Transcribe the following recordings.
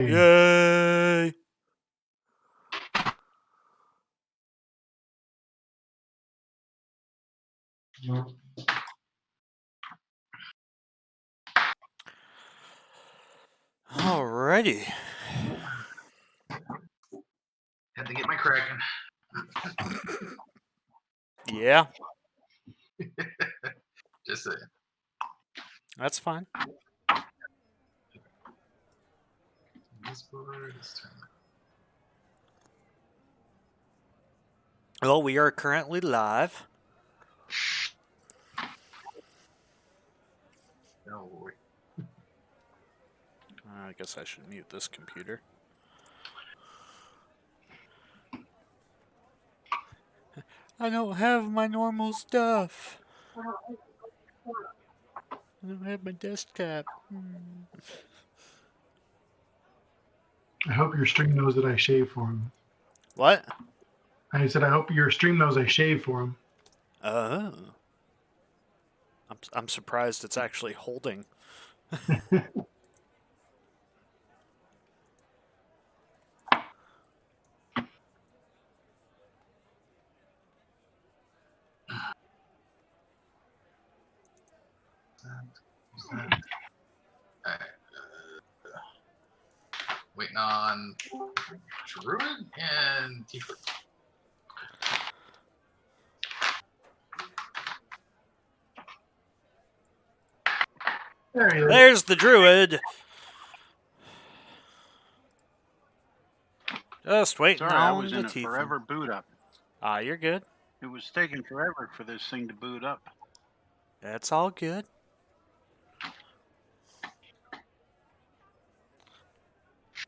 Yay! Alrighty. Had to get my Kraken. Yeah, Just saying. that's fine. This board is turn. Well, we are currently live. No. I guess I should mute this computer. I don't have my normal stuff. I don't have my desktop. I hope your stream knows that I shave for him. What? I said, I hope your stream knows I shave for him. Oh. I'm surprised it's actually holding. Waiting on Druid and Tiefling. There he is. There's the druid. Just waiting Sorry, I on was the in a teeth. forever boot up. You're good. It was taking forever for this thing to boot up. That's all good.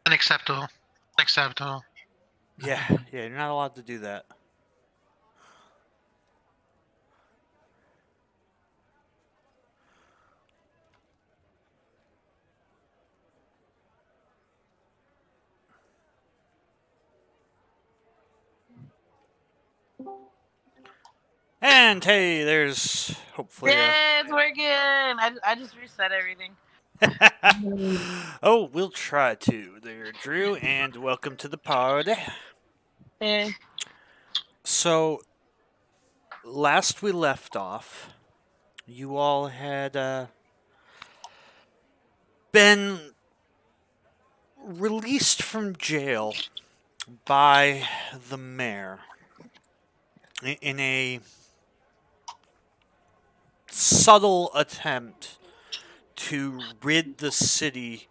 Unacceptable. Unacceptable. Yeah, you're not allowed to do that. And hey, there's hopefully Yeah, it's working. I just reset everything. Oh, we'll try to. There, Drew, and welcome to the party. Yeah. So, last we left off, you all had been released from jail by the mayor in a subtle attempt to rid the city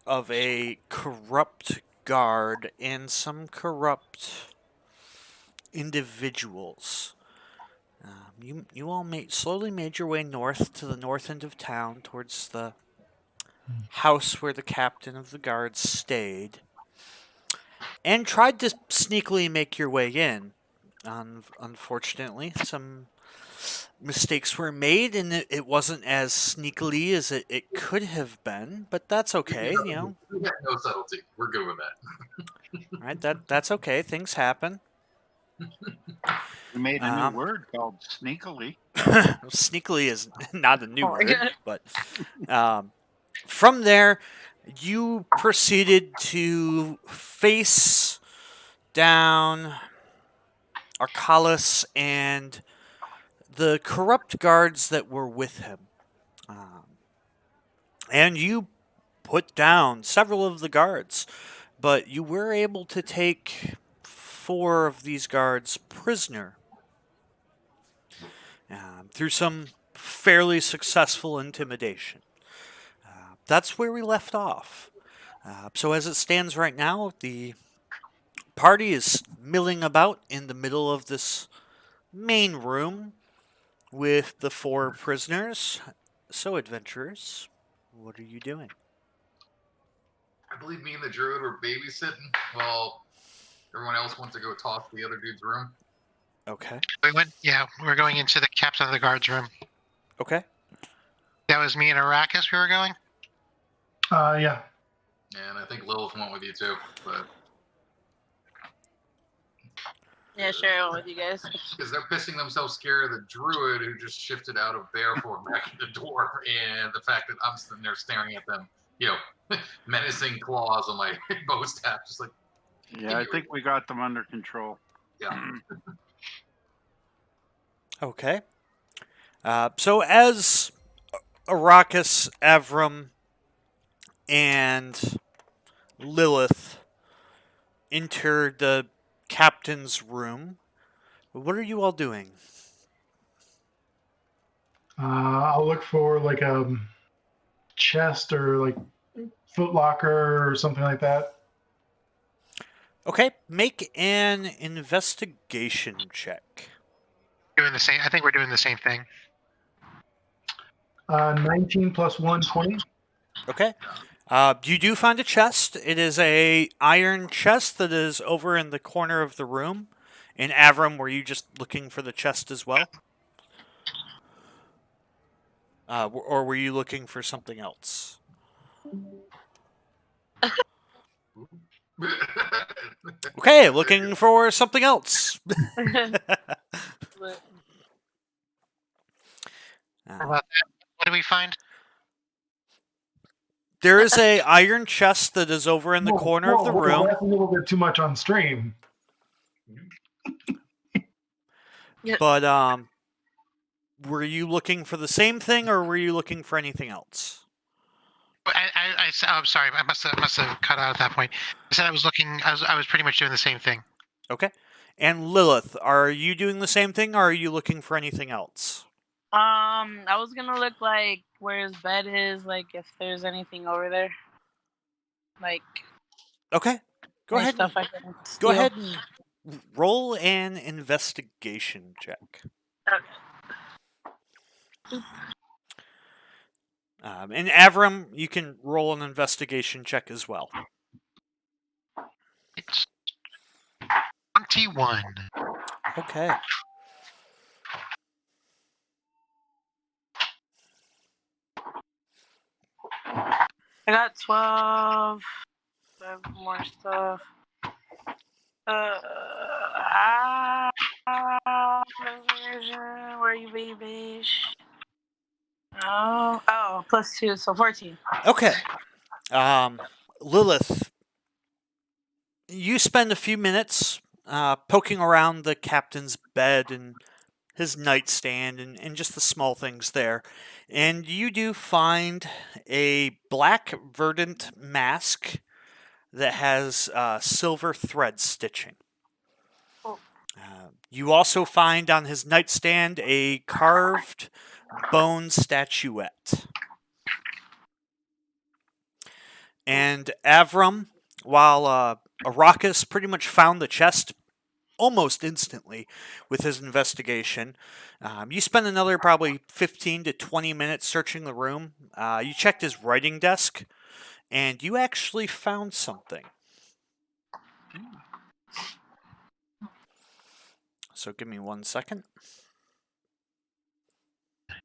of a corrupt guard and some corrupt individuals. You all slowly made your way north to the north end of town towards the house where the captain of the guards stayed and tried to sneakily make your way in. Unfortunately, some mistakes were made, and it wasn't as sneakily as it could have been, but that's okay, you know. We got no subtlety. We're good with that. Right, that's okay. Things happen. We made a new word called sneakily. Sneakily is not a new word, but from there, you proceeded to face down Arcalis and the corrupt guards that were with him. And you put down several of the guards, but you were able to take 4 of these guards prisoner through some fairly successful intimidation. That's where we left off. So as it stands right now, the party is milling about in the middle of this main room with the 4 prisoners. So, adventurers, what are you doing? I believe me and the Druid were babysitting while everyone else went to go talk to the other dude's room. Okay. We're going into the captain of the guard's room. Okay. That was me and Arrakis we were going? Yeah. And I think Lilith went with you too, but... Yeah, sure, I went with you guys. Because they're pissing themselves scared of the Druid who just shifted out of bear form back in the door, and the fact that I'm sitting there staring at them, menacing claws on my bow staff, just like. Yeah, I think we got them under control. Yeah. Okay. So as Arrakis, Avram, and Lilith enter the captain's room, what are you all doing? I'll look for like a chest or like foot locker or something like that. Okay, make an investigation check. Doing the same. I think we're doing the same thing. 19 plus 1, 20. Okay. You do find a chest. It is a iron chest that is over in the corner of the room. In Avram, were you just looking for the chest as well? Or were you looking for something else? Okay, looking for something else. How about that? What do we find? There is a iron chest that is over in the corner of the room. That's a little bit too much on stream. But were you looking for the same thing, or were you looking for anything else? I'm sorry. I must have cut out at that point. I said I was looking. I was pretty much doing the same thing. Okay. And Lilith, are you doing the same thing, or are you looking for anything else? I was gonna look like where his bed is, like if there's anything over there. Like Okay. Go any ahead. stuff I can Go steal. ahead and roll an investigation check. And Avram, you can roll an investigation check as well. It's 21. Okay. I got 12. I have more stuff. Where are you, baby? Oh, plus 2, so 14. Okay. Lilith, you spend a few minutes poking around the captain's bed and his nightstand and just the small things there. And you do find a black verdant mask that has silver thread stitching. Oh. You also find on his nightstand a carved bone statuette. And Avram, while Arrakis pretty much found the chest almost instantly with his investigation, you spend another probably 15 to 20 minutes searching the room. You checked his writing desk, and you actually found something. So give me 1 second.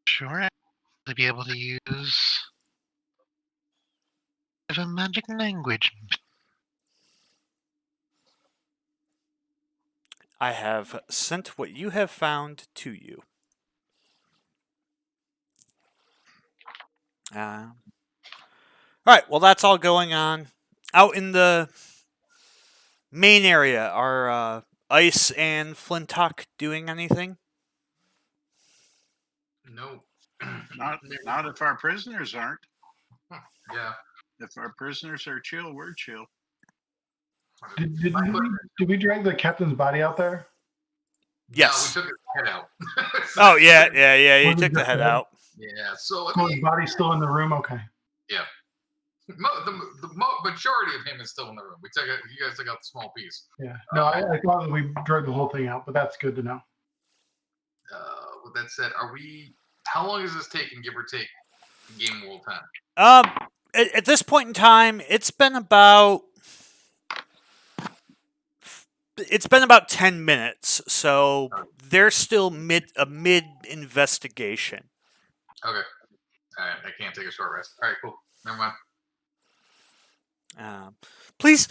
Sure. To be able to use a magic language. I have sent what you have found to you. All right, well, that's all going on. Out in the main area, are Ice and Flintock doing anything? No. Not if our prisoners aren't. Yeah. If our prisoners are chill, we're chill. Did we drag the captain's body out there? Yes. No, we took his head out. Oh, yeah, you What took is the the head head? out. Yeah. So I So his mean, body's still in the room? Okay. yeah. The majority of him is still in the room. You guys took out the small piece. Yeah. No, I thought that we drug the whole thing out, but that's good to know. With that said, how long is this taking, give or take, game world time? At this point in time, it's been about 10 minutes, so they're still mid investigation. Okay. All right. I can't take a short rest. All right. Cool. Never mind. Please,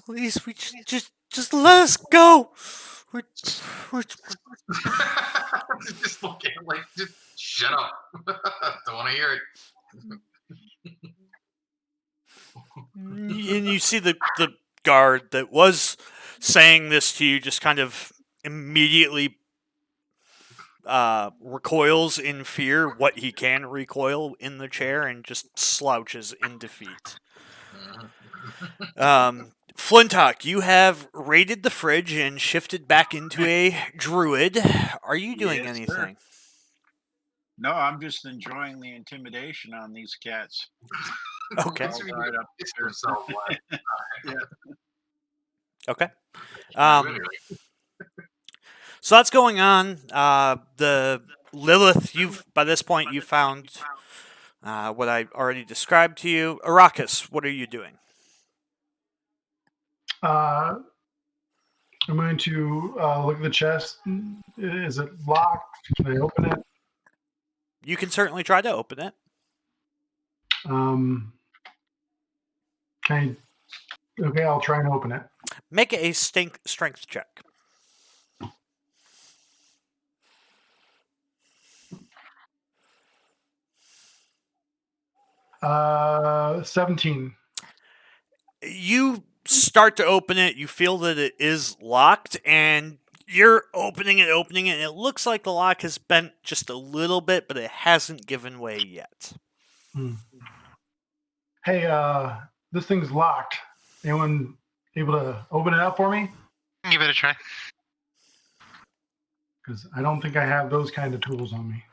we just let us go. We're just look at him like, just shut up. Don't want to hear it. And you see the guard that was saying this to you just kind of immediately recoils in fear what he can recoil in the chair and just slouches in defeat. Flintock, you have raided the fridge and shifted back into a druid. Are you doing Yes, sir. anything? No, I'm just enjoying the intimidation on these cats. Okay. Makes me Right up piss there. himself. Okay. Anyway, So that's going on. The Lilith, by this point you've found what I already described to you. Arrakis, what are you doing? I'm going to look at the chest. Is it locked? Can I open it? You can certainly try to open it. Can I? Okay, I'll try and open it. Make a strength check. 17. You start to open it. You feel that it is locked, and you're opening it, and it looks like the lock has bent just a little bit, but it hasn't given way yet. Hey, this thing's locked. Anyone able to open it up for me? Give it a try. Because I don't think I have those kind of tools on me.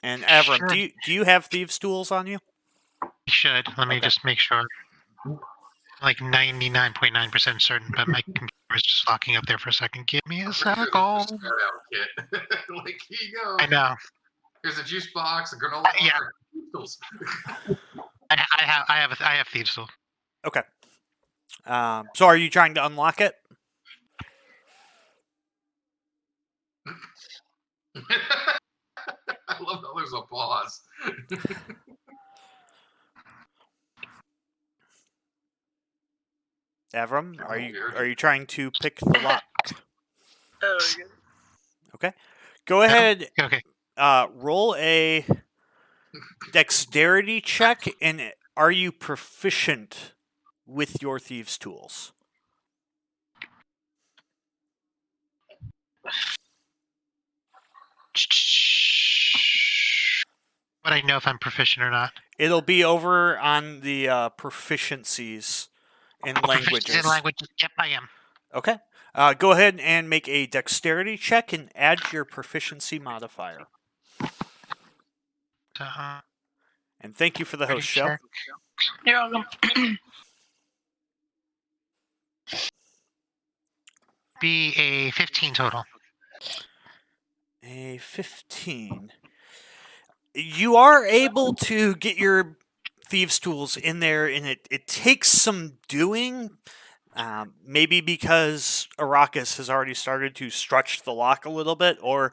And Avram, Sure. do you have thieves' tools on you? You should. Let me Okay. just make sure. Like 99.9% certain, but my computer is just locking up there for a second. Give me a second. like, here you go. I know. Here's a juice box, a granola bar. Yeah. Tools. I have thieves tool. Okay. So are you trying to unlock it? I love how there's a pause. Avram, are you trying to pick the lock? Okay. Go ahead. Okay. Roll a dexterity check, and are you proficient with your thieves' tools? But I know if I'm proficient or not. It'll be over on the proficiencies in languages. In languages. Yep, I am. Okay. Go ahead and make a dexterity check and add your proficiency modifier. And thank you for the host show. You're welcome. Be a 15 total. A 15. You are able to get your thieves' tools in there, and it takes some doing. Maybe because Arrakis has already started to stretch the lock a little bit, or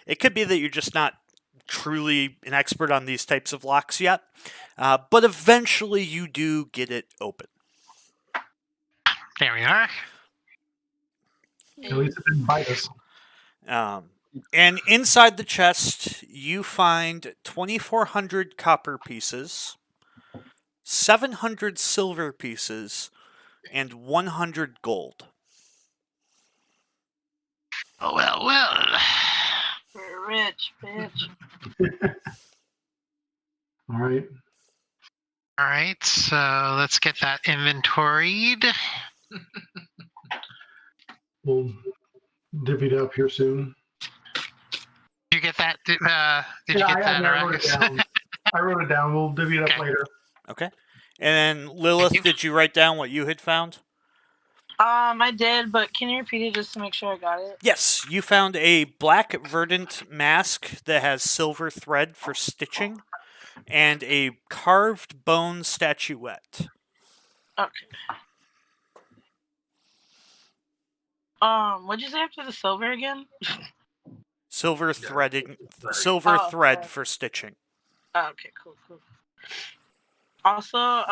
it could be that you're just not truly an expert on these types of locks yet. But eventually you do get it open. There we are. At least it didn't bite us. And inside the chest, you find 2,400 copper pieces, 700 silver pieces, and 100 gold. Oh, well. We're rich, bitch. All right. All right, so let's get that inventoried. We'll divvy it up here soon. Did you get that? Did you get that, I wrote it Arrakis? down. I wrote it down. We'll divvy it up Okay. later. Okay. And then, Lilith, you. did you write down what you had found? I did, but can you repeat it just to make sure I got it? Yes, you found a black verdant mask that has silver thread for stitching, and a carved bone statuette. Okay. What'd you say after the silver again? Silver threading, thread for stitching. Oh, okay, cool. Also,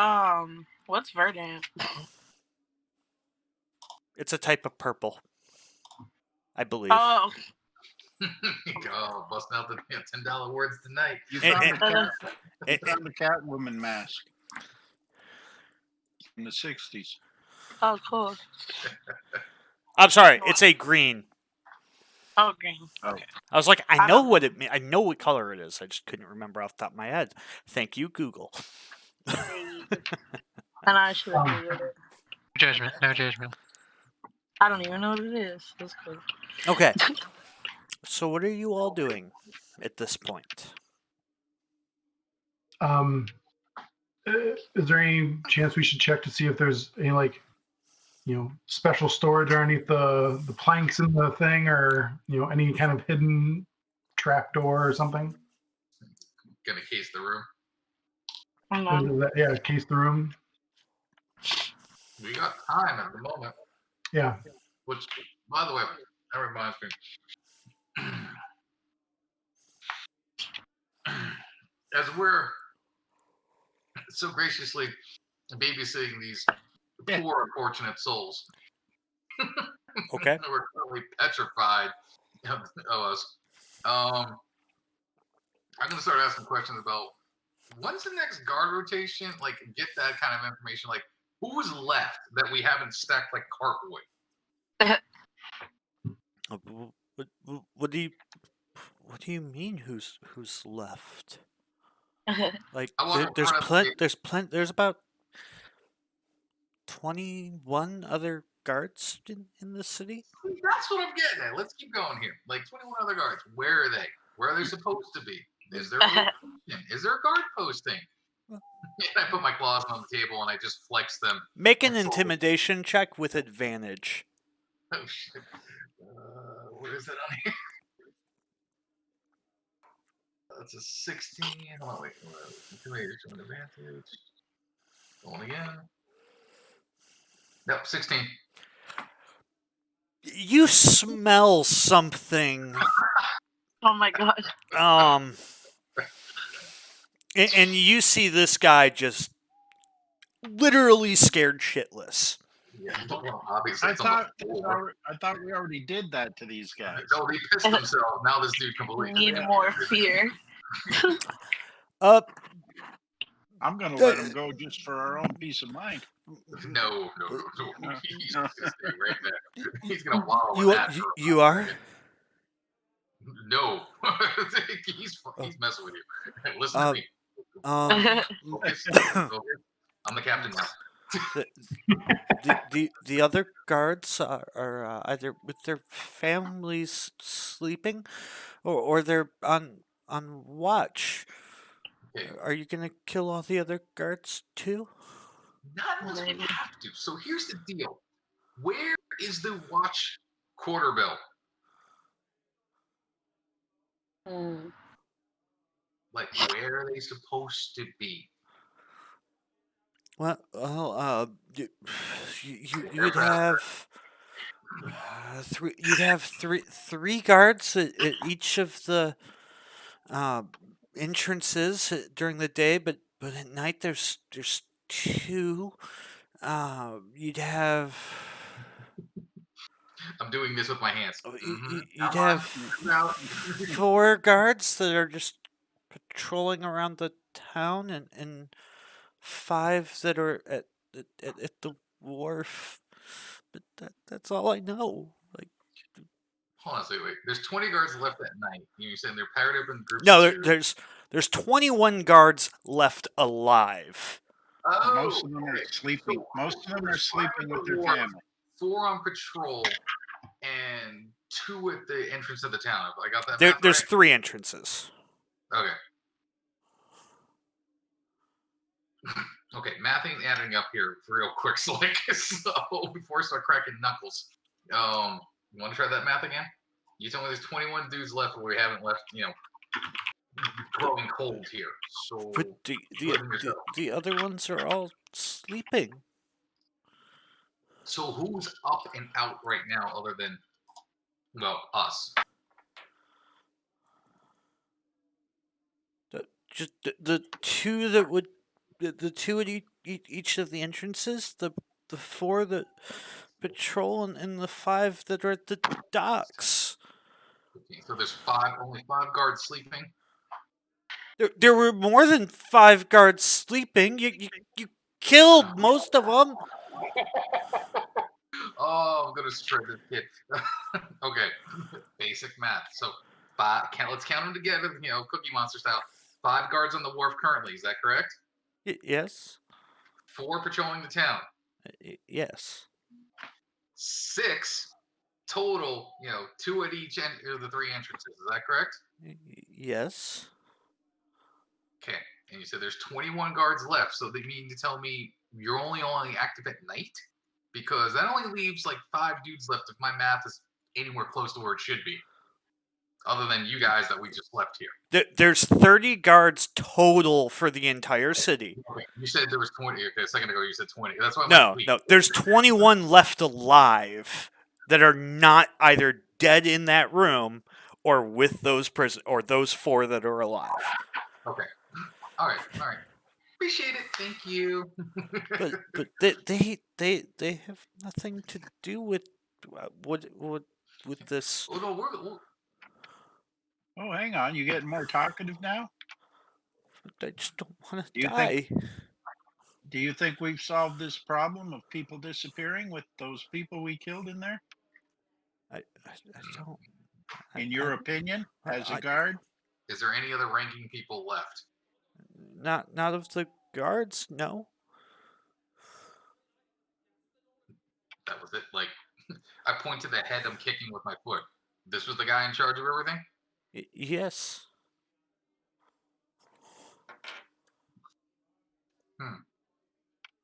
what's verdant? It's a type of purple, I believe. Oh, Go, busting out the $10 words tonight. You Eh, found, eh, the cat, eh, you found the Catwoman mask. in the 60s. Oh, cool. I'm sorry, it's a green. Oh, green. Oh. Okay. I was like, I I know don't what it means. I know what color it is. I just couldn't remember off the top of my head. Thank you, Google. Hey. And I should have Um, Googled it. No judgment. No judgment. I don't even know what it is. That's cool. Okay. So what are you all doing at this point? Is there any chance we should check to see if there's any special storage underneath the planks in the thing, or any kind of hidden trap door or something? Gonna case the room. Yeah, case the room. We got time at the moment. Yeah. Which, by the way, that reminds me. As we're so graciously babysitting these poor, unfortunate souls, Okay. we're totally petrified of us. I'm gonna start asking questions about when's the next guard rotation? Like, get that kind of information. Like, who's left that we haven't stacked like cartwood? What do you mean? Who's left? Like there's about 21 other guards in the city. That's what I'm getting at. Let's keep going here. Like 21 other guards. Where are they? Where are they supposed to be? Is there a guard posting? And I put my claws on the table and I just flex them. Make an intimidation check with advantage. Oh shit! Where is it on here? That's a 16. Hold on, wait. Intimidation with advantage. Going again. Yep, 16. You smell something. Oh my god. And you see this guy just literally scared shitless. Yeah, well, obviously, I it's on the thought floor. I thought we already did that to these guys. No, they pissed themselves. Now this dude We completely. need more fear. I'm gonna let him go just for our own peace of mind. No. He's gonna stay right there. He's gonna wallow in that. You are? No. he's messing with you. Listen to me. Focus. I'm the captain now. The other guards are either with their families sleeping, or they're on watch. Okay. Are you gonna kill all the other guards too? Not unless we have to. So here's the deal. Where is the watch quarter bell? Like, where are they supposed to be? Well, you'd have three guards at each of the entrances during the day, but at night there's two. You'd have. I'm doing this with my hands. You'd have 4 guards that are just patrolling around the town, and 5 that are at the wharf. But that's all I know. Like, hold on a second, wait. There's 20 guards left at night. You're saying they're paired up in groups? No, there's 21 guards left alive. Oh, most of them are sleeping. Most of them are sleeping with their family. 4 on patrol and 2 at the entrance of the town. I got that. There's right? 3 entrances. Okay. Okay, math ain't adding up here real quick, Slick. So before I start cracking knuckles, you want to try that math again? You told me there's 21 dudes left, but we haven't left, growing cold here. So But the other ones are all sleeping. So who's up and out right now, other than, well, us? Just the 2 that would the 2 at each of the entrances, the 4 that patrol, and the 5 that are at the docks. Okay, so there's only 5 guards sleeping. There were more than 5 guards sleeping. You killed most of them. Oh, I'm gonna shred this kid. Okay, basic math. So let's count them together. Cookie Monster style. 5 guards on the wharf currently. Is that correct? Yes. 4 patrolling the town. Yes. 6 total. 2 at each end of the 3 entrances. Is that correct? Yes. Okay. And you said there's 21 guards left. So they mean to tell me you're only active at night? Because that only leaves like 5 dudes left if my math is anywhere close to where it should be. Other than you guys that we just left here. There's 30 guards total for the entire city. Okay. You said there was 20. Okay, a second ago you said 20. That's why I'm No, like, no. There's 21 left alive that are not either dead in that room or with those or those 4 that are alive. Okay. All right. Appreciate it. Thank you. But they have nothing to do with this. Oh, no, Oh, hang on. You getting more talkative now? I just don't want to Do you die. Do you think we've solved this problem of people disappearing with those people we killed in there? I don't. In your opinion, as a guard? Is there any other ranking people left? Not of the guards, no. That was it. Like, I point to the head I'm kicking with my foot. This was the guy in charge of everything? Yes.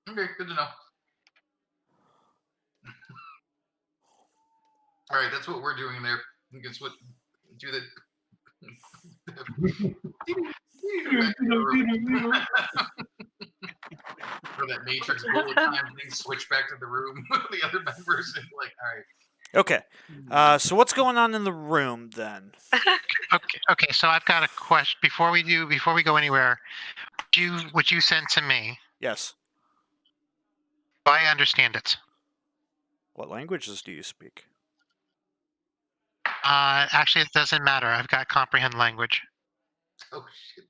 Okay, good to know. All right, that's what we're doing there. You can do the. For that Matrix bullet time thing, switch back to the room with the other members and all right. Okay. So what's going on in the room then? Okay. So I've got a question before we go anywhere. What you sent to me, Yes. do I understand it? What languages do you speak? Actually, it doesn't matter. I've got comprehend language. Oh shit.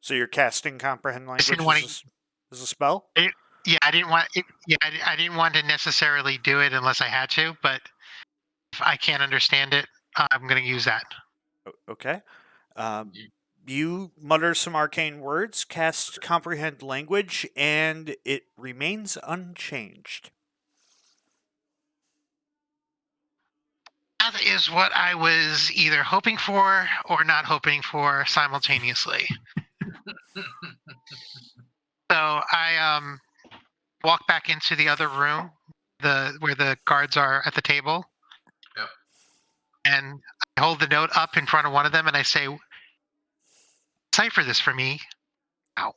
So you're casting comprehend Just didn't language as a spell? Yeah, I didn't want. I didn't want to necessarily do it unless I had to. But if I can't understand it, I'm going to use that. Okay. You mutter some arcane words, cast comprehend language, and it remains unchanged. That is what I was either hoping for or not hoping for simultaneously. So I walk back into the other room, where the guards are at the table. Yep. And I hold the note up in front of one of them and I say, "Cipher this for me." Ow.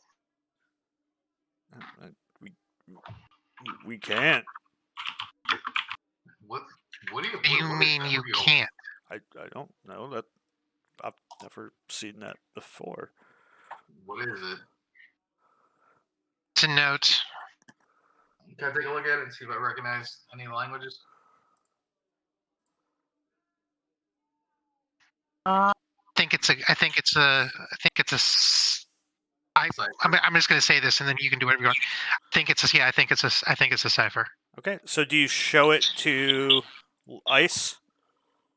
We can't. What do You mean you can't? I don't know that. I've never seen that before. What is it? It's a note. Can I take a look at it and see if I recognize any languages? I think it's a. I'm just going to say this, and then you can do whatever you want. I think it's a cipher. Okay, so do you show it to Ice?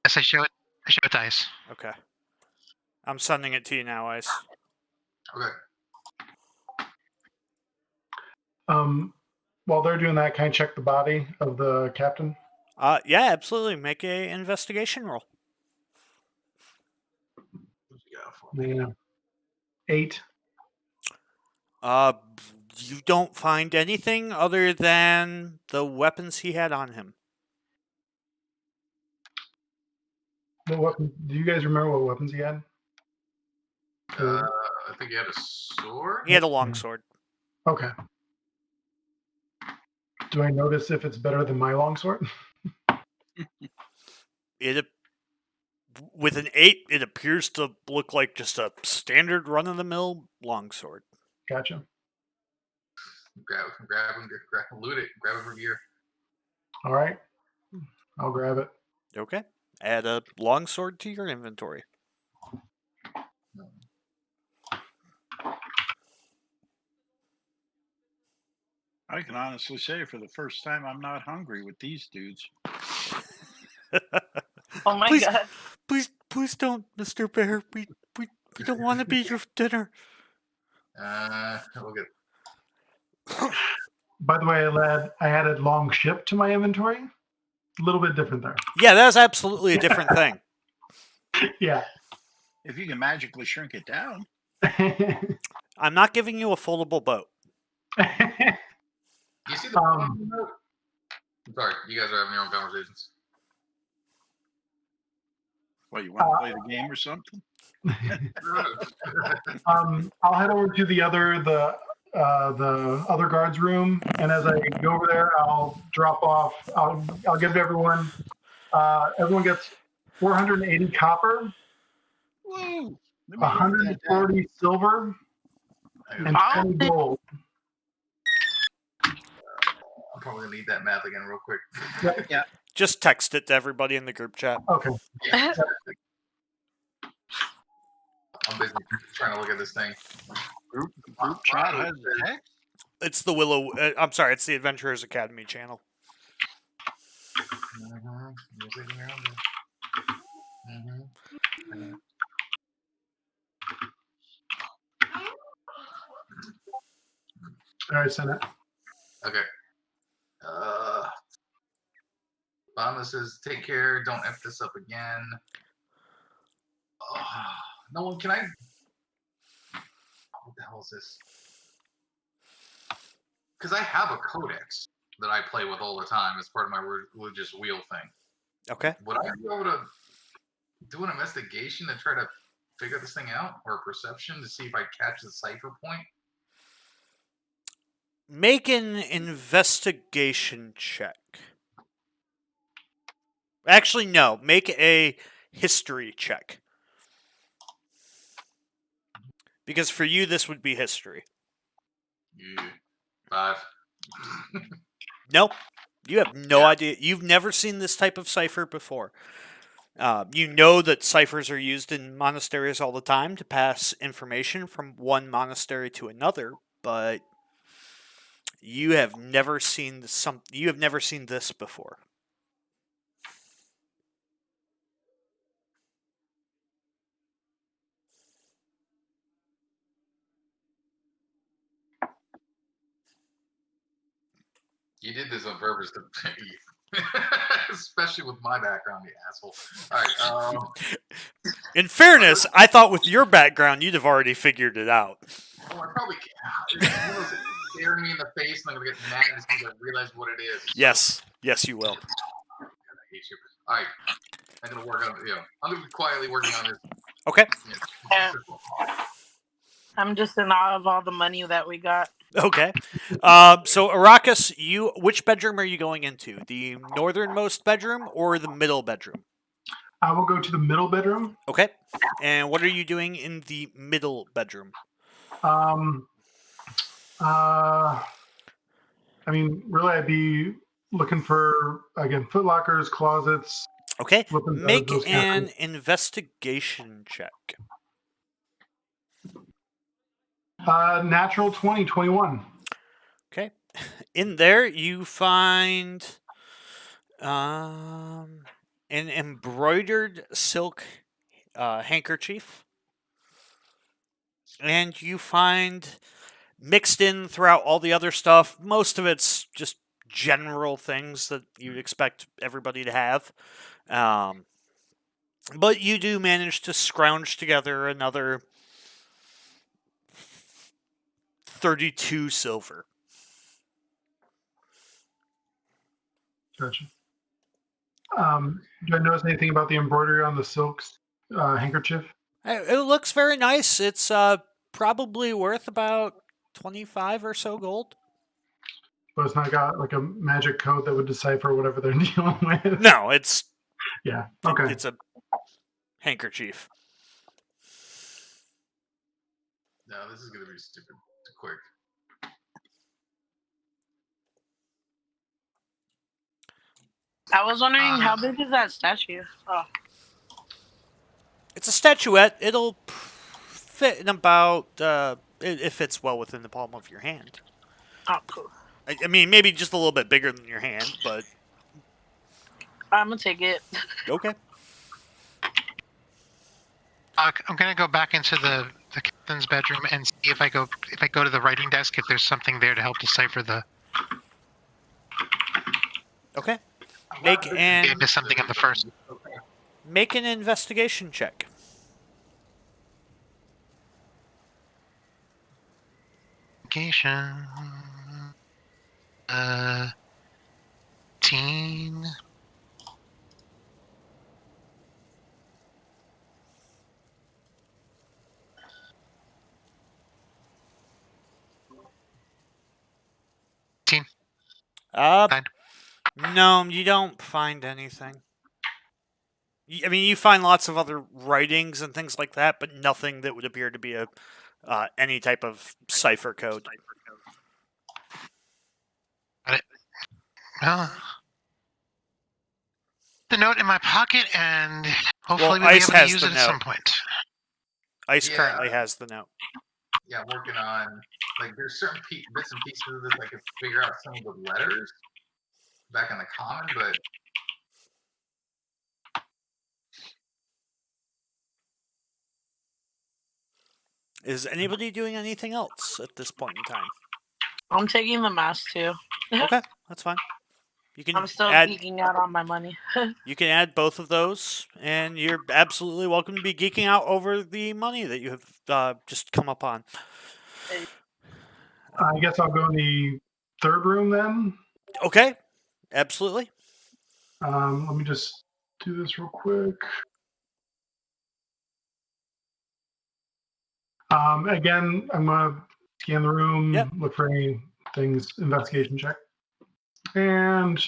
Yes, I show it to Ice. Okay. I'm sending it to you now, Ice. Okay. While they're doing that, can I check the body of the captain? Yeah, absolutely. Make a investigation roll. Yeah. 8. You don't find anything other than the weapons he had on him. What weapon? Do you guys remember what weapons he had? I think he had a sword. He had a longsword. Okay. Do I notice if it's better than my longsword? With an 8, it appears to look like just a standard run-of-the-mill longsword. Gotcha. Grab him, loot it, grab him for gear. All right. I'll grab it. Okay. Add a longsword to your inventory. I can honestly say for the first time I'm not hungry with these dudes. Oh my Please, god. please don't, Mr. Bear. We don't want to be your dinner. We'll get. By the way, lad, I added long ship to my inventory. A little bit different there. Yeah, that was absolutely a different thing. Yeah. If you can magically shrink it down. I'm not giving you a foldable boat. You see the bottom note? I'm sorry, you guys are having your own conversations. What, you want to play the game or something? I'll head over to the other guards room, and as I go over there, I'll drop off. I'll give everyone. Everyone gets 480 copper, Woo! Let me write that down. 140 silver, and Wow. 20 gold. I'm probably gonna need that math again real quick. Yeah. Just text it to everybody in the group chat. Okay. Yeah. I'm busy trying to look at this thing. Group chat has a text? It's the Willow. I'm sorry, it's the Adventurers Academy channel. Music around there. All right, send it. Okay. Bama says, take care. Don't F this up again. No one, can I? What the hell is this? Because I have a codex that I play with all the time as part of my religious wheel thing. Okay. Would I be able to do an investigation to try to figure this thing out, or a perception to see if I catch the cipher point? Make an investigation check. Actually, no. Make a history check. Because for you, this would be history. Yeah. 5. Nope. You have no idea. You've never seen this type of cipher before. You know that ciphers are used in monasteries all the time to pass information from one monastery to another, but you have never seen You have never seen this before. You did this on purpose to especially with my background, you asshole. All right. In fairness, I thought with your background, you'd have already figured it out. Oh, I probably can't. It's staring me in the face, and I'm gonna get mad as soon as I realize what it is. Yes, you will. God, I hate you. All right, I'm gonna work on. I'm gonna be quietly working on this. Okay. Yeah. I'm just in awe of all the money that we got. Okay. So Arrakis, which bedroom are you going into? The northernmost bedroom or the middle bedroom? I will go to the middle bedroom. Okay. And what are you doing in the middle bedroom? I mean, really, I'd be looking for, again, foot lockers, closets. Okay. weapons, Make those kind of an things. investigation check. Natural 20, 21. Okay. In there, you find an embroidered silk handkerchief. And you find mixed in throughout all the other stuff, most of it's just general things that you'd expect everybody to have. But you do manage to scrounge together another 32 silver. Gotcha. Do I notice anything about the embroidery on the silk handkerchief? It looks very nice. It's probably worth about 25 or so gold. But it's not got like a magic code that would decipher whatever they're dealing with. No, it's Yeah. Okay. it's a handkerchief. No, this is gonna be stupid quick. I was wondering how big is that statue? Oh. It's a statuette. It'll fit in about. It fits well within the palm of your hand. Oh, cool. I mean, maybe just a little bit bigger than your hand, but I'm gonna take it. okay. I'm gonna go back into the captain's bedroom and see if I go to the writing desk if there's something there to help decipher the. Okay. Maybe I missed something on the first. Make an investigation check. Investigation. Teen. Fine. No, you don't find anything. I mean, you find lots of other writings and things like that, but nothing that would appear to be a any type of cipher code. Got it. Well, the note in my pocket, and hopefully we'll be Ice able to has use the it at note. some point. Ice Yeah. currently has the note. Yeah, I'm working on like there's certain bits and pieces of this I could figure out some of the letters back in the common, but Is anybody doing anything else at this point in time? I'm taking the mask too. Okay, that's fine. You can I'm still add. geeking out on my money. You can add both of those, and you're absolutely welcome to be geeking out over the money that you have just come upon. I guess I'll go in the third room then. Okay, absolutely. Let me just do this real quick. Again, I'm gonna scan the room, Yep. look for any things, investigation check. And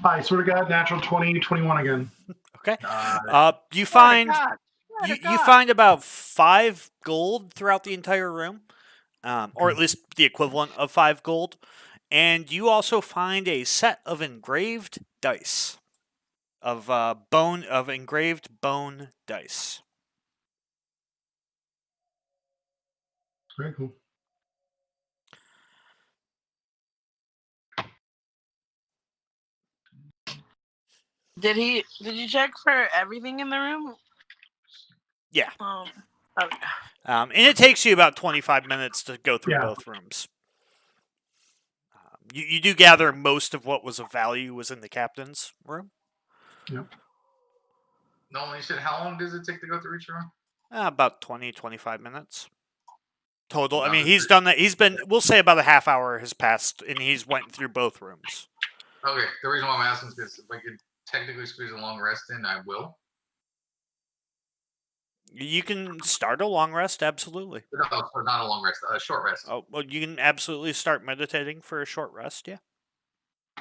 I sort of got natural 20, 21 again. Okay. uh, You find Swear to you God. find about 5 gold throughout the entire room, or at least the equivalent of 5 gold, and you also find a set of engraved dice of engraved bone dice. Very cool. Did you check for everything in the room? Yeah. Okay. And it takes you about 25 minutes to go through Yeah. both rooms. You do gather most of what was of value was in the captain's room. Nolan, you said how long does it take to go through each room? About 20, 25 minutes total. I About mean, the he's done that. He's been, we'll say about a half hour has passed, and he's went through both rooms. Okay, the reason why I'm asking is because if I could technically squeeze a long rest in, I will. You can start a long rest, absolutely. No, so not a long rest, a short rest. Oh, well, you can absolutely start meditating for a short rest, yeah.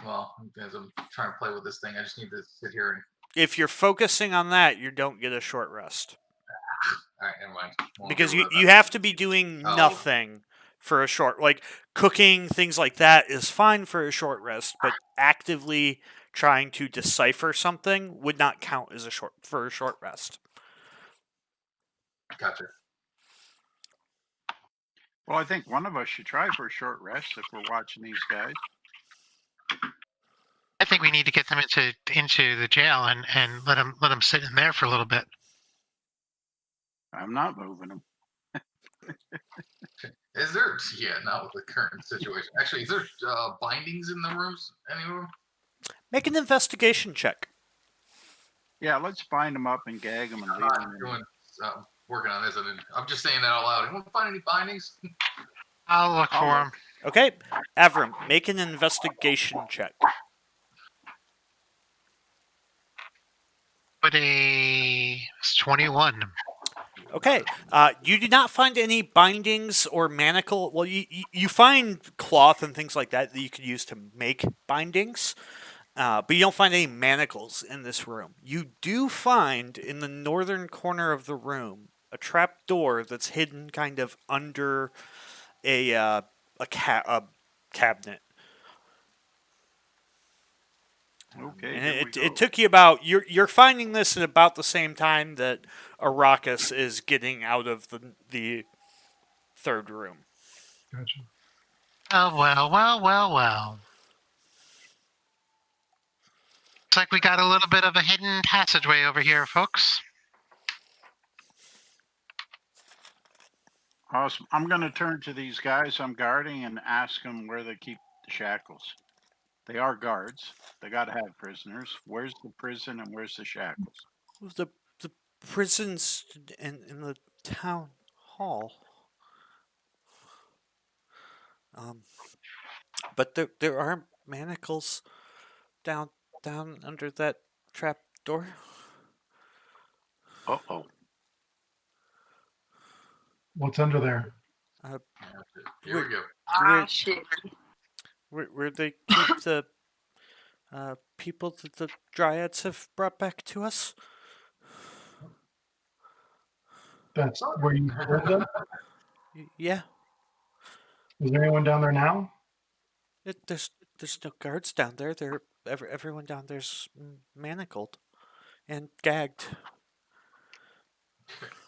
Well, because I'm trying to play with this thing, I just need to sit here and. If you're focusing on that, you don't get a short rest. All right, never mind. Because you have to be doing nothing for a short, like cooking, things like that is fine for a short rest, but actively trying to decipher something would not count as a short rest. Gotcha. Well, I think one of us should try for a short rest if we're watching these guys. I think we need to get them into the jail and let them sit in there for a little bit. I'm not moving them. Is there? Yeah, not with the current situation. Actually, is there bindings in the rooms? Any of them? Make an investigation check. Yeah, let's bind them up and gag them and I'm leave not them. doing. Working on this. I'm just saying that out loud. Anyone find any bindings? I'll look for them. Okay, Avram, make an investigation check. But it's 21. Okay, you do not find any bindings or manacle. Well, you find cloth and things like that you could use to make bindings, but you don't find any manacles in this room. You do find in the northern corner of the room a trap door that's hidden kind of under a cabinet. Okay, And here we it go. took you about you're finding this at about the same time that Arrakis is getting out of the third room. Gotcha. Well. Looks like we got a little bit of a hidden passageway over here, folks. Awesome. I'm going to turn to these guys I'm guarding and ask them where they keep the shackles. They are guards. They got to have prisoners. Where's the prison and where's the shackles? The prison's in the town hall. But there are manacles down under that trap door. Uh-oh. What's under there? Here we go. Ah, shit. Where they keep the people that the dryads have brought back to us. That's where you hold them? Yeah, Is there anyone down there now? there's no guards down there. Everyone down there's manacled and gagged.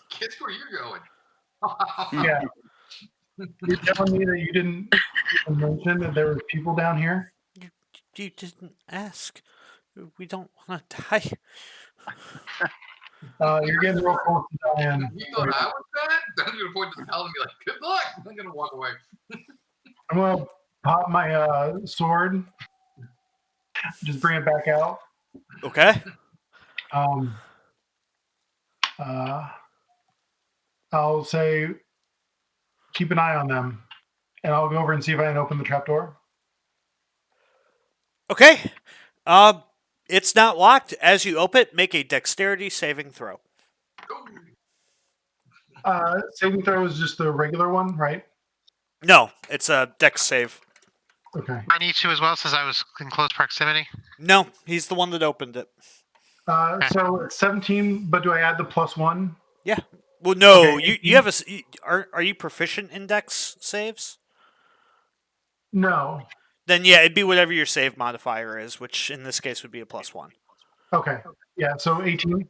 Kids, where you going? Yeah. You're telling me that you didn't even mention that there were people down here? You didn't ask. We don't want to die. You're getting real close to dying. You thought I was bad? I'm gonna point to the pal and be like, "Good luck." I'm gonna walk away. I'm gonna pop my sword. Just bring it back out. Okay. I'll say, keep an eye on them, and I'll go over and see if I can open the trapdoor. Okay. It's not locked. As you open it, make a dexterity saving throw. Saving throw is just the regular one, right? No, it's a dex save. Okay. I need to as well, since I was in close proximity. No, he's the one that opened it. So it's 17, but do I add the +1? Yeah. Well, no, Okay, you have are you proficient in dex saves? No. Then yeah, it'd be whatever your save modifier is, which in this case would be a +1. Okay. Yeah, so 18.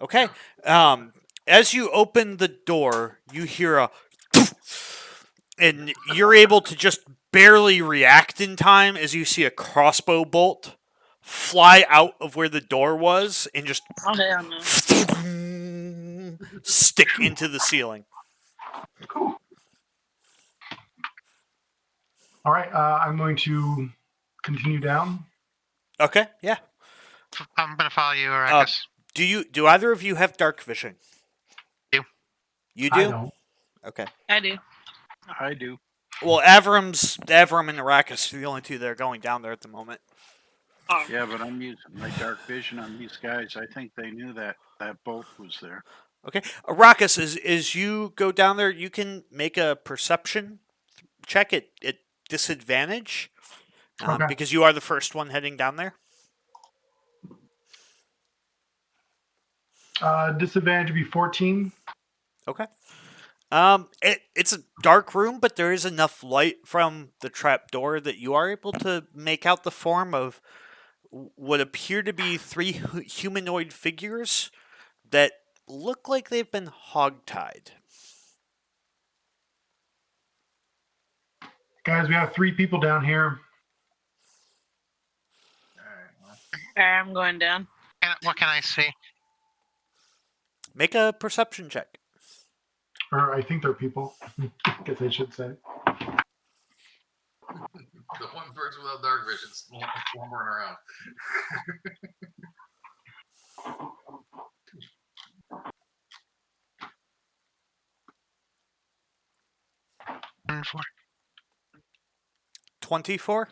Okay. As you open the door, you hear a and you're able to just barely react in time as you see a crossbow bolt fly out of where the door was and just Oh, hell no. stick into the ceiling. Cool. All right, I'm going to continue down. Okay, yeah. I'm gonna follow you, Arrakis. Do either of you have dark vision? Do. You I do? don't. Okay. I do. I do. Well, Avram and Arrakis are the only two that are going down there at the moment. Oh, Yeah, but I'm using my dark vision on these guys. I think they knew that bolt was there. Okay. Arrakis, as you go down there, you can make a perception check at disadvantage Okay. because you are the first one heading down there. Disadvantage would be 14. Okay. It's a dark room, but there is enough light from the trapdoor that you are able to make out the form of what appear to be 3 humanoid figures that look like they've been hogtied. Guys, we have 3 people down here. alright, I'm going down. What can I see? Make a perception check. Or I think they're people. I guess I should say. The one person without dark vision slumbering around. One four. 24?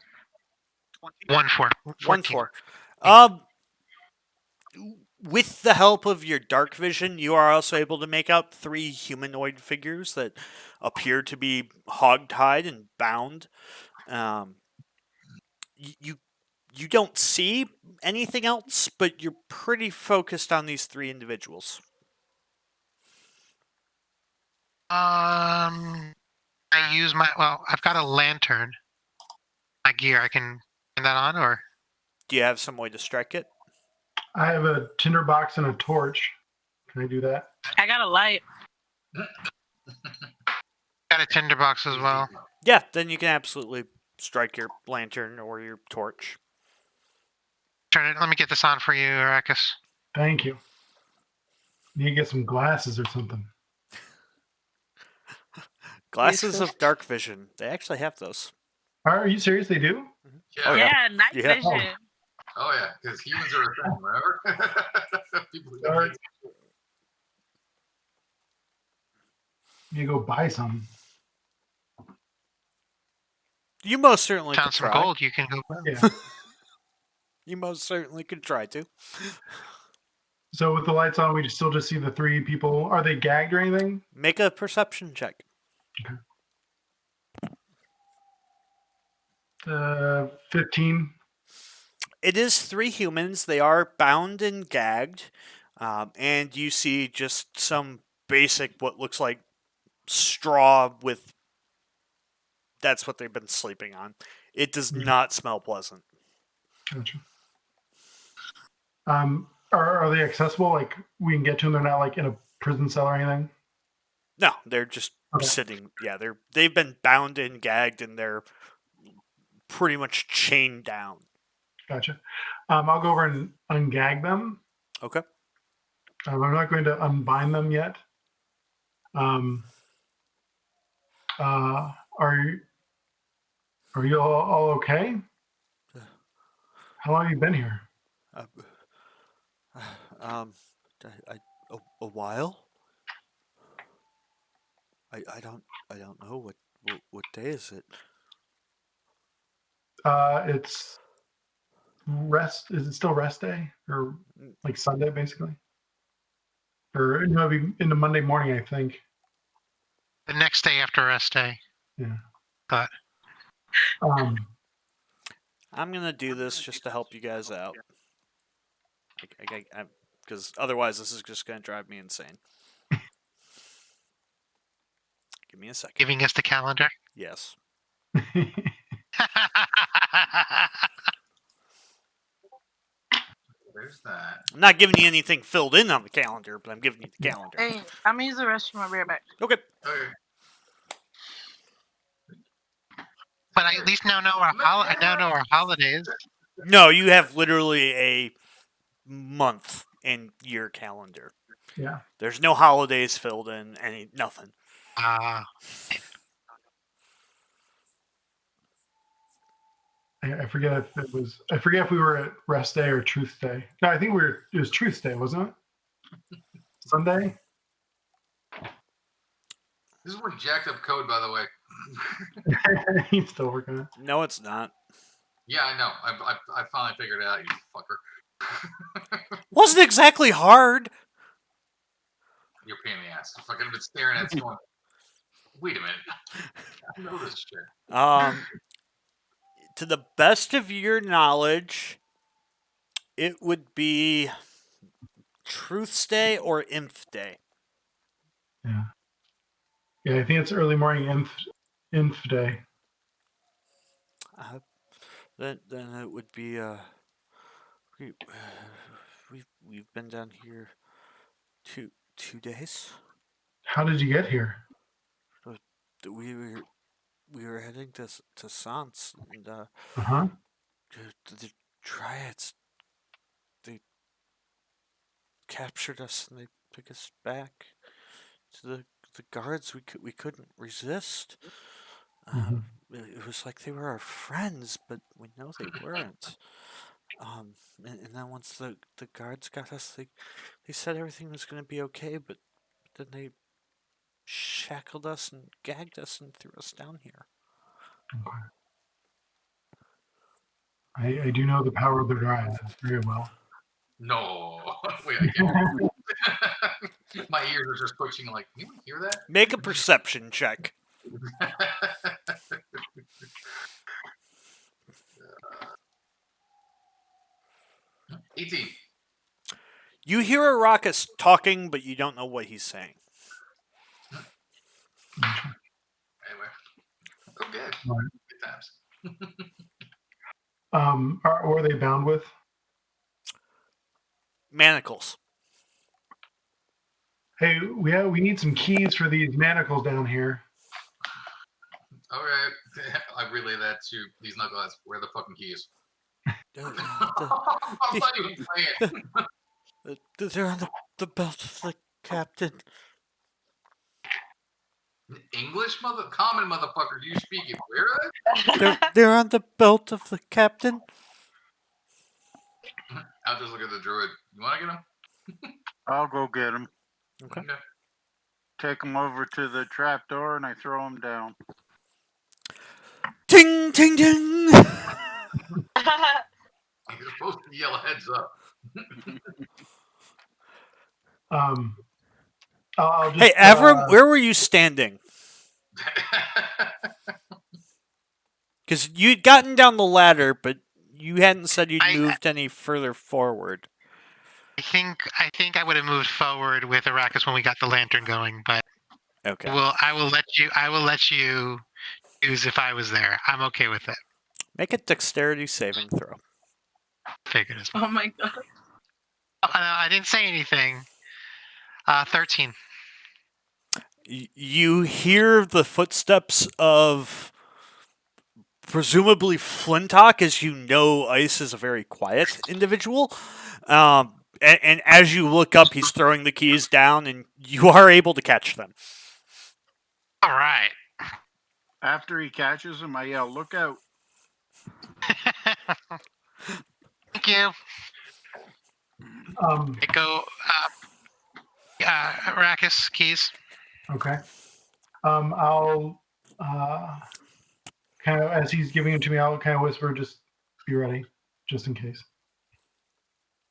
1-4. 1-4. With the help of your dark vision, you are also able to make out 3 humanoid figures that appear to be hogtied and bound. You don't see anything else, but you're pretty focused on these 3 individuals. I use I've got a lantern. My gear, I can turn that on, or Do you have some way to strike it? I have a tinderbox and a torch. Can I do that? I got a light. got a tinderbox as well. Yeah, then you can absolutely strike your lantern or your torch. Turn it. Let me get this on for you, Arrakis. Thank you. Need to get some glasses or something. Glasses Useful. of dark vision. They actually have those. Are you serious? They do? Yeah. Oh, Yeah, night Yeah. vision. Oh yeah, because humans are a thing, remember? People who Sorry. can't- You go buy some. You most certainly Found could some try. gold. You can go. Yeah. You most certainly could try to. So with the lights on, we still just see the three people. Are they gagged or anything? Make a perception check. 15. It is 3 humans. They are bound and gagged. And you see just some basic, what looks like straw with. That's what they've been sleeping on. It does not smell pleasant. Gotcha. Are they accessible? Like we can get to them. They're not like in a prison cell or anything. No, they're just Okay. sitting. Yeah, they've been bound and gagged, and they're pretty much chained down. Gotcha. I'll go over and ungag them. Okay. I'm not going to unbind them yet. Are you all okay? How long have you been here? Uh, um, a while. I don't know what day is it. It's rest. Is it still rest day or like Sunday basically? Or no, it'd be into Monday morning, I think. The next day after rest day. Yeah. But Um, I'm gonna do this just to help you guys out. Because otherwise this is just gonna drive me insane. Give me a second. giving us the calendar. Yes. There's that. I'm not giving you anything filled in on the calendar, but I'm giving you the calendar. Hey, I'm gonna use the restroom. I'll be right back. Okay. Okay. But I at least now know our I now know our holidays. No, you have literally a month and year calendar. yeah. There's no holidays filled in, nothing. Ah, I forget if it was. I forget if we were at rest day or truth day. No, I think it was truth day, wasn't it? Sunday. This is one jacked up code, by the way. He's still working on it. No, it's not. Yeah, I know. I finally figured it out, you fucker. Wasn't exactly hard. You're a pain in the ass. I fucking been staring at it going, wait a minute. I know this shit. To the best of your knowledge, it would be Truth's Day or Inf Day. Yeah. Yeah, I think it's early morning inf day. Then it would be we've been down here two days. How did you get here? We were heading to Sance, and Uh-huh. the Triads, they captured us and they took us back to the guards. We couldn't resist. Mhm. It was like they were our friends, but we know they weren't. And then once the guards got us, they said everything was going to be okay, but then they shackled us and gagged us and threw us down here. I do know the power of the Dryad very well. No. Wait, I can't. My ears are just twitching like, you hear that? Make a perception check. 18. You hear Arrakis talking, but you don't know what he's saying. Anyway. Okay. Right. Good times. What are they bound with? Manacles. Hey, we need some keys for these manacles down here. Okay, I relay that to these knuckleheads. Where are the fucking keys? The- I'm not even playing. They're on the belt of the captain. English common motherfucker. Do you speak it? Where are they? They're on the belt of the captain. I'll just look at the druid. You want to get him? I'll go get him. Okay. Take him over to the trap door and I throw him down. Ting, ting, ting. You're supposed to yell heads up. I'll just, Hey, Avram, where were you standing? Because you'd gotten down the ladder, but you hadn't said you'd moved any further forward. I think I would have moved forward with Arrakis when we got the lantern going, but Okay. I will let you choose if I was there. I'm okay with it. Make a dexterity saving throw. Figured as well. Oh my god. I didn't say anything. 13. You hear the footsteps of presumably Flintock, as you know Ice is a very quiet individual. And as you look up, he's throwing the keys down, and you are able to catch them. All right. After he catches him, I yell, "Look out!" Thank you. I go, Arrakis, keys. Okay. I'll kind of, as he's giving it to me, I'll kind of whisper, "Just be ready, just in case."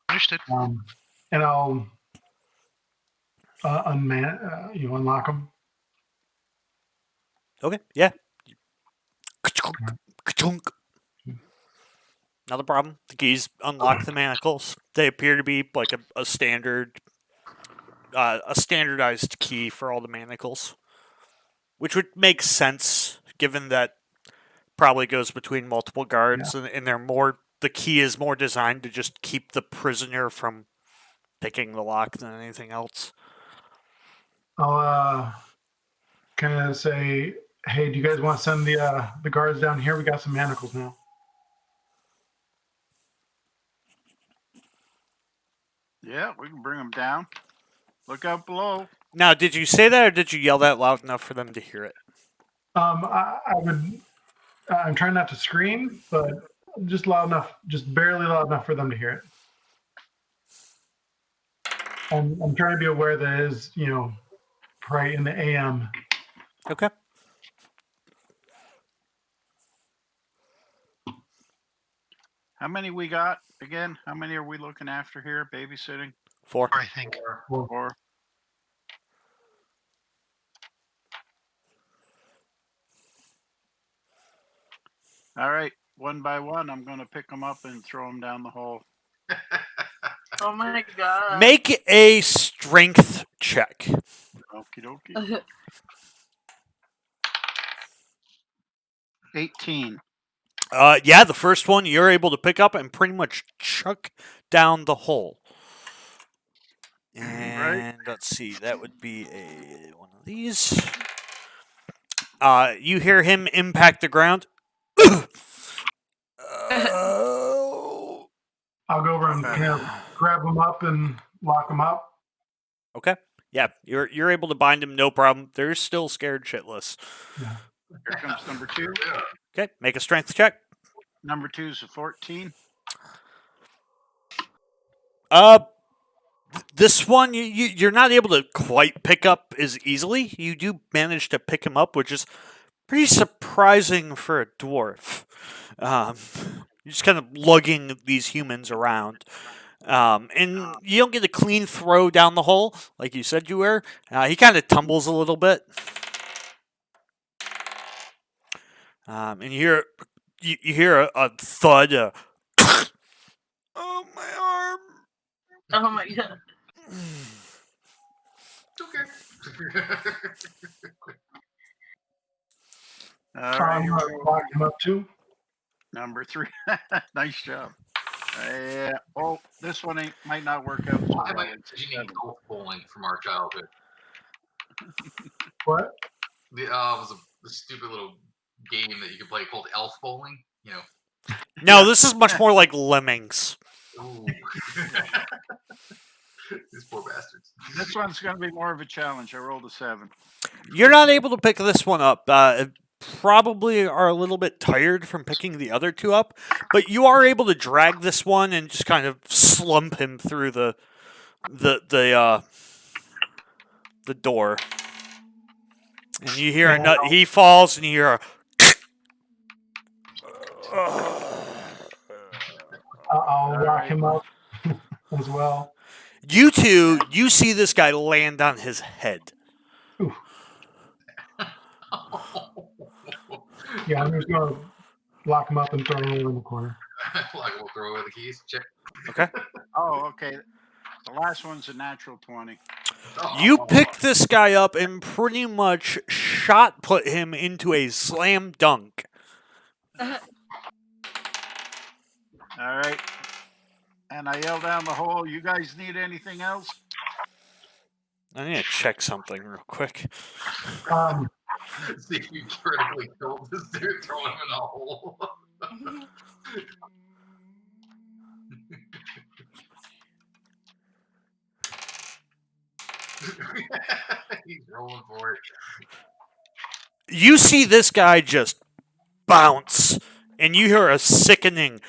Understood. And I'll unlock them. Okay, yeah. Ka-chunk. Not a problem. The keys unlock the manacles. They appear to be like a standard, a standardized key for all the manacles, which would make sense given that probably goes between multiple guards, and they're more. The key is more designed to just keep the prisoner from picking the lock than anything else. I'll kind of say, "Hey, do you guys want to send the guards down here? We got some manacles now." Yeah, we can bring them down. Look out below. Now, did you say that, or did you yell that loud enough for them to hear it? I would. I'm trying not to scream, but just loud enough, just barely loud enough for them to hear it. I'm trying to be aware that it is, probably in the AM. Okay. How many we got again? How many are we looking after here? Babysitting? 4. I think. 4. All right, one by one, I'm going to pick them up and throw them down the hole. Oh my god. Make a strength check. Okie dokie. 18. Yeah, the first one you're able to pick up and pretty much chuck down the hole. And let's see, that would be one of these. You hear him impact the ground. I'll go over and kind of grab them up and lock them up. Okay. Yeah, you're able to bind him, no problem. They're still scared shitless. Yeah. Here comes number 2. Okay, make a strength check. Number 2 is a 14. This one you're not able to quite pick up as easily. You do manage to pick him up, which is pretty surprising for a dwarf. You're just kind of lugging these humans around. And you don't get a clean throw down the hole like you said you were. He kind of tumbles a little bit. And you hear a thud. Oh, my arm. Oh my god. Okay. All right, here we I'll go. lock them up too. Number 3. Nice job. This one might not work out. So Why am well. I envisioning golf bowling from our childhood? What? Was the stupid little game that you can play called Elf Bowling. You know. No, this is much more like Lemmings. Ooh. These poor bastards. This one's going to be more of a challenge. I rolled a 7. You're not able to pick this one up. Probably are a little bit tired from picking the other two up, but you are able to drag this one and just kind of slump him through the door. And you hear a nut. He falls, and you hear I'll rock him up as well. You two, you see this guy land on his head. Ooh. Yeah, I'm just going to lock him up and throw him in the corner. Like we'll throw away the keys. Check. Okay. Oh, okay. The last one's a natural 20. You pick this guy up and pretty much shot put him into a slam dunk. All right. And I yell down the hole, you guys need anything else? I need to check something real quick. See if you critically killed this dude, throw him in a hole. He's rolling for it. You see this guy just bounce, and you hear a sickening.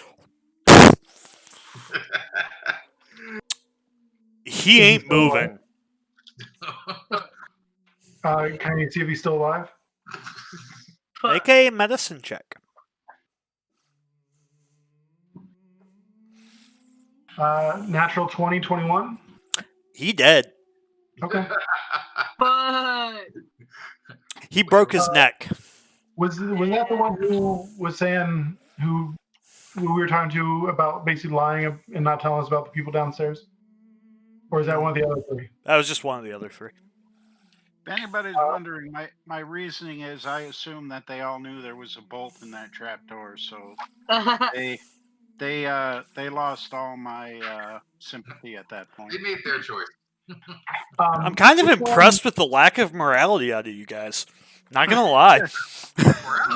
He ain't moving. Can you see if he's still alive? Make a medicine check. Natural 20, 21. He dead. Okay. But He broke his neck. Was that the one who was saying who we were talking to about basically lying and not telling us about the people downstairs? Or is that one of the other three? That was just one of the other three. If anybody's wondering, my reasoning is I assume that they all knew there was a bolt in that trap door, so they lost all my sympathy at that point. They made their choice. I'm kind of impressed with the lack of morality out of you guys. Not gonna lie.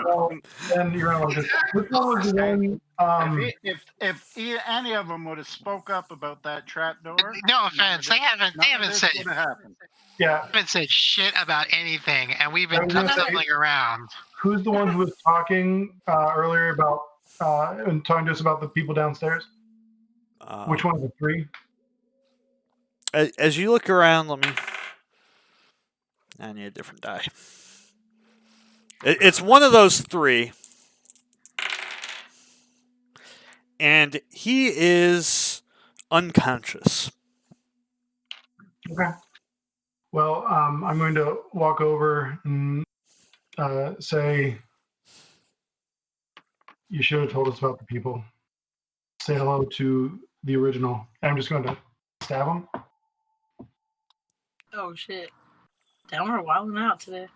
Well, then you're gonna like this. Which one was the one? If any of them would have spoke up about that trap door, No offense, they haven't said Yeah. haven't said shit about anything, and we've I been was gonna say- tumbling around. Who's the one who was talking earlier about and talking to us about the people downstairs? Which one of the three? As you look around, I need a different die. It's one of those three. And he is unconscious. Okay. Well, I'm going to walk over and say, you should have told us about the people. Say hello to the original. I'm just going to stab him. oh shit. Damn, we're wilding out today.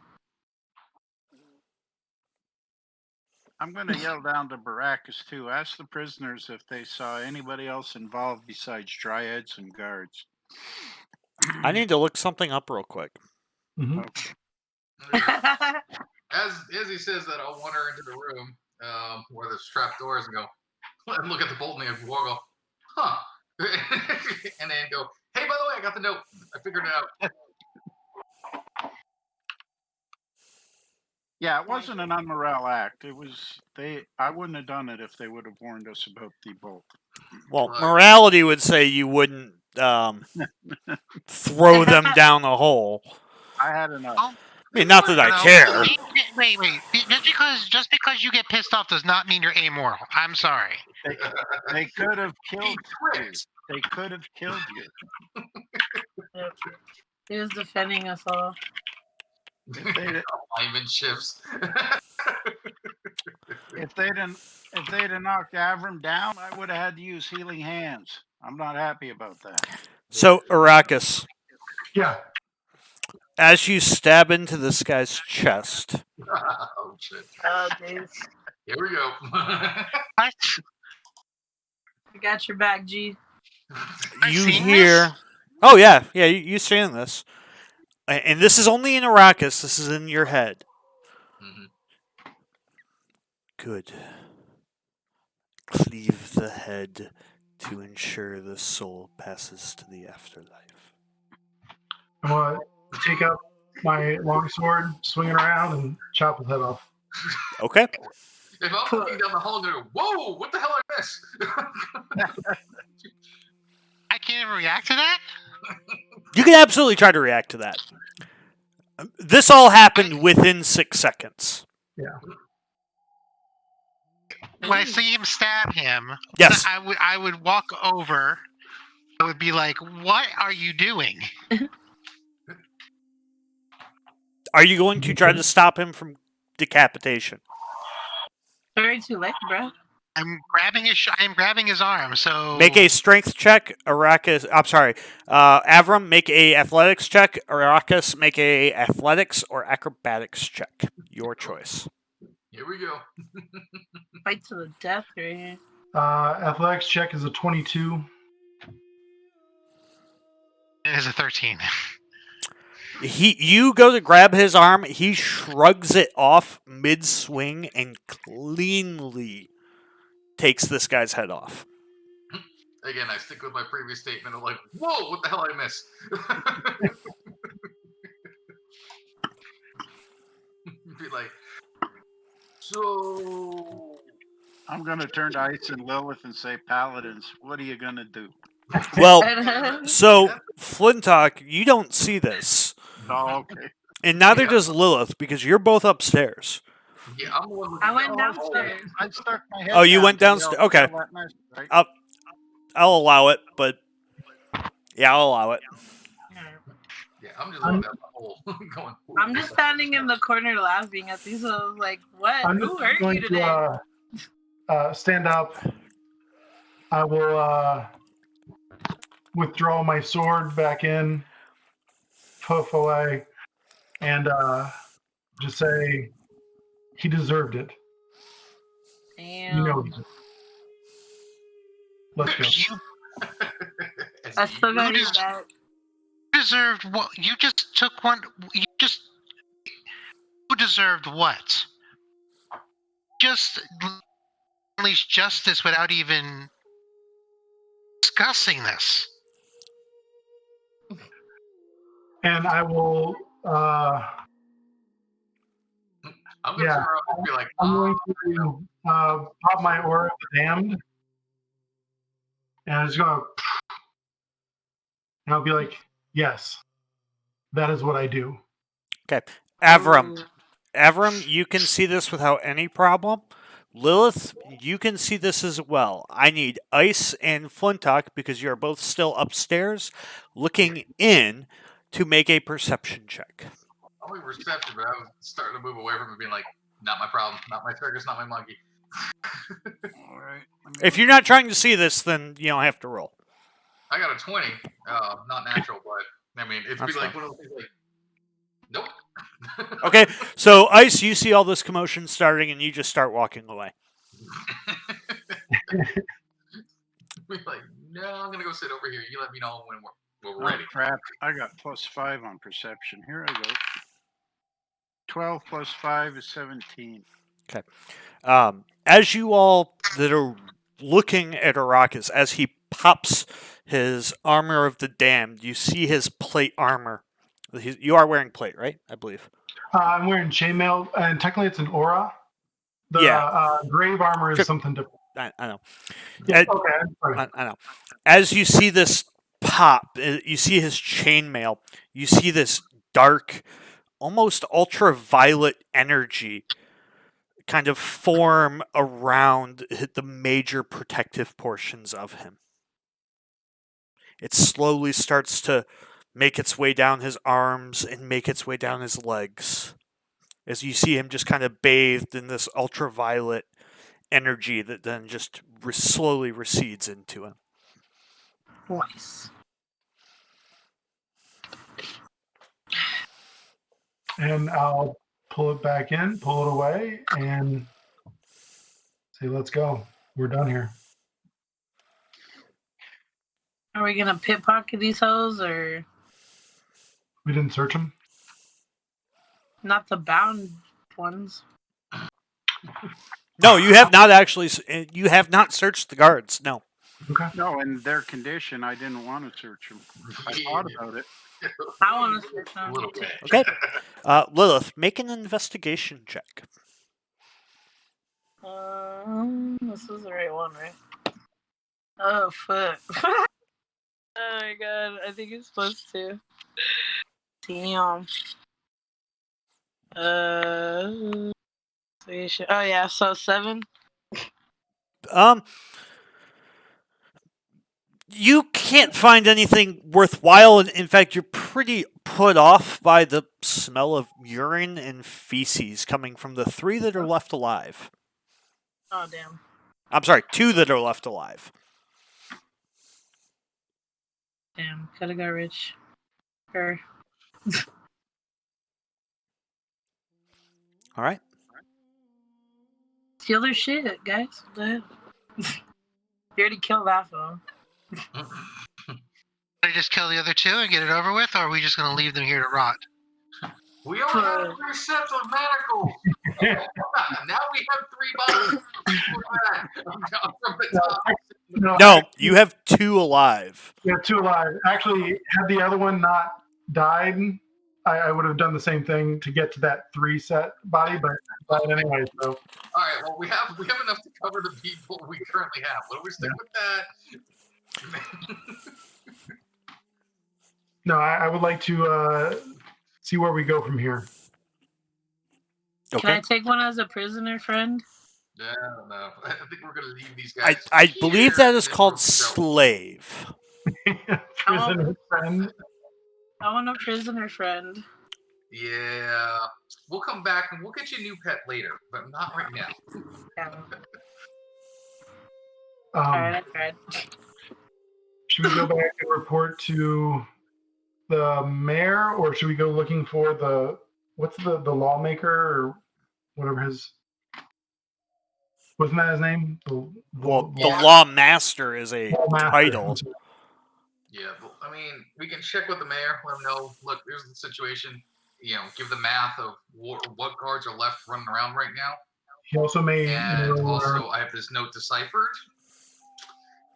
I'm going to yell down to Baracus too. Ask the prisoners if they saw anybody else involved besides dryads and guards. I need to look something up real quick. Mm-hmm. Okay. As he says that, I'll wander into the room where there's trap doors and go, and look at the bolt and go, huh? And then go, hey, by the way, I got the note. I figured it out. Yeah, it wasn't an unmoral act. It was I wouldn't have done it if they would have warned us about the bolt. Well, morality would say you wouldn't throw them down a hole. I had enough. Oh, I mean, not that I care. Wait. Just because you get pissed off does not mean you're amoral. I'm sorry. They could have killed you. They could have killed you. Yep. He was defending us all. Alignment shifts. If they'd have knocked Avram down, I would have had to use healing hands. I'm not happy about that. So, Arrakis, Yeah. as you stab into this guy's chest, Oh, shit. Oh, jeez. Here we go. What? I got your back, G. you seen hear... this? Oh, yeah, you've seen this. And this is only in Arrakis. This is in your head. Mhm. Good. Cleave the head to ensure the soul passes to the afterlife. I'm gonna take up my long sword, swing it around, and chop his head off. Okay. If I'm looking down the hall, I'm gonna go, whoa, what the hell I miss? I can't even react to that? You can absolutely try to react to that. This all happened within 6 seconds. Yeah. When I see him stab him, Yes. I would walk over. I would be like, "What are you doing?" Are you going to try to stop him from decapitation? Very too late, bro. I'm grabbing his arm. So Make a strength check. Arrakis. I'm sorry. Avram, make a athletics check. Arrakis, make a athletics or acrobatics check. Your choice. Here we go. Fight to the death right here. Athletics check is a 22. It is a 13. You go to grab his arm. He shrugs it off mid-swing and cleanly takes this guy's head off. Again, I stick with my previous statement of like, whoa, what the hell I missed? Be like, so I'm going to turn to Ice and Lilith and say, Paladins, what are you going to do? Well, so Flintock, you don't see this, Oh, okay. and neither Yeah. does Lilith because you're both upstairs. yeah, I'm the one looking I went down. downstairs. I stuck my head Oh, you down went to yell- downstairs? Okay. yell that mess, right? I'll allow it, but yeah, I'll allow it. Yeah, I'm just looking down the hole, going. I'm just standing in the corner laughing at these. I was like, what? I'm Who just hurt going you today? to stand up. I will withdraw my sword back in, poof away, and just say he deserved it. Damn. You know he did. Let's go. You I still got You you just- back. deserved what? You just took one. Who deserved what? Just unleash justice without even discussing this. And I will. I'm gonna Yeah. turn around and be like, I'm going to pop my aura of the damned, and I'm just going to. And I'll be like, yes, that is what I do. Avram, Ooh. Avram, you can see this without any problem. Lilith, you can see this as well. I need Ice and Flintock, because you're both still upstairs, looking in to make a perception check. I'll be receptive, but I was starting to move away from it, being like, not my problem, not my circus, not my monkey. All right. If you're not trying to see this, then you don't have to roll. I got a 20, not natural, but I mean, it'd That's be like fine. one of those things like, nope. Okay, so Ice, you see all this commotion starting, and you just start walking away. Be like, no, I'm gonna go sit over here. You let me know when we're Oh, ready. crap. I got +5 on perception. Here I go. 12 plus 5 is 17. As you all that are looking at Arrakis, as he pops his armor of the damned, you see his plate armor. You are wearing plate, right? I believe. I'm wearing chainmail, and technically it's an aura. The Yeah. grave armor is Sure. something different. I know. Yeah, Ed- okay. Sorry. I know. As you see this pop, you see his chainmail. You see this dark, almost ultraviolet energy kind of form around the major protective portions of him. It slowly starts to make its way down his arms and make its way down his legs, as you see him just kind of bathed in this ultraviolet energy that then just slowly recedes into him. Nice. And I'll pull it back in, pull it away, and say, let's go. We're done here. Are we gonna pickpocket these hoes or We didn't search them. not the bound ones? No, you have not actually. You have not searched the guards. No. Okay. No, in their condition, I didn't want to search them. I thought about it. I want to search A them. little bit. Okay. Lilith, make an investigation check. This is the right one, right? Oh fuck! Oh my god! I think it's supposed to. Damn. Oh yeah, so 7. You can't find anything worthwhile, and in fact, you're pretty put off by the smell of urine and feces coming from the 3 that are left alive. Oh damn. I'm sorry, 2 that are left alive. Damn. Coulda got rich. Her. All right. Steal their shit, guys. What the hell? You already killed half of them. I just kill the other 2 and get it over with, or are we just going to leave them here to rot? We only have 3 sets of manacles. Now we have 3 bodies. From the top. No, you have 2 alive. Yeah, 2 alive. Actually, had the other one not died, I would have done the same thing to get to that 3 set body, but anyway. So. All right. Well, we have enough to cover the people we currently have. What do we stick with that? No, I would like to see where we go from here. Okay. Can I take one as a prisoner friend? No. I think we're gonna leave these guys. I believe that is here, called and then slave. Prisoner friend. I want a prisoner friend. Yeah, we'll come back and we'll get you a new pet later, but not right now. Yeah. Alright, I tried. Should we go back and report to the mayor, or should we go looking for what's the lawmaker or whatever his? Wasn't that his name? The law master is a title. Yeah, but, I mean, we can check with the mayor. Let him know. Look, here's the situation. Give the math of what guards are left running around right now. He also may. And also, I have this note deciphered.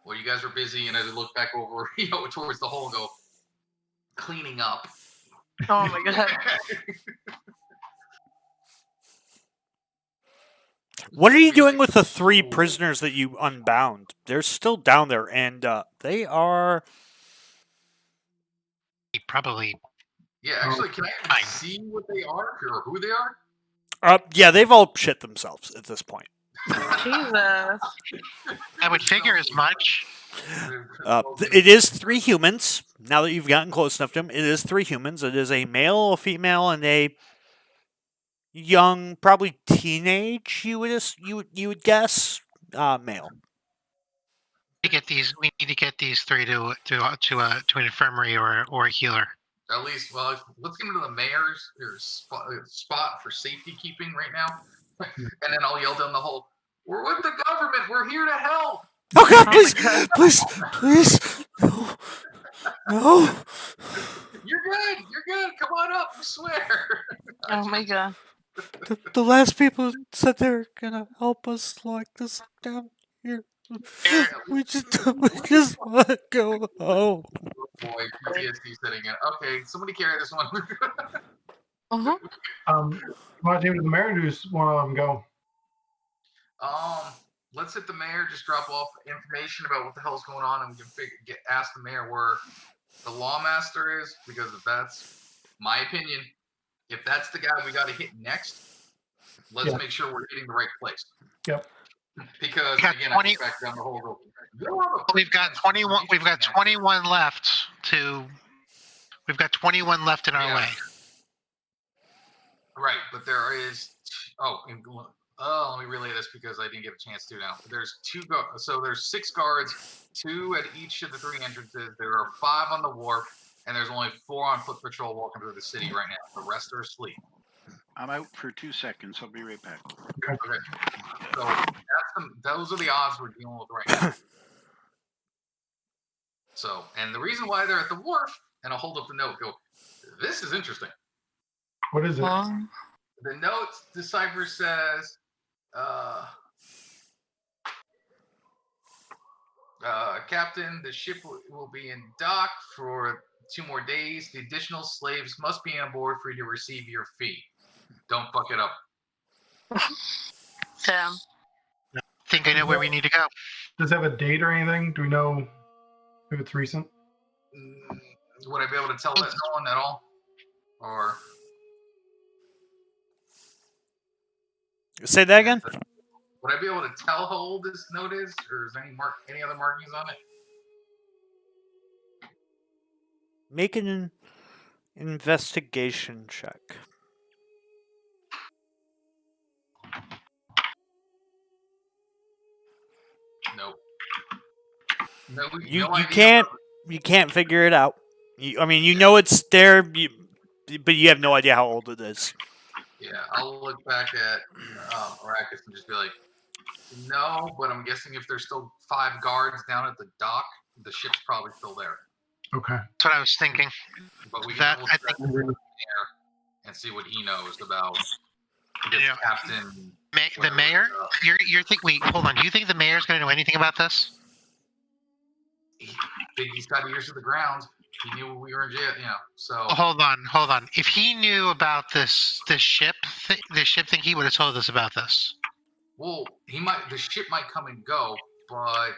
Well, you guys are busy, and as I look back over, towards the hole, go cleaning up. Oh my god. What are you doing with the 3 prisoners that you unbound? They're still down there, and they are. Probably. Yeah, actually, can I see what they are or who they are? Yeah, they've all shit themselves at this point. Jesus. I would figure as much. It is 3 humans. Now that you've gotten close enough to them, it is 3 humans. It is a male, a female, and a young, probably teenage. You would guess male. We need to get these 3 to an infirmary or a healer. At least, well, let's get into the mayor's spot for safety keeping right now, and then I'll yell down the hole. We're with the government. We're here to help. Oh God! Please! No! You're good. Come on up. I swear. Oh my god. The last people said they were gonna help us lock this down here. We just want to go home. Oh boy, PTSD setting in. Okay, somebody carry this one. Uh-huh. Want to take it to the mayor, or just want to let him go? Let's hit the mayor. Just drop off information about what the hell's going on, and we can ask the mayor where the lawmaster is, because if that's my opinion, if that's the guy we got to hit next, let's make sure we're hitting the right place. Yep. Because again, I get back down the whole. We've got 21. We've got 21 left to. We've got 21 left in our way. Right, but there is. Let me relay this because I didn't get a chance to now. There's 2 so there's 6 guards, 2 at each of the 3 entrances. There are 5 on the wharf, and there's only 4 on foot patrol walking through the city right now. The rest are asleep. I'm out for 2 seconds. I'll be right back. Okay. So those are the odds we're dealing with right now. So, and the reason why they're at the wharf, and I'll hold up the note. Go. This is interesting. What is it? The note decipher says, Captain, the ship will be in dock for 2 more days. The additional slaves must be on board for you to receive your fee. Don't fuck it up. Damn. Think I know where we need to go. Does it have a date or anything? Do we know if it's recent? Would I be able to tell that no one at all? Or Say that again. would I be able to tell how old this note is, or is there any other markings on it? Make an investigation check. Nope. No, You no idea. can't figure it out. You know it's there, but you have no idea how old it is. Yeah, I'll look back at Arrakis and just be like, no, but I'm guessing if there's still 5 guards down at the dock, the ship's probably still there. Okay. That's what I was thinking. But we That, can I check think- with the mayor and see what he knows about this Yeah. captain. The whatever, mayor? You're think. Wait, hold on. Do you think the mayor's going to know anything about this? He's got ears to the ground. He knew we were in jail, so. Oh, hold on. If he knew about this ship thing, he would have told us about this. Well, the ship might come and go, but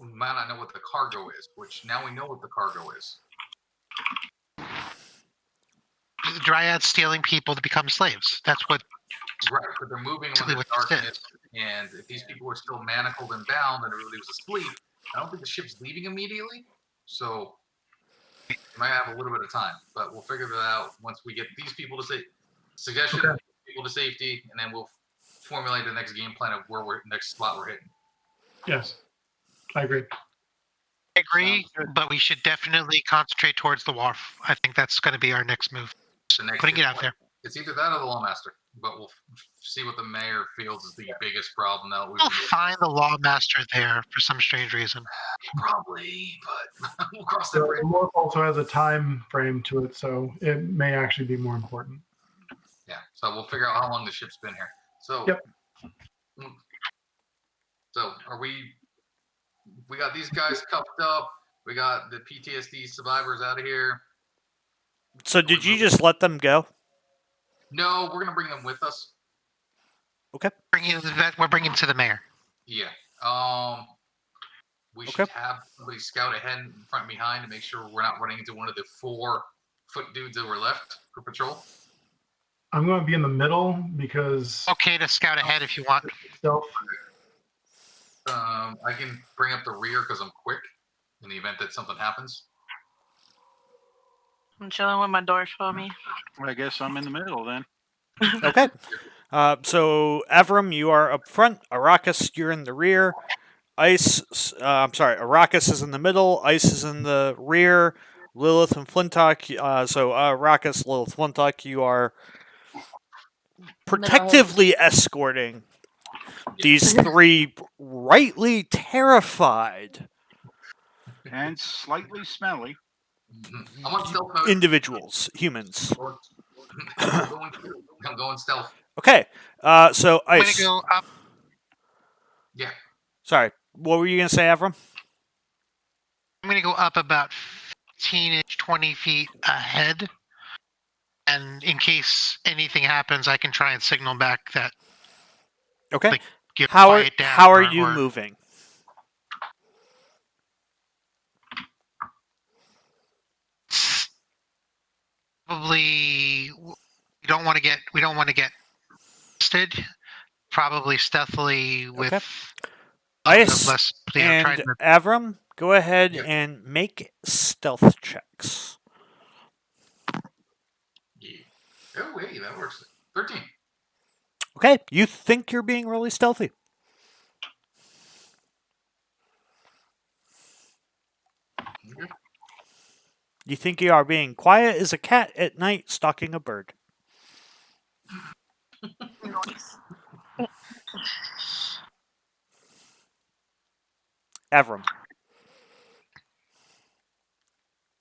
we might not know what the cargo is, which now we know what the cargo is. The Dryads stealing people to become slaves. That's what. Right, but they're moving Exactly on the what this darkness, and if these people were still manacled and bound and everybody was asleep, I don't think the ship's leaving immediately, so we might have a little bit of time, but we'll figure that out once we get these people to people to safety, and then we'll formulate the next game plan of where next spot we're hitting. Yes, I agree. I agree, but we should definitely concentrate towards the wharf. I think that's going to be our next move. The next Putting it out there. It's either that or the lawmaster, but we'll see what the mayor feels is the biggest problem that We'll find the lawmaster there for some strange reason. Probably, but we'll cross that The bridge. morph also has a time frame to it, so it may actually be more important. Yeah, so we'll figure out how long the ship's been here. So, Yep. So we got these guys cuffed up. We got the PTSD survivors out of here. So did you just let them go? No, we're gonna bring them with us. Okay. We're bringing to the mayor. Yeah. We Okay. should have somebody scout ahead in front and behind to make sure we're not running into one of the 4 foot dudes that were left for patrol. I'm going to be in the middle because Okay to scout ahead if you want. stealth. I can bring up the rear because I'm quick in the event that something happens. I'm chilling with my dwarf homie. I guess I'm in the middle then. Okay. So Avram, you are up front. Arrakis, you're in the rear. Arrakis is in the middle. Ice is in the rear. Lilith and Flintock. Arrakis, Lilith, Flintock, you are protectively escorting these 3 rightly terrified And slightly smelly. I'm on stealth mode. individuals, humans. I'm going stealth. Okay. So I'm Ice. gonna go up. Yeah. Sorry. What were you gonna say, Avram? I'm gonna go up about 15-ish, 20 feet ahead, and in case anything happens, I can try and signal back that. Okay. Like, How quiet down. how are you moving? Probably we don't want to get busted. Probably stealthily with Okay. a bit of Ice less. and Avram, go ahead Yeah. and make stealth checks. Yeah. Oh, hey, that works. 13. Okay. You think you're being really stealthy. Okay. You think you are being quiet as a cat at night stalking a bird. Avram.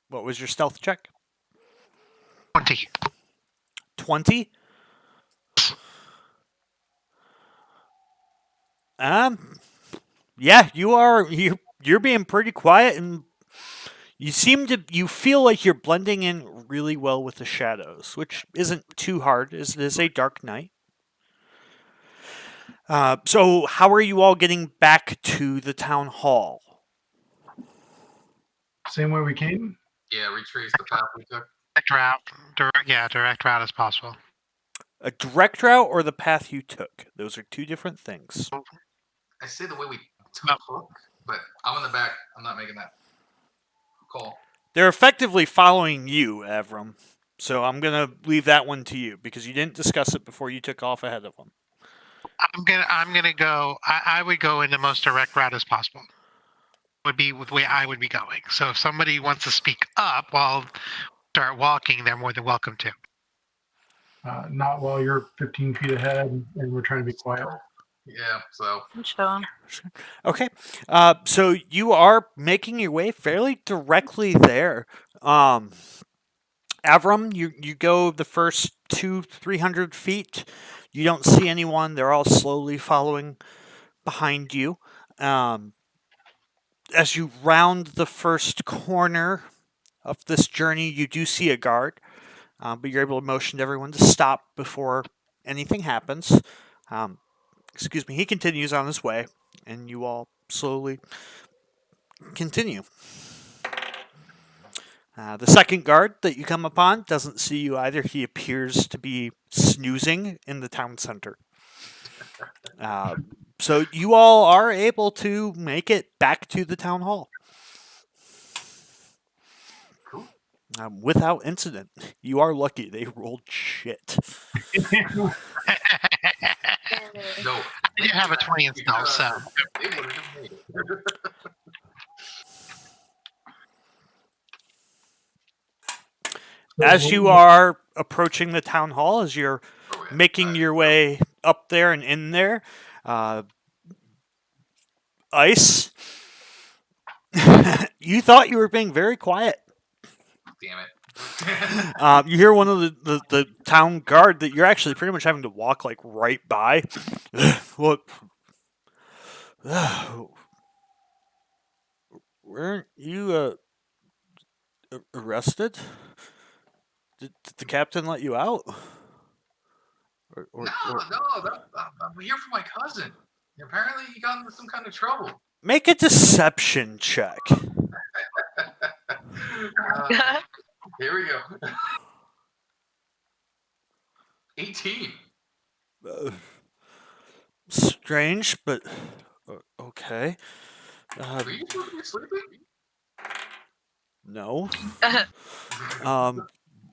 What was your stealth check? 20. 20? Yeah, you're being pretty quiet, and you feel like you're blending in really well with the shadows, which isn't too hard, as it is a dark night. So how are you all getting back to the town hall? Same way we came. Yeah, retrace the path we took. Direct route as possible. A direct route or the path you took? Those are two different things. I say the way we No. took, but I'm in the back. I'm not making that call. They're effectively following you, Avram. So I'm gonna leave that one to you because you didn't discuss it before you took off ahead of them. I'm gonna go. I would go in the most direct route as possible. Would be the way I would be going. So if somebody wants to speak up while start walking, they're more than welcome to. Not while you're 15 feet ahead and we're trying to be quiet. Yeah, so I'm chilling. Okay. So you are making your way fairly directly there. Avram, you go the first 300 feet. You don't see anyone. They're all slowly following behind you. As you round the first corner of this journey, you do see a guard, but you're able to motion to everyone to stop before anything happens. Excuse me. He continues on his way, and you all slowly continue. The second guard that you come upon doesn't see you either. He appears to be snoozing in the town center. So you all are able to make it back to the town hall cool. without incident. You are lucky. They rolled shit. No, I did have a 20 in stealth, so they would have made it. As you are approaching the town hall, as you're Oh, yeah. making your way up there and in there, Ice, you thought you were being very quiet. Damn it. You hear one of the town guard that you're actually pretty much having to walk like right by. What? Weren't you arrested? Did the captain let you out? No, I'm here for my cousin. Apparently, he got into some kind of trouble. Make a deception check. Here we go. 18. Strange, but okay. Are you supposed to be sleeping? No.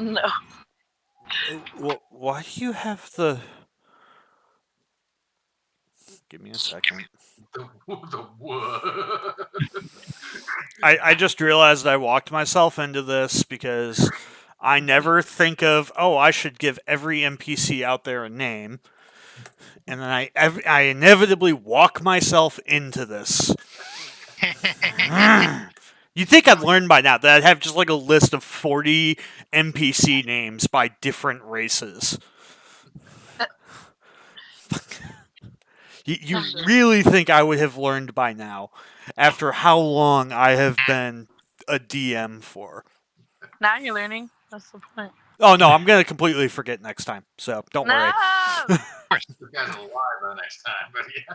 No. Why do you have the? Give me a second. The what? I just realized I walked myself into this because I never think of, oh, I should give every NPC out there a name. And then I inevitably walk myself into this. You'd think I'd learned by now that I'd have just like a list of 40 NPC names by different races. You really think I would have learned by now after how long I have been a DM for? Now you're learning. That's the point. Oh no, I'm gonna completely forget next time. So don't worry. No. This guy's alive by the next time, but yeah.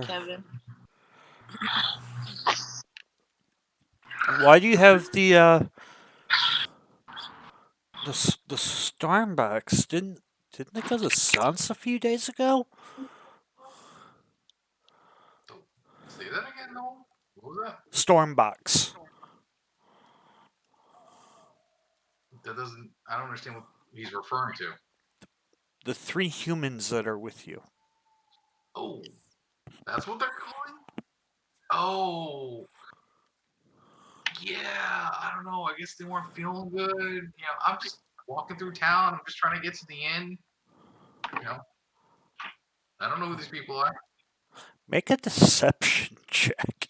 Kevin. Why do you have the Stormbacks? Didn't they go to Sance a few days ago? Say that again, Noel? What was that? Stormbacks. That doesn't. I don't understand what he's referring to. The 3 humans that are with you. Oh, that's what they're calling? Oh. Yeah, I don't know. I guess they weren't feeling good. You know, I'm just walking through town. I'm just trying to get to the end. You know, I don't know who these people are. Make a deception check.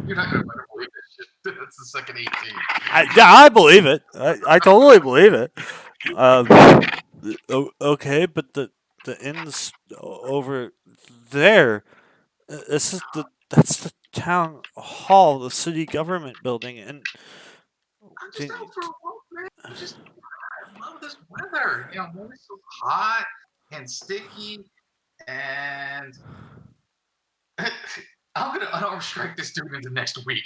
You're not gonna fucking believe this shit. That's the second 18. I believe it. I totally believe it. Okay, but the inn's over there. That's the town hall, the city government building, and I'm just out for a walk, man. I love this weather. You know, when it's so hot and sticky, and I'm gonna unarmed strike this dude into next week,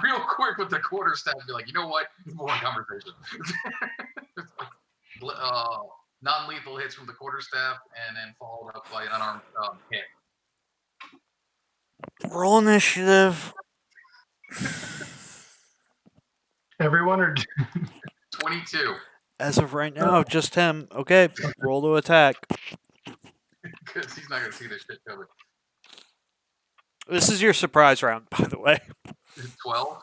real quick with the quarterstaff. And be like, you know what? More conversation. Non-lethal hits from the quarterstaff, and then followed up by an unarmed hit. roll initiative. Everyone or 22. As of right now, just him. Okay, roll to attack. Because he's not gonna see this shit coming. This is your surprise round, by the way. 12.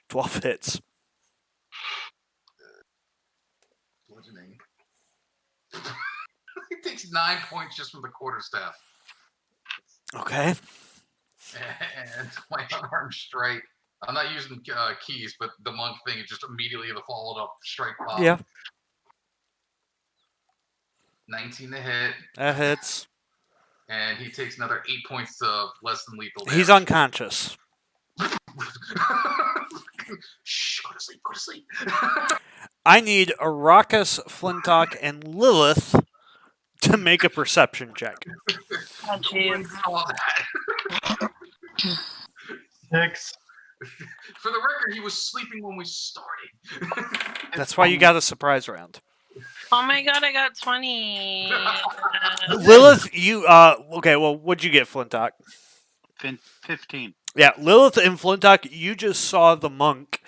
12 hits. Bludgeoning. He takes 9 points just from the quarterstaff. Okay. And my unarmed strike. I'm not using keys, but the monk thing is just immediately the followed up strike pop. Yeah, 19 to hit, that hits. and he takes another 8 points of less than lethal damage. He's unconscious. Shh, go to sleep, go to sleep. I need Arrakis, Flintock, and Lilith to make a perception check. Oh, jeez. Saw that. 6. For the record, he was sleeping when we started. That's why you got a surprise round. Oh my god, I got 20. Lilith, you okay, well, what'd you get, Flintock? 15. Yeah, Lilith and Flintock, you just saw the monk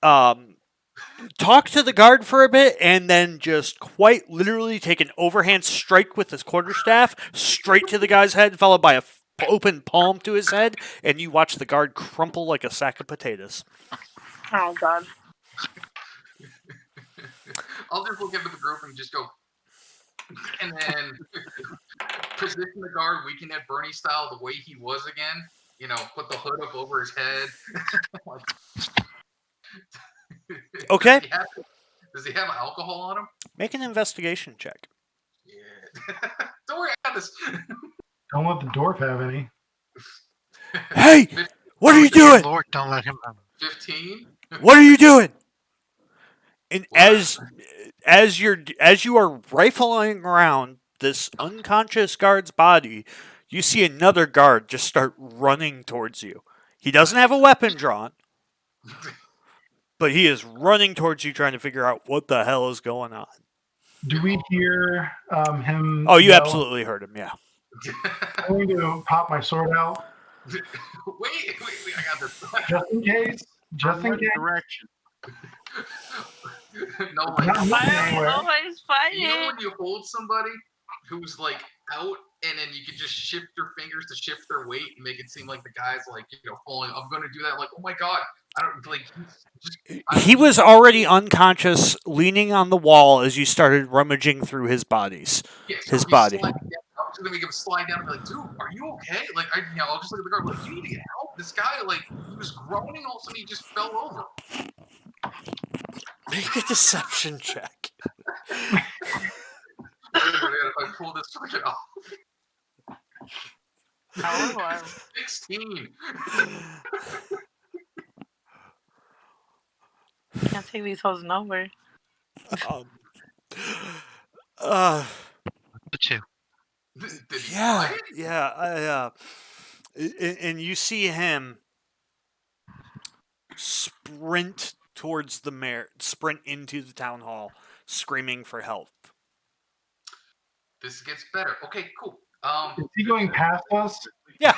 talk to the guard for a bit and then just quite literally take an overhand strike with his quarterstaff straight to the guy's head, followed by a open palm to his head, and you watch the guard crumple like a sack of potatoes. Oh god. I'll just look into the group and just go, and then position the guard weekend at Bernie style the way he was again. You know, put the hood up over his head. Okay. Does he have alcohol on him? Make an investigation check. Yeah. Don't worry, I got this. Don't let the dwarf have any. Hey, what are you doing? Lord, don't let him run. 15. What are you doing? And as you are rifling around this unconscious guard's body, you see another guard just start running towards you. He doesn't have a weapon drawn, but he is running towards you, trying to figure out what the hell is going on. Do we hear him? Oh, you yell? absolutely heard him, yeah. I'm going to pop my sword out wait, I got this. just in case. Just in What case. direction? No, like, Not Why moving are we anywhere. always fighting? you know when you hold somebody who's like out and then you can just shift your fingers to shift their weight and make it seem like the guy's like, you know, falling. I'm going to do that. Like, oh my God. I don't like. He was already unconscious, leaning on the wall as you started rummaging through his bodies. Yeah, so His he's body. sliding down. I'm just gonna make him slide down and be like, dude, are you okay? Like, I'll just look at the guard like, you need to get help. This guy, like, he was groaning, all of a sudden he just fell over. Make a deception check. If I pull this fucking off. How old was 16. Can't take these hoes nowhere. Uh, The two. Did he yeah, die? yeah. And you see him sprint towards the mayor, sprint into the town hall, screaming for help. This gets better. Okay, cool. Is he going past us? Yeah.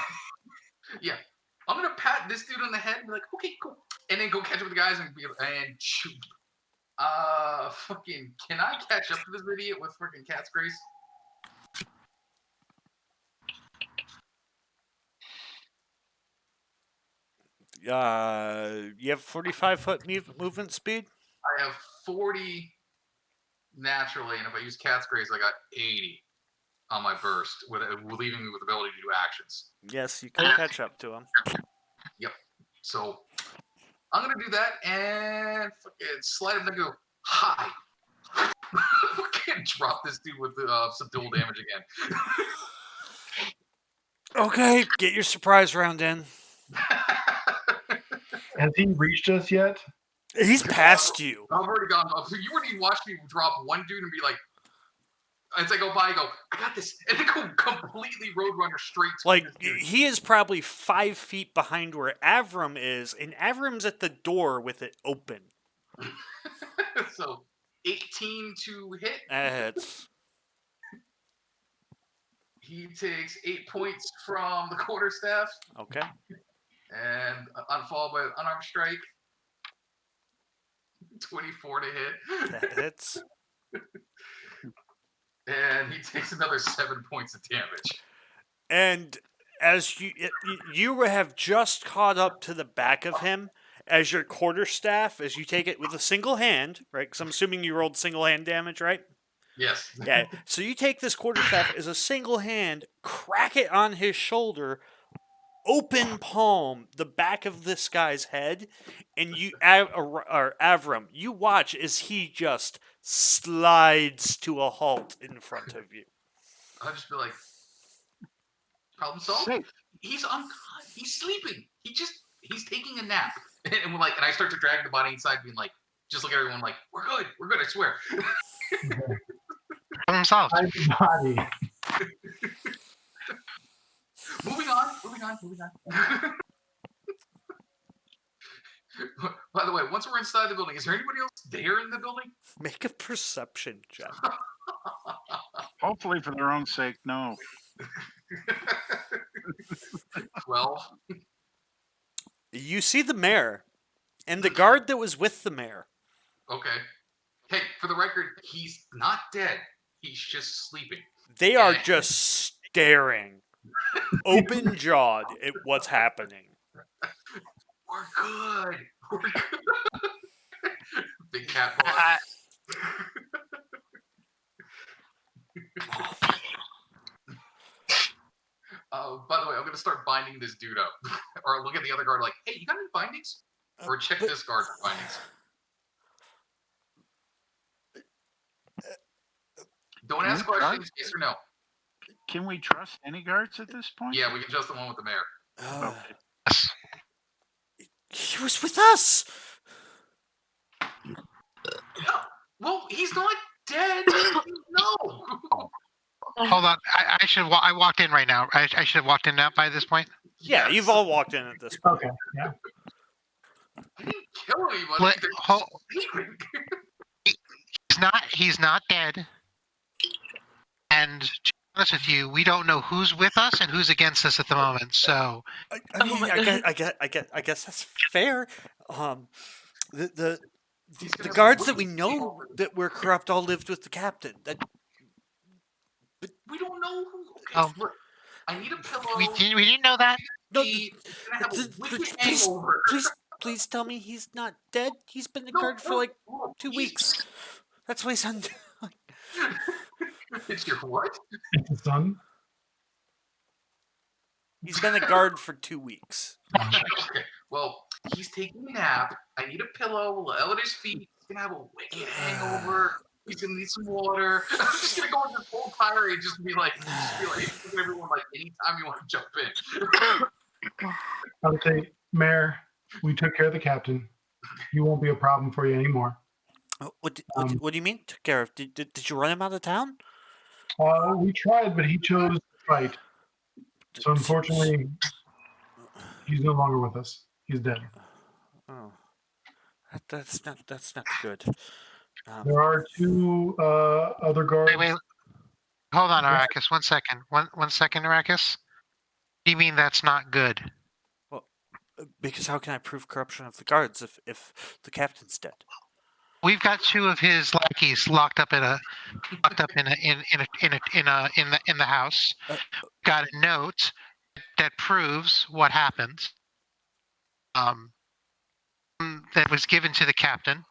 Yeah. I'm gonna pat this dude on the head and be like, okay, cool. And then go catch up with the guys and shoot. Fucking, can I catch up to this idiot with freaking Cat's Grace? You have 45-foot movement speed? I have 40 naturally, and if I use Cat's Grace, I got 80 on my burst, with leaving me with the ability to do actions. Yes, you can catch up to him. Yep. So I'm gonna do that and fucking slide him and go, hi. Fucking drop this dude with subdual damage again. Okay, get your surprise round in. Has he reached us yet? He's past you. I've already gone. So you already watched me drop one dude and be like, as I go by, I go, I got this, and then go completely Roadrunner straight to Like, this dude. he is probably 5 feet behind where Avram is, and Avram's at the door with it open. So 18 to hit. That hits. He takes 8 points from the quarterstaff, Okay. and followed by an unarmed strike. 24 to hit. That hits. And he takes another 7 points of damage. And as you have just caught up to the back of him, as your quarterstaff, as you take it with a single hand, right? Because I'm assuming you rolled single hand damage, right? Yes. Yeah. So you take this quarterstaff as a single hand, crack it on his shoulder, open palm the back of this guy's head, and Avram, you watch as he just slides to a halt in front of you. I'll just be like, problem solved. Safe. He's sleeping. He's taking a nap. And we're like, and I start to drag the body inside, being like, just look at everyone like, we're good, I swear. Problem solved. Hide the body. Moving on. By the way, once we're inside the building, is there anybody else there in the building? Make a perception check. Hopefully, for their own sake, no. 12. You see the mayor and the guard that was with the mayor. Okay. Hey, for the record, he's not dead. He's just sleeping. They are just staring, open-jawed at what's happening. We're good. Big cat boss. By the way, I'm going to start binding this dude up. Or look at the other guard like, hey, you got any bindings? Or check this guard for bindings. Don't ask questions, yes or no. Can we trust any guards at this point? Yeah, we can trust the one with the mayor. Okay. He was with us. Well, he's not dead. No. Hold on. I walked in right now. I should have walked in now by this point. Yeah, you've all walked in at this point. Okay, yeah. I didn't kill anybody. He's not dead. And to be honest with you, we don't know who's with us and who's against us at the moment. So I guess that's fair. The guards that we know that were corrupt all lived with the captain. We don't know who. Okay, Oh. look, I need a pillow. we didn't know that. No, He's gonna have a wicked hangover. please tell me he's not dead. He's been the guard for like 2 weeks. That's what he's on. It's your what? It's the sun. He's been a guard for 2 weeks. Okay. Well, he's taking a nap. I need a pillow. We'll out his feet. He's gonna have a wicked hangover. He's gonna need some water. I'm just gonna go with this whole tirade and just be like everyone like anytime you want to jump in. I would say, Mayor, we took care of the captain. He won't be a problem for you anymore. What do you mean took care of? Did you run him out of town? We tried, but he chose to fight. So unfortunately, he's no longer with us. He's dead. Oh, that's not good. There are 2 other guards. Wait. Hold on, Arrakis. 1 second. One second, Arrakis. You mean that's not good? Well, because how can I prove corruption of the guards if the captain's dead? We've got 2 of his lackeys locked up in the house. Got a note that proves what happened. That was given to the captain,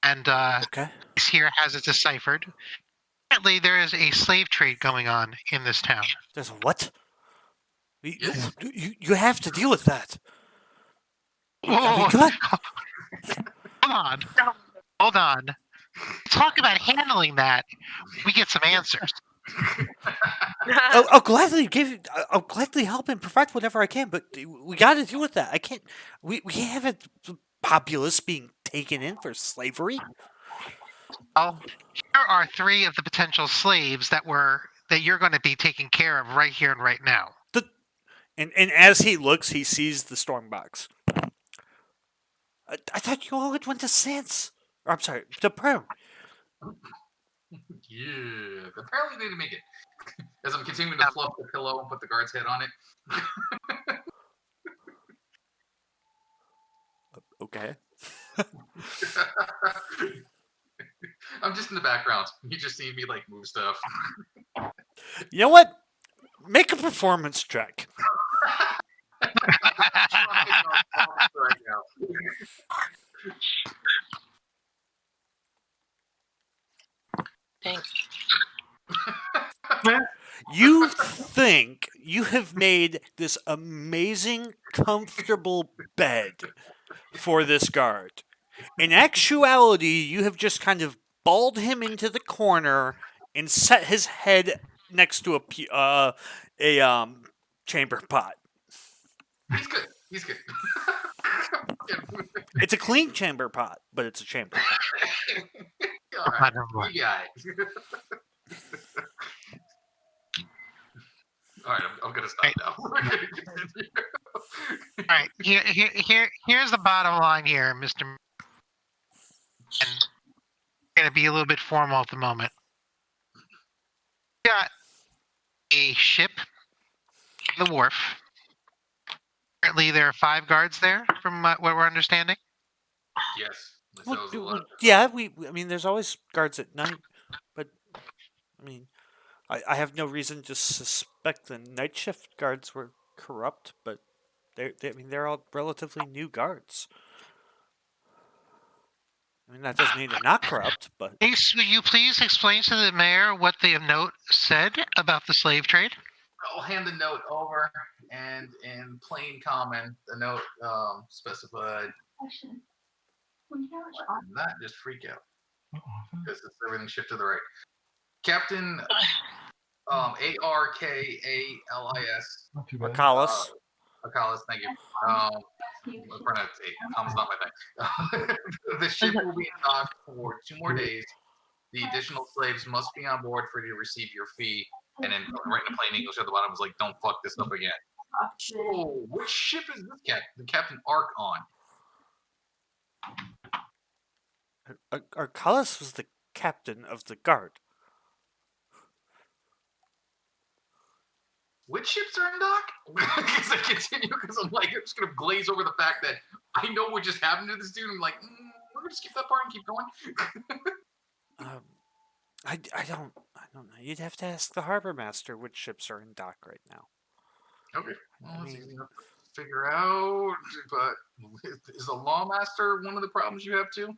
and Okay. here has it deciphered. Apparently, there is a slave trade going on in this town. There's a what? Yes. You have to deal with that. we good? Hold on. Talk about handling that. We get some answers. I'll gladly I'll gladly help and provide whatever I can, but we got to deal with that. I can't. We can't have a populace being taken in for slavery. Well, here are 3 of the potential slaves that you're going to be taking care of right here and right now. And as he looks, he sees the storm box. I thought you all had went to Sance. Or, I'm sorry, to Perm. Yeah, apparently they didn't make it. As I'm continuing to fluff the pillow and put the guard's head on it. Okay. I'm just in the background. You just see me like move stuff. You know what? Make a performance check. I'm trying not to right now. Thanks. You think you have made this amazing, comfortable bed for this guard. In actuality, you have just kind of balled him into the corner and set his head next to a chamber pot. He's good. He's good. It's a clean chamber pot, but it's a chamber pot. All right. You got it. All right, I'm gonna stop now. All right, here's the bottom line here, Mr. And I'm gonna be a little bit formal at the moment. We got a ship on the wharf. Currently, there are 5 guards there, from what we're understanding. Yes. Yeah, I mean, there's always guards at night, but I mean, I have no reason to suspect the night shift guards were corrupt, but I mean, they're all relatively new guards. I mean, that doesn't mean they're not corrupt, but Will you please explain to the mayor what the note said about the slave trade? I'll hand the note over, and in plain common, the note specified. That just freak out because it's everything shift to the right. Captain Arkalis. Not too bad. Arkalis. Arkalis, thank you. Com's not my thing. The ship will be in dock for 2 more days. The additional slaves must be on board for you to receive your fee. And then right in plain English at the bottom was like, "Don't fuck this up again." So, which ship is this Captain Ark on? Arkalis was the captain of the guard. Which ships are in dock? Because I continue, because I'm just going to glaze over the fact that I know what just happened to this dude. I'm like, we're going to skip that part and keep going. I don't know. You'd have to ask the harbor master which ships are in dock right now. Okay. Well, it's easy enough to figure out, but is the lawmaster one of the problems you have too?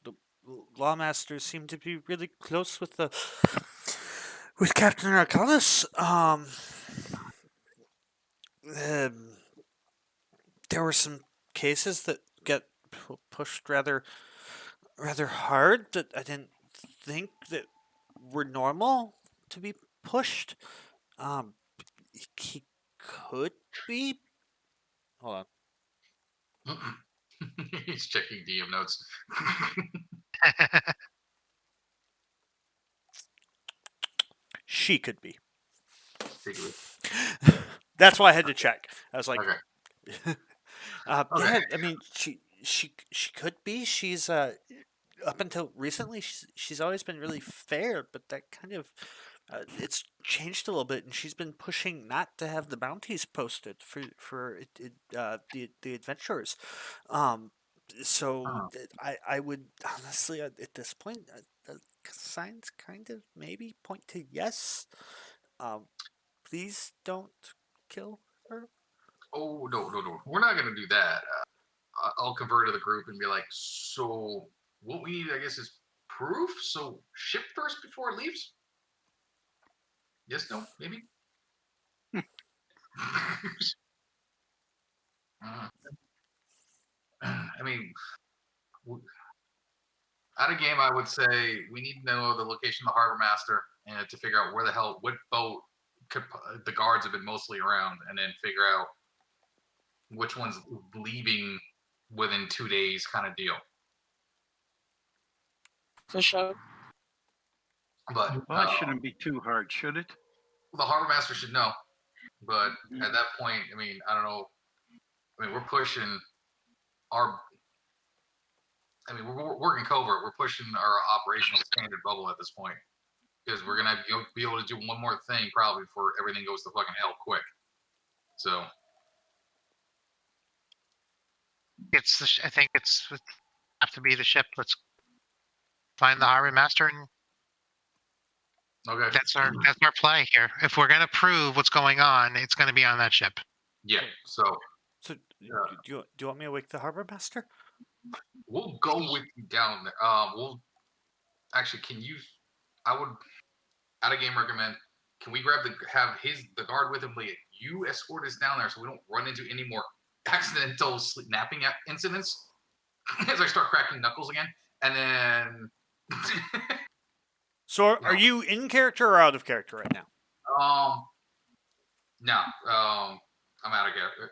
The lawmasters seem to be really close with Captain Arkalis. There were some cases that get pushed rather hard that I didn't think that were normal to be pushed. He could be. Hold on. He's checking DM notes. She could be. That's why I had to check. I was like, okay. Yeah, I mean, she could be. She's up until recently, she's always been really fair, but that kind of it's changed a little bit, and she's been pushing not to have the bounties posted for the adventurers. So I would honestly at this point the signs kind of maybe point to yes. Please don't kill her. Oh no! We're not gonna do that. I'll convert to the group and be like, so what we need, I guess, is proof. So ship first before it leaves. Yes, no, maybe. Out of game, I would say we need to know the location of the harbor master and to figure out where the hell, what boat could, the guards have been mostly around, and then figure out which one's leaving within 2 days, kind of deal. For sure. But Well, that shouldn't be too hard, should it? the harbor master should know. But at that point, I mean, I don't know. I mean, we're pushing our. I mean, we're working covert. We're pushing our operational standard bubble at this point because we're gonna be able to do one more thing probably before everything goes to fucking hell quick. So I think it's have to be the ship. Let's find the harbor master, and okay, that's our play here. If we're gonna prove what's going on, it's gonna be on that ship. yeah. So So, do you want me to wake the harbor master? we'll go with you down there. We'll actually. Can you? I would out of game recommend. Can we have the guard with him? You escort us down there so we don't run into any more accidental napping incidents as I start cracking knuckles again, and then. So, are you in character or out of character right now? No. I'm out of character.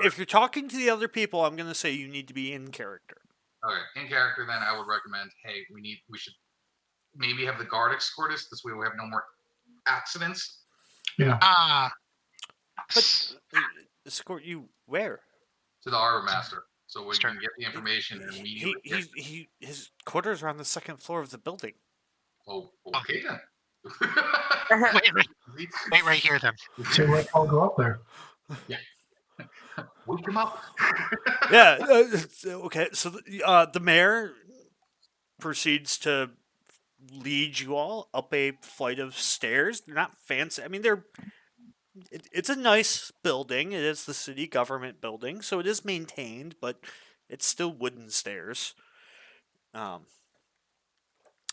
If you're talking to the other people, I'm gonna say you need to be in character. Okay, in character, then I would recommend. Hey, we should maybe have the guard escort us. This way, we have no more accidents. Yeah. But escort you where? To the harbor master, so we can get the information and immediately. His quarters are on the second floor of the building. Oh, okay then. Wait right here then. So I'll go up there. Yeah. Wake him up. Yeah. Okay. So the mayor proceeds to lead you all up a flight of stairs. They're not fancy. I mean, it's a nice building. It is the city government building, so it is maintained, but it's still wooden stairs.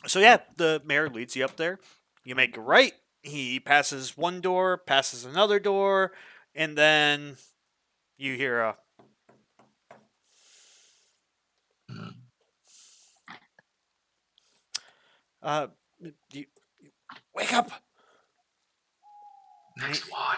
So yeah, the mayor leads you up there. You make a right. He passes one door, passes another door, and then you hear a. Wake up! Next one.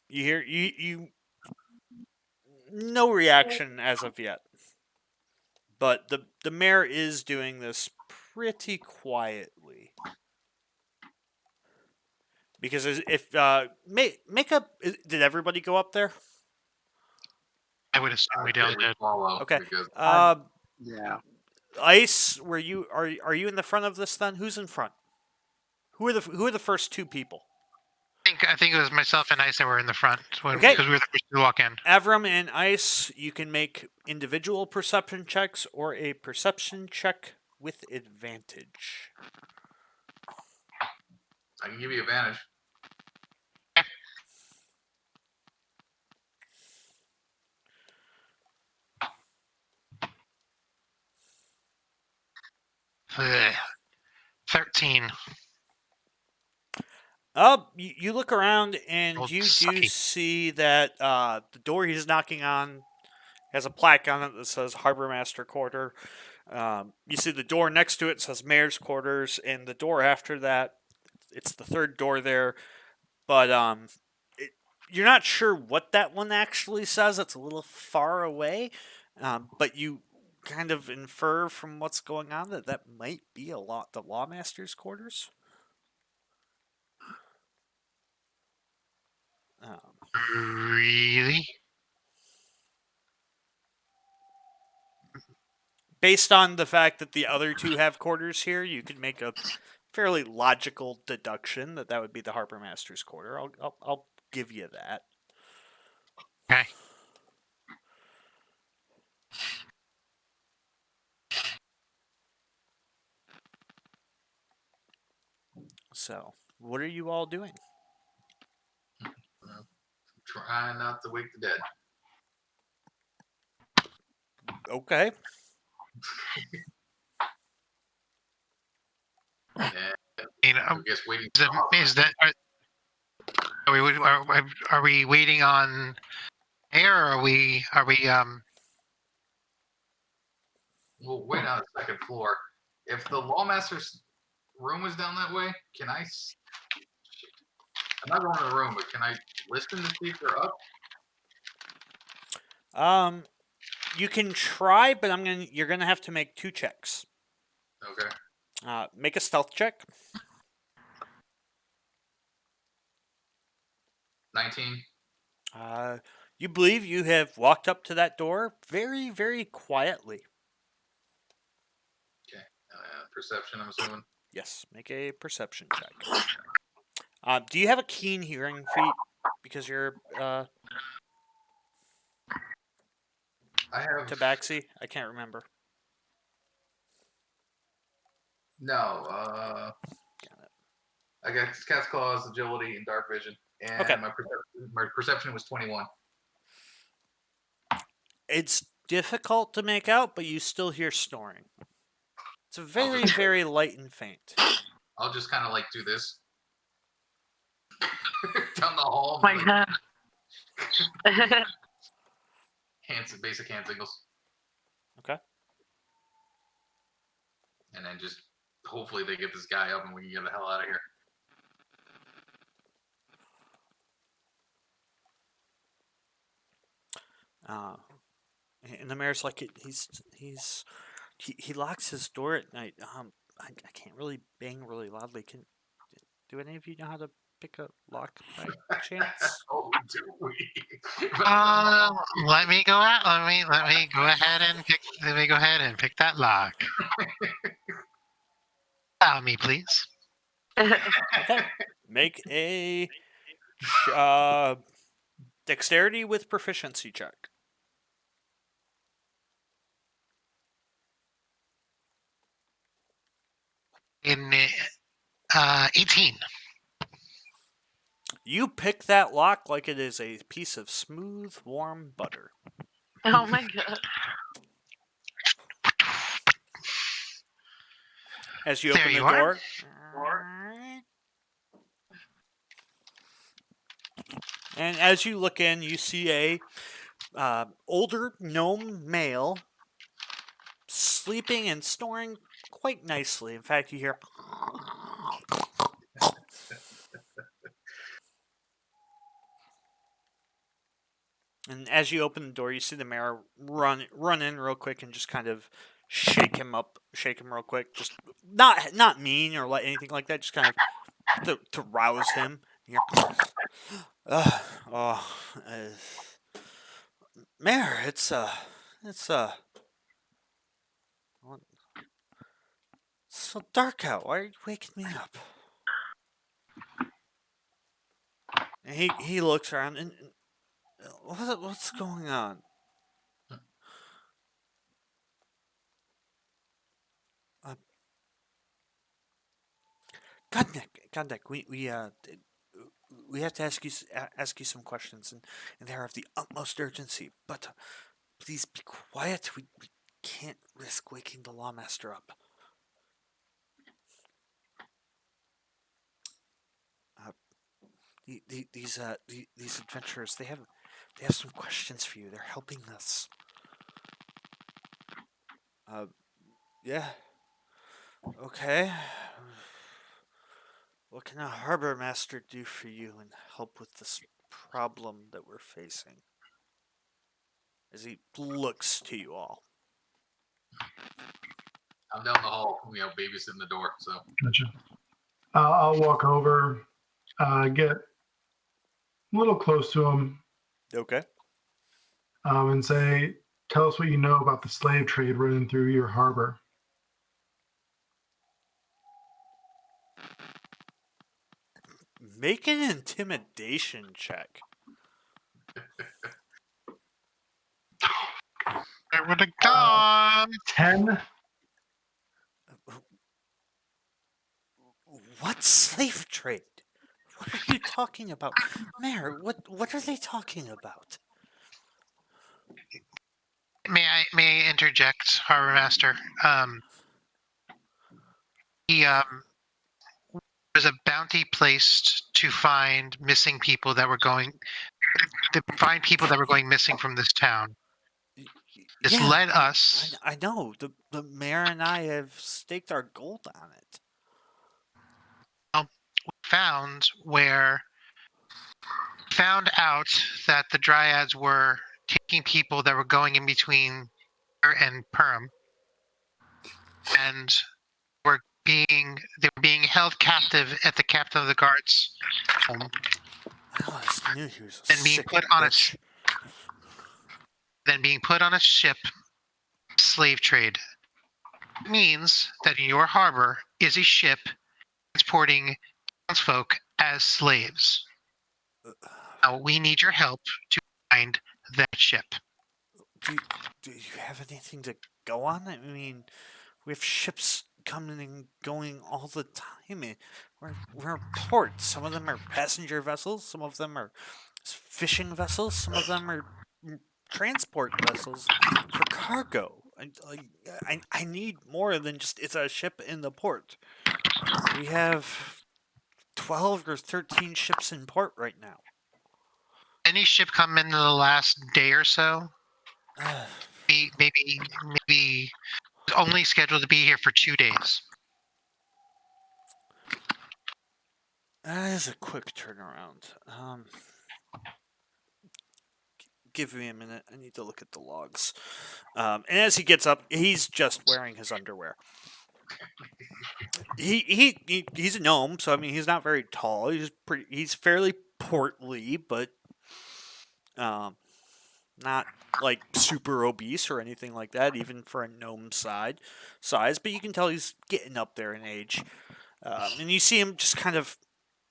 You hear you no reaction as of yet, but the mayor is doing this pretty quietly because if make up, did everybody go up there? I would assume we did. Okay. Yeah. Ice, are you in the front of this then? Who's in front? Who are the first two people? I think it was myself and Ice that were in the front because we were the first to walk in. Avram and Ice, you can make individual perception checks or a perception check with advantage. I can give you advantage. Ugh. 13. You look around and you do see that the door he's knocking on has a plaque on it that says Harbor Master Quarter. You see the door next to it says Mayor's Quarters, and the door after that, it's the third door there. But you're not sure what that one actually says. It's a little far away, but you kind of infer from what's going on that might be the Lawmaster's Quarters. Really? Based on the fact that the other two have quarters here, you could make a fairly logical deduction that would be the Harbor Master's quarter. I'll give you that. Okay. So, what are you all doing? Try not to wake the dead. Okay. I guess waiting. Are we waiting on air, or are we We'll wait on the second floor. If the lawmaster's room was down that way, can I? I'm not going to the room, but can I listen to see if they're up? You can try, but you're gonna have to make 2 checks. Okay. Make a stealth check. 19. You believe you have walked up to that door very, very quietly. Okay. Perception, I'm assuming. Yes, make a perception check. Do you have a keen hearing feat? Because you're I have Tabaxi? I can't remember. no. Got it. I got Cat's Claws, Agility, and Dark Vision, and Okay. my perception was 21. It's difficult to make out, but you still hear snoring. It's very, just- very light and faint. I'll just kind of like do this down the hall. Oh my like, god. basic hand signals, Okay. and then just hopefully they get this guy up and we can get the hell out of here. And the mayor's like, he locks his door at night. I can't really bang really loudly. Do any of you know how to pick a lock by chance? Oh, do we? let me go out. Let me go ahead and pick that lock. Allow me, please. Okay. Make a dexterity with proficiency check. In 18. You pick that lock like it is a piece of smooth, warm butter. Oh my god. As you There open the you are. door. And as you look in, you see a older gnome male sleeping and snoring quite nicely. In fact, you hear. And as you open the door, you see the mayor run in real quick and just kind of shake him real quick. Just not mean or anything like that. Just kind of to rouse him. Mayor, it's so dark out. Why are you waking me up? And he looks around and what's going on? Godneck, we have to ask you some questions, and they are of the utmost urgency. But please be quiet. We can't risk waking the lawmaster up. These adventurers, they have some questions for you. They're helping us. Yeah. Okay. What can a harbor master do for you and help with this problem that we're facing? As he looks to you all. I'm down the hall, babysitting the door. So Gotcha. I'll walk over, get a little close to him, Okay. and say, "Tell us what you know about the slave trade running through your harbor." Make an intimidation check. I would have gone. 10. What slave trade? What are you talking about? Mayor, what are they talking about? May I interject, Harbor Master? He there's a bounty placed to find missing people that were going missing from this town. This Yeah, led us. I know. The mayor and I have staked our gold on it. Found where found out that the dryads were taking people that were going in between here and Perm, and they were being held captive at the captain of the guards' home, I always knew he was a then being sick put on bitch. a ship, slave trade. It means that in your harbor is a ship transporting townsfolk as slaves. Now we need your help to find that ship. Do you have anything to go on? I mean, we have ships coming and going all the time. We're a port. Some of them are passenger vessels. Some of them are fishing vessels. Some of them are transport vessels for cargo. I need more than just it's a ship in the port. We have 12 or 13 ships in port right now. Any ship come in the last day or so? Maybe only scheduled to be here for 2 days. That is a quick turnaround. Give me a minute. I need to look at the logs. And as he gets up, he's just wearing his underwear. He's a gnome, so I mean he's not very tall. He's fairly portly, but not like super obese or anything like that, even for a gnome size. But you can tell he's getting up there in age. And you see him just kind of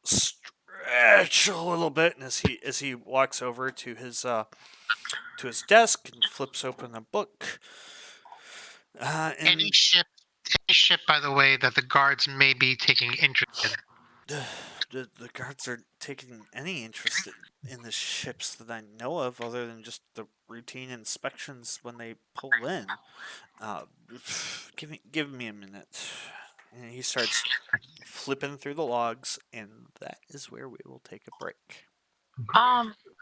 stretch a little bit, and as he walks over to his desk and flips open a book. And Any ship, by the way, that the guards may be taking interest in. the guards aren't taking any interest in the ships that I know of, other than just the routine inspections when they pull in. Uh, give me a minute. And he starts flipping through the logs, and that is where we will take a break.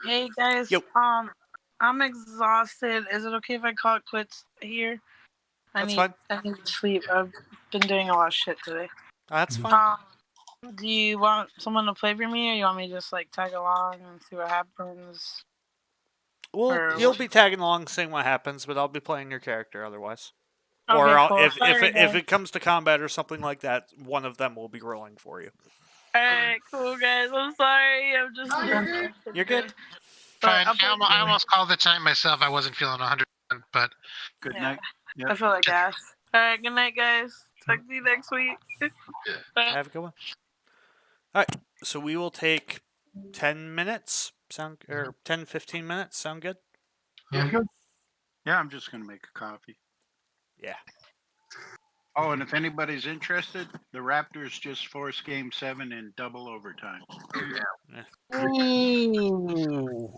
Hey guys. Yo. I'm exhausted. Is it okay if I call it quits here? That's fine. I need sleep. I've been doing a lot of shit today. That's fine. Do you want someone to play for me, or you want me to just like tag along and see what happens? Well, you'll be tagging along, seeing what happens, but I'll be playing your character otherwise. Okay, Or cool. if it comes to combat or something like that, one of them will be rolling for you. Alright, cool guys. I'm sorry. I'm just. You're good. Fine. I almost called it tonight myself. I wasn't feeling 100%, but Good night. Yep. I feel like ass. Alright, good night, guys. Talk to you next week. Have a good one. All right, so we will take 10 minutes. 10, 15 minutes. Sound good? Good. Yeah, I'm just gonna make a coffee. Yeah. Oh, and if anybody's interested, the Raptors just forced Game 7 in double overtime. ooh.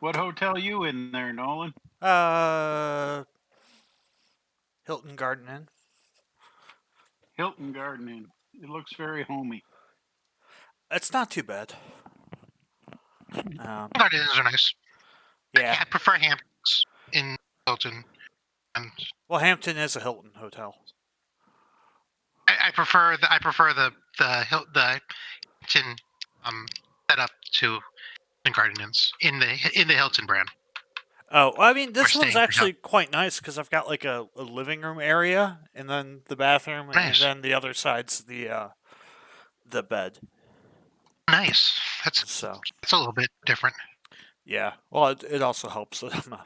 What hotel you in there, Nolan? Hilton Garden Inn. Hilton Garden Inn. It looks very homey. It's not too bad. Gardens are nice. Yeah. I prefer Hamptons in Hilton, and Well, Hampton is a Hilton hotel. I prefer the Hilton setup to the Garden Inns in the Hilton brand. Oh, I mean, this We're one's staying for actually quite nice because I've got like a living room area, and then the bathroom, and Nice. then the other side's the bed. Nice. That's So a little bit different. yeah. Well, it also helps that I'm a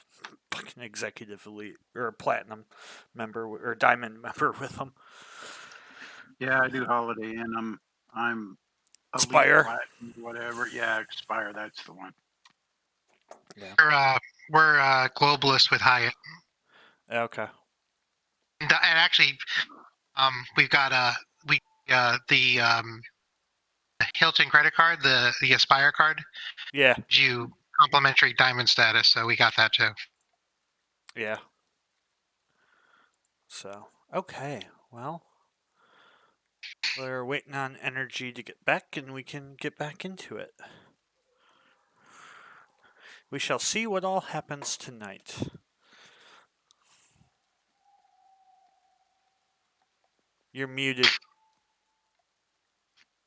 fucking executive elite or a platinum member or diamond member with them. Yeah, I do Holiday Inn. I'm elite Spire. platinum, whatever. Yeah, Expire. That's the one. Yeah. We're globalists with Hyatt, Okay. and actually, we've got the Hilton credit card, the Aspire card, Yeah. gives you complimentary diamond status, so we got that too. Yeah. So okay. Well, we're waiting on energy to get back, and we can get back into it. We shall see what all happens tonight. You're muted.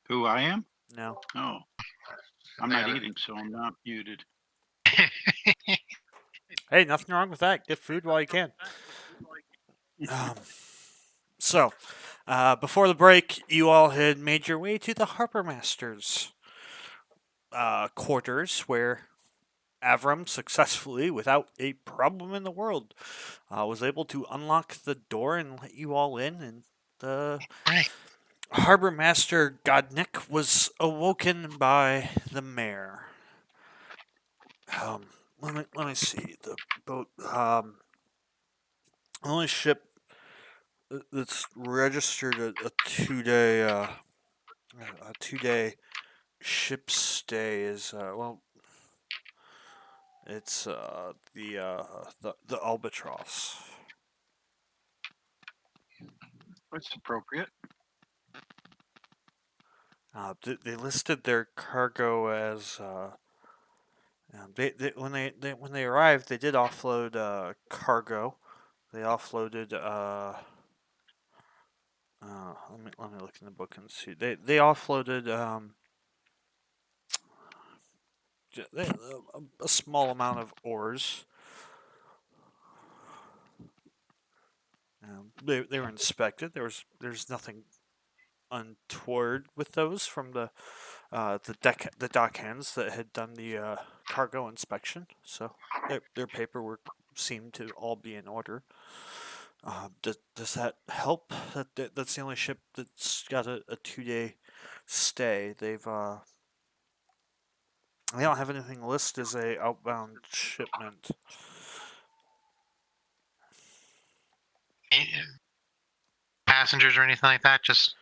Who I am? No. Oh, I'm not eating, so I'm not muted. Hey, nothing wrong with that. Get food while you can. So, before the break, you all had made your way to the Harbor Master's quarters, where Avram successfully, without a problem in the world, was able to unlock the door and let you all in. And the Right. Harbor Master Godnick was awoken by the mayor. Let me see the boat. Only ship that's registered a 2 day a 2 day ship stay is it's the Albatross. What's appropriate? They listed their cargo as when they arrived, they did offload cargo. They offloaded let me look in the book and see. They offloaded a small amount of ores. They were inspected. There's nothing untoward with those from the dock hands that had done the cargo inspection. So their paperwork seemed to all be in order. Does that help? That's the only ship that's got a 2 day stay. They don't have anything listed as a outbound shipment. Passengers or anything like that, just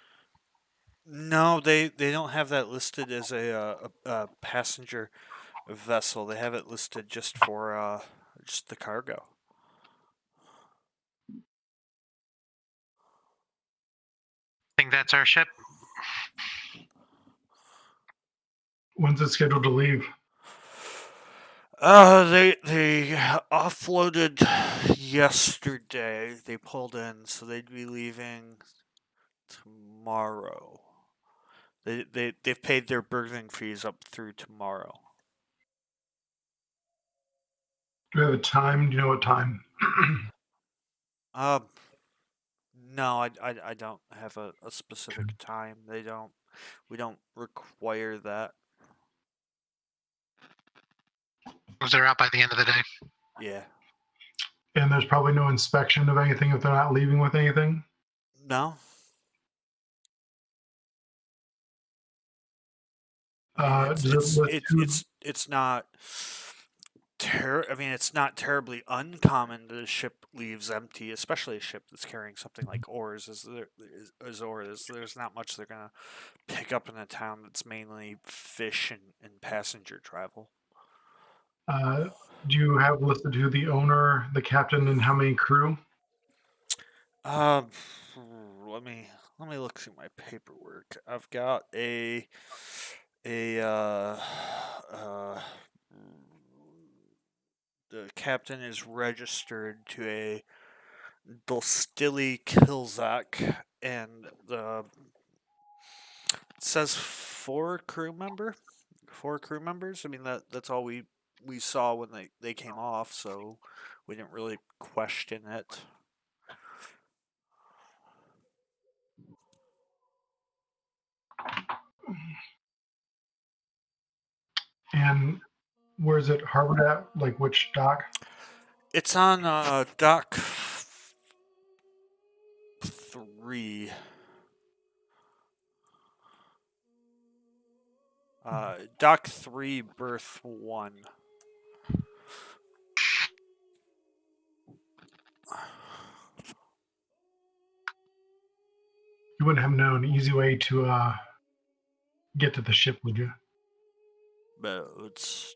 No, they don't have that listed as a passenger vessel. They have it listed just for just the cargo. think that's our ship. When's it scheduled to leave? They offloaded yesterday. They pulled in, so they'd be leaving tomorrow. They've paid their berthing fees up through tomorrow. Do we have a time? Do you know what time? No, I don't have a specific time. We don't require that. Because they're out by the end of the day. Yeah. And there's probably no inspection of anything if they're not leaving with anything. No. It's not. I mean, it's not terribly uncommon that a ship leaves empty, especially a ship that's carrying something like ores. There's not much they're gonna pick up in a town that's mainly fish and passenger travel. Do you have listed who the owner, the captain, and how many crew? Um, let me look through my paperwork. I've got a the captain is registered to a Dolstili Kilzak, and the it says four crew members. I mean that's all we saw when they came off, so we didn't really question it. And where's it harbored at? Like which dock? It's on dock 3. Dock 3, berth 1. You wouldn't have known an easy way to get to the ship, would you? But it's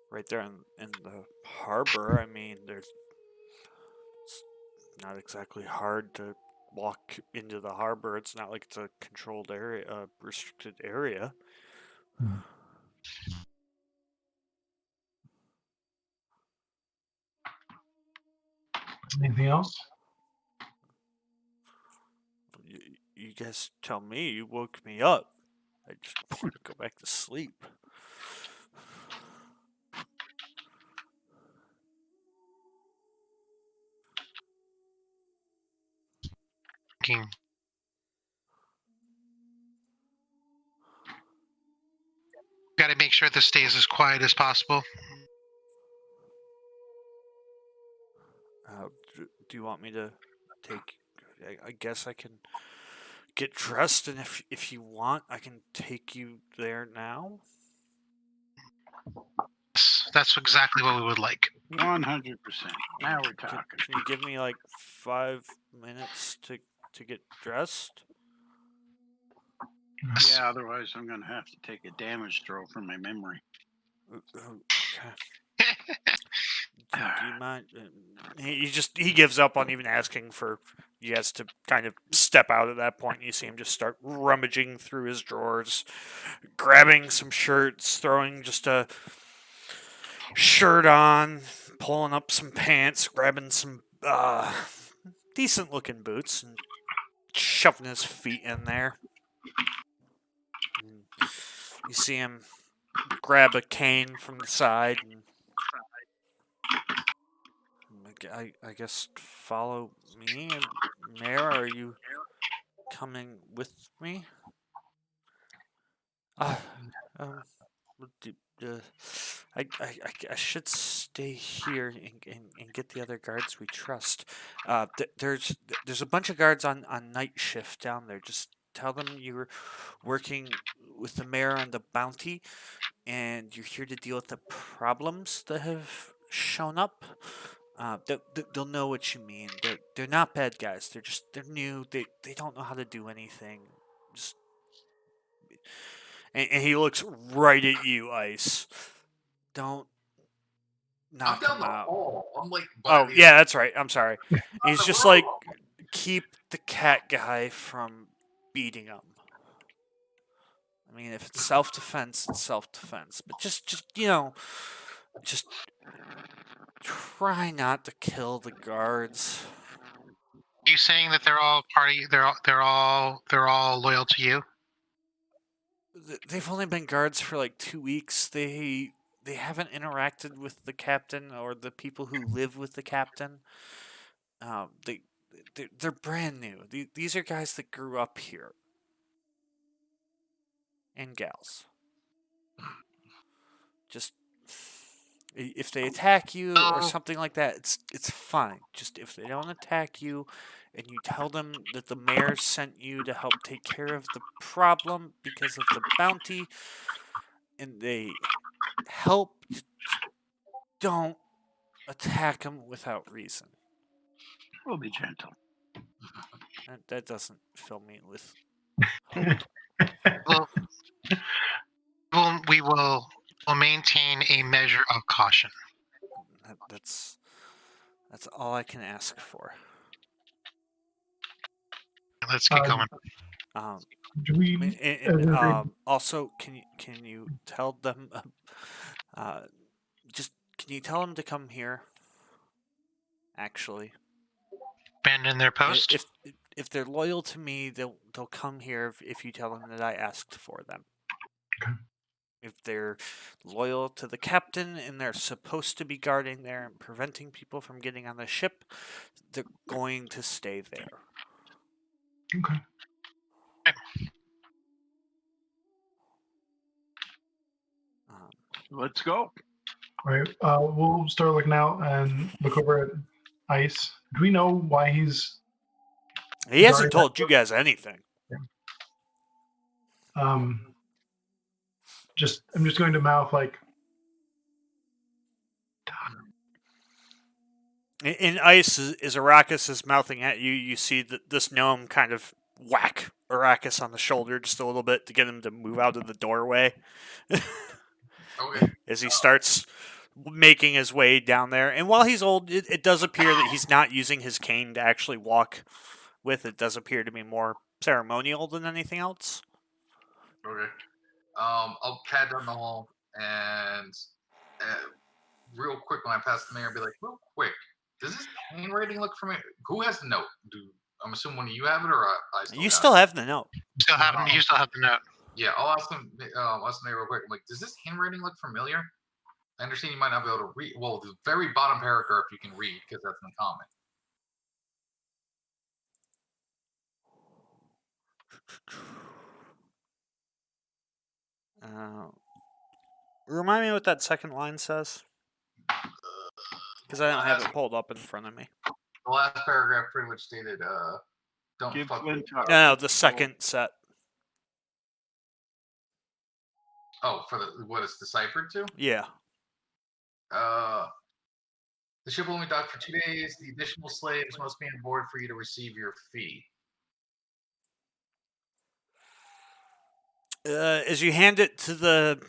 right there in the harbor. I mean, it's not exactly hard to walk into the harbor. It's not like it's a controlled area, a restricted area. Anything else? You guys tell me. You woke me up. I just want to go back to sleep. Thinking. Got to make sure this stays as quiet as possible. Do you want me to take? I guess I can get dressed, and if you want, I can take you there now. That's exactly what we would like. 100%. Now we're Can talking. you give me like 5 minutes to get dressed? Yeah, otherwise I'm going to have to take a damage throw from my memory. Okay. Do you mind? He gives up on even asking for you guys to kind of step out at that point. And you see him just start rummaging through his drawers, grabbing some shirts, throwing just a shirt on, pulling up some pants, grabbing some decent looking boots, and shoving his feet in there. And you see him grab a cane from the side and I guess follow me. And Mare, are you coming with me? Uh, um, I should stay here and get the other guards we trust. There's a bunch of guards on night shift down there. Just tell them you were working with the mayor on the bounty, and you're here to deal with the problems that have shown up. They'll know what you mean. They're not bad guys. They're new. They don't know how to do anything. Just and he looks right at you, Ice. Don't I'm knock down him the out. hall. I'm like, Oh yeah, that's right. I'm sorry. He's the just room. like keep the cat guy from beating him. I mean, if it's self-defense, it's self-defense. But just just try not to kill the guards. You saying that they're all party? They're all loyal to you? They've only been guards for like 2 weeks. They haven't interacted with the captain or the people who live with the captain. They're brand new. These are guys that grew up here, and gals. Just if they attack you or something like that, it's fine. Just if they don't attack you, and you tell them that the mayor sent you to help take care of the problem because of the bounty, and they help, just don't attack them without reason. We'll be gentle. That doesn't fill me with hope. Well, we will Will maintain a measure of caution. That's all I can ask for. Let's get going. Do we? Also, can you tell them? Can you tell them to come here? Actually, Abandon their post. If they're loyal to me, they'll come here if you tell them that I asked for them. Okay. If they're loyal to the captain and they're supposed to be guarding there and preventing people from getting on the ship, they're going to stay there. Okay. Let's go. All right. We'll start looking out and look over at Ice. Do we know why he's? He hasn't told you guys anything. I'm just going to mouth like. In Ice, as Arrakis is mouthing at you, you see that this gnome kind of whack Arrakis on the shoulder just a little bit to get him to move out of the doorway. Okay. As he starts making his way down there. And while he's old, it does appear that he's not using his cane to actually walk with. It does appear to be more ceremonial than anything else. Okay. I'll cat down the hall and real quick when I pass the mayor, be like, real quick, does this handwriting look familiar? Who has the note? I'm assuming one of you have it, or I still You got still it? have the note. You still have the note. Yeah, I'll ask them. Ask the mayor real quick. I'm like, does this handwriting look familiar? I understand you might not be able to read. Well, the very bottom paragraph you can read because that's uncommon. Remind me what that second line says, because I don't have it pulled up in front of me. The last paragraph pretty much stated, "Don't Give fuck." No, the second set. Oh, for what it's deciphered to? Yeah. The ship will only dock for 2 days. The additional slaves must be on board for you to receive your fee. As you hand it to the...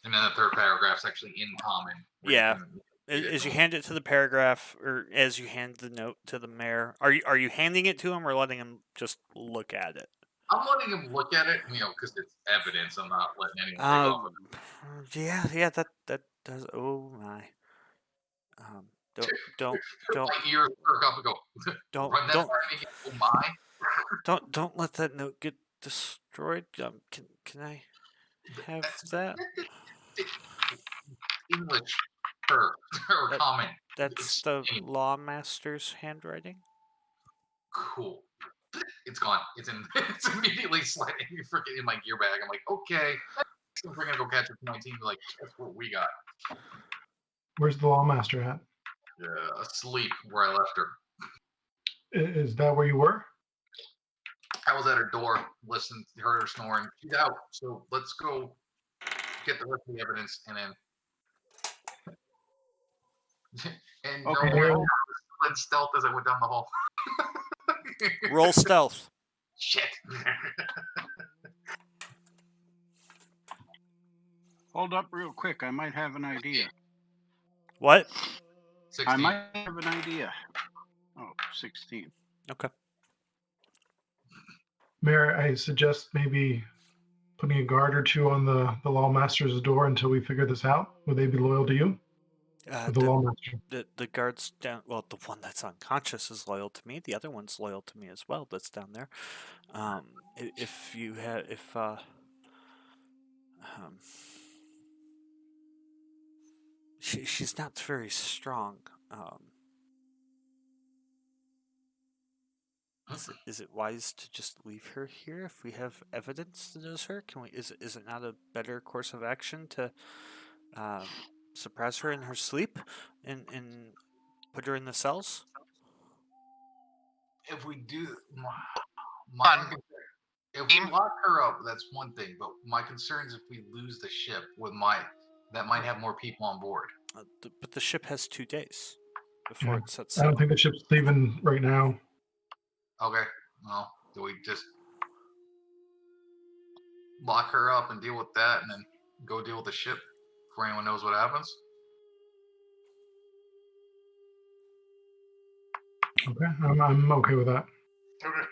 And then the third paragraph's actually in common. Yeah. As you hand it to the paragraph, or as you hand the note to the mayor, are you handing it to him or letting him just look at it? I'm letting him look at it, because it's evidence. I'm not letting anyone take off of it. Yeah, that does. Oh my. Don't. My ears perk up and go. Run that part and go, oh my. Don't let that note get destroyed. Can I have that? English or common. That's the lawmaster's handwriting. Cool. It's gone. It's immediately sliding freaking in my gear bag. I'm like, okay. We're gonna go catch up to my team. Like, that's what we got. Where's the lawmaster at? Asleep where I left her. Is that where you were? I was at her door, listened, heard her snoring. She's out. So let's go get the rest of the evidence and then. And okay, no, I stealth as I went down the hall. Roll stealth. Shit. Hold up real quick. I might have an idea. What? 16. I might have an idea. Oh, 16. Okay. Mayor, I suggest maybe putting a guard or two on the lawmaster's door until we figure this out. Would they be loyal to you? The lawmaster. The guards down. Well, the one that's unconscious is loyal to me. The other one's loyal to me as well. That's down there. She's not very strong. Is it wise to just leave her here if we have evidence that is her? Can we? Is it not a better course of action to suppress her in her sleep and put her in the cells? If we do, if we lock her up, that's one thing. But my concern is if we lose the ship that might have more people on board. But the ship has 2 days before it sets sail. I don't think the ship's leaving right now. Okay. Well, do we just lock her up and deal with that, and then go deal with the ship before anyone knows what happens. Okay, I'm okay with that. Okay.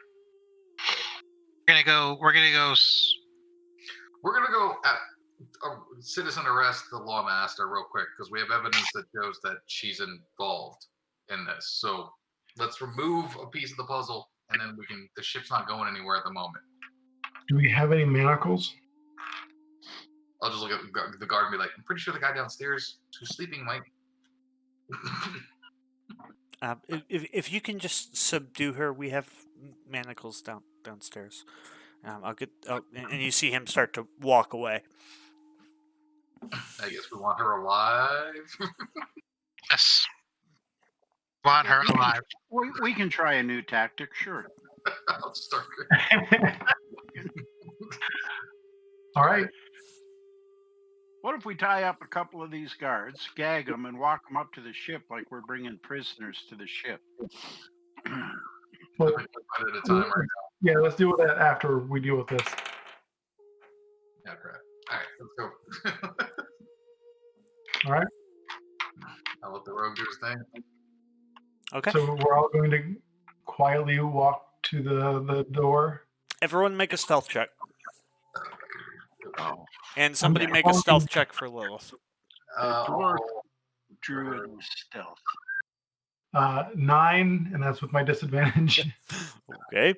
We're gonna go. We're gonna go citizen arrest the lawmaster real quick because we have evidence that shows that she's involved in this. So let's remove a piece of the puzzle, and then we can. The ship's not going anywhere at the moment. Do we have any manacles? I'll just look at the guard and be like, I'm pretty sure the guy downstairs who's sleeping might. If you can just subdue her, we have manacles downstairs. I'll get. And you see him start to walk away. I guess we want her alive. Yes. Want her alive. We can try a new tactic, sure. I'll start. All right. What if we tie up a couple of these guards, gag them, and walk them up to the ship like we're bringing prisoners to the ship? Well, One at a time right yeah, let's deal with that after we deal with this. now. Okay. All right, let's go. All right. I'll let the rogue do his thing. Okay. So we're all going to quietly walk to the door. Everyone make a stealth check. Oh, And somebody make a stealth check for Lilith. dwarf druid stealth. 9, and that's with my disadvantage. Okay.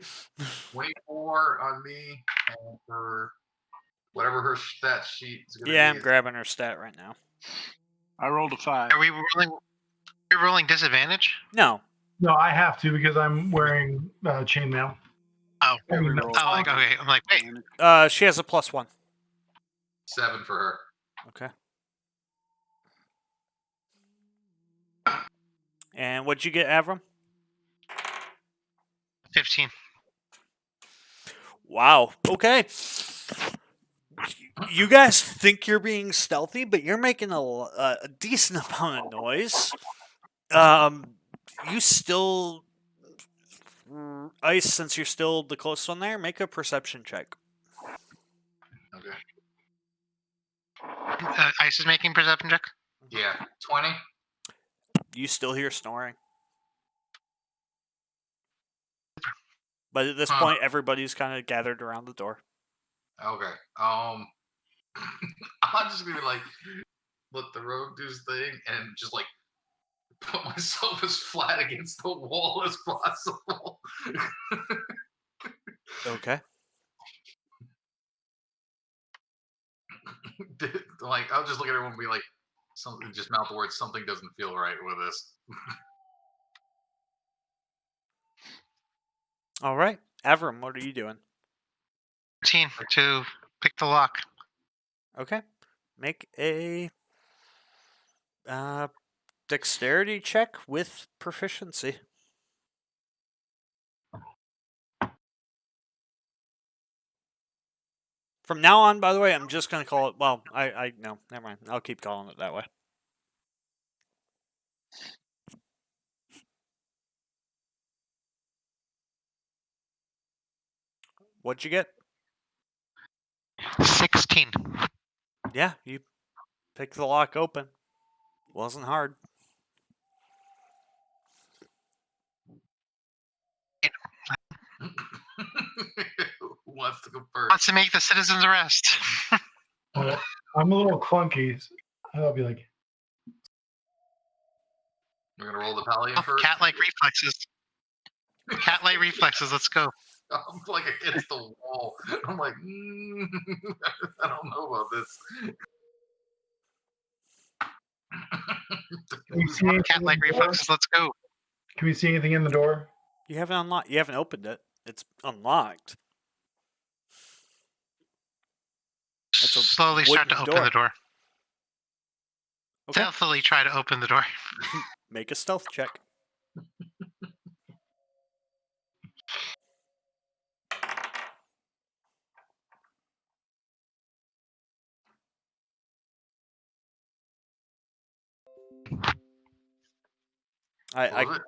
24 on me, and for whatever her stat sheet is going to be. Yeah, I'm grabbing her stat right now. I rolled a 5. Are we rolling? We're rolling disadvantage. No. No, I have to because I'm wearing chainmail. Oh. I mean, Every roll. Oh, like okay. I'm like, wait. She has a +1. 7 for her. Okay. And what'd you get, Avram? 15. Wow. Okay. You guys think you're being stealthy, but you're making a decent amount of noise. You still, Ice, since you're still the closest one there, make a perception check. Okay. Ice is making perception check. Yeah, 20. You still hear snoring. But at this point, everybody's kind of gathered around the door. Okay. I'm just gonna like let the rogue do his thing and just like put myself as flat against the wall as possible. Okay. Like I'll just look at everyone and be like, something. Just mouth the words. Something doesn't feel right with this. All right. Avram, what are you doing? 13 to pick the lock. Okay. Make a dexterity check with proficiency. From now on, by the way, I'm just going to call it, well, no, never mind. I'll keep calling it that way. What'd you get? 16. Yeah, you pick the lock open. Wasn't hard. Who wants to go first? Wants to make the citizen's arrest. I'm a little clunky. So I'll be like, We're gonna roll the Pallion first. Cat-like reflexes. Cat-like reflexes. Let's go. I'm like against the wall. I'm like, I don't know about this. can we see anything Cat-like in the door? reflexes. Let's go. Can we see anything in the door? You haven't unlocked. You haven't opened it. It's unlocked. That's a Slowly start to wooden open the door. Okay. Stealthily try to open the door. Make a stealth check. What was it?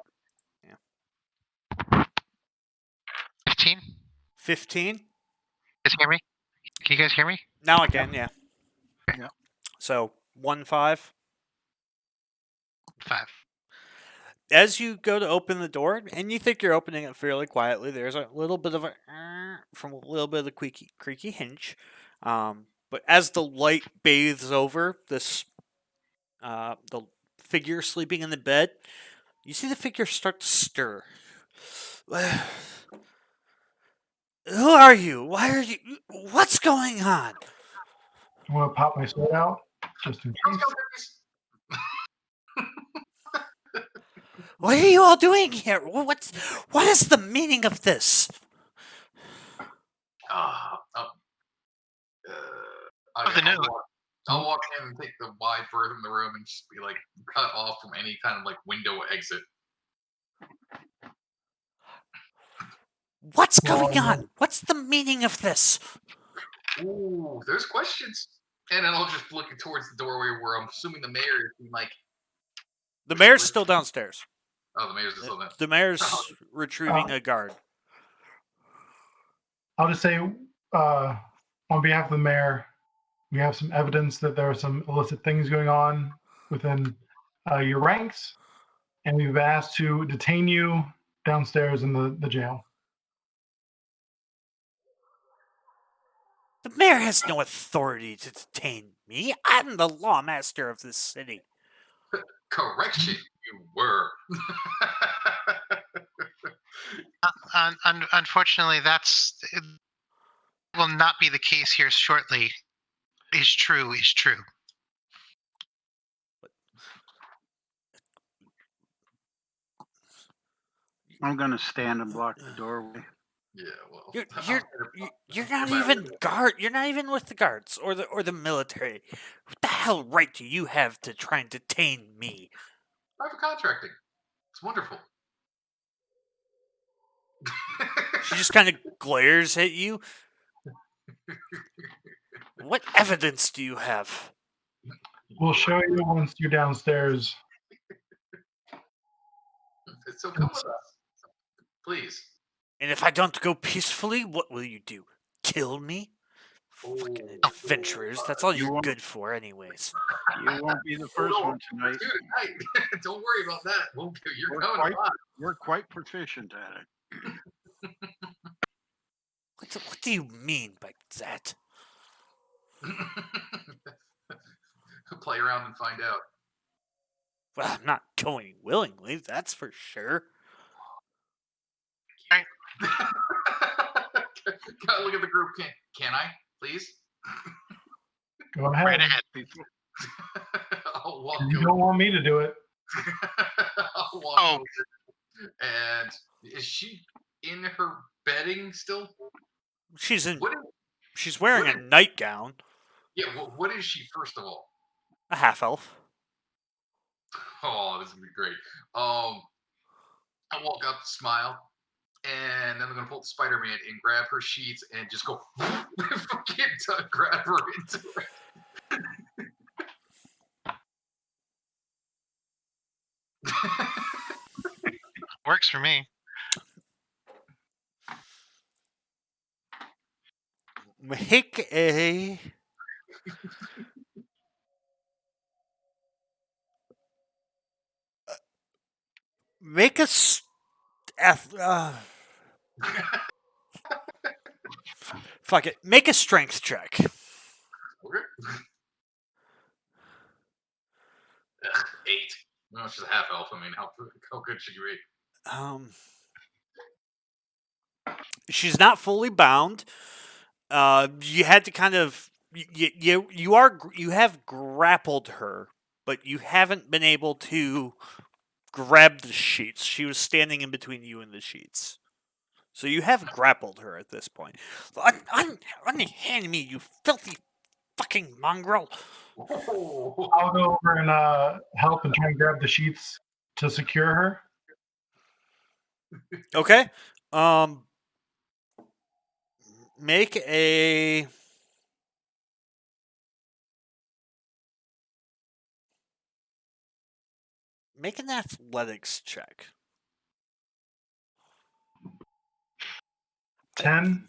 15. 15. You guys hear me? Can you guys hear me? Now I can, yeah. Yeah. So 1-5. 5. As you go to open the door, and you think you're opening it fairly quietly, there's a little bit of a from a little bit of the creaky hinge. But as the light bathes over this, the figure sleeping in the bed, you see the figure start to stir. Who are you? Why are you? What's going on? I want to pop my sword out just in Girl case. Scout cookies. What are you all doing here? What is the meaning of this? Ah, Of the note. I'll walk in and take the wide berth in the room and just be like cut off from any kind of like window exit. What's Well, going on? What's the meaning of this? Ooh, there's questions. And then I'll just look towards the doorway where I'm assuming the mayor is being like, The mayor's still downstairs. oh, the mayor's just still there. The mayor's retrieving a guard. I'll just say, on behalf of the mayor, we have some evidence that there are some illicit things going on within your ranks, and we've asked to detain you downstairs in the jail. The mayor has no authority to detain me. I'm the lawmaster of this city. Correction, you were. Unfortunately, it will not be the case here shortly. Is true. I'm going to stand and block the doorway. Yeah, well, You're not even guard. You're not even with the guards or the military. What the hell right do you have to try and detain me? private contracting. It's wonderful. She just kind of glares at you. What evidence do you have? We'll show you once you're downstairs. So come with us, please. And if I don't go peacefully, what will you do? Kill me? Fucking adventurers. That's all you're good for, anyways. You won't be the first one tonight. Dude, don't worry about that. You're going a lot. We're quite proficient at it. What do you mean by that? Play around and find out. Well, I'm not going willingly, that's for sure. Gotta look at the group. Can I, please? Go ahead. Right ahead. I'll walk You don't want me to do it. I'll walk over. And is she in her bedding still? She's wearing a nightgown. Yeah, what is she, first of all? A half elf. Oh, this is gonna be great. I walk up, smile, and then I'm gonna pull the Spider-Man and grab her sheets and just go grab her into it. Works for me. Make a fuck it. Make a strength check. Okay. 8. No, she's a half elf. I mean, how good should you be? She's not fully bound. You had to kind of you have grappled her, but you haven't been able to grab the sheets. She was standing in between you and the sheets. So you have grappled her at this point. Unhand me, you filthy fucking mongrel. I'll go over and help and try and grab the sheets to secure her. Okay. Make a an athletics check. 10.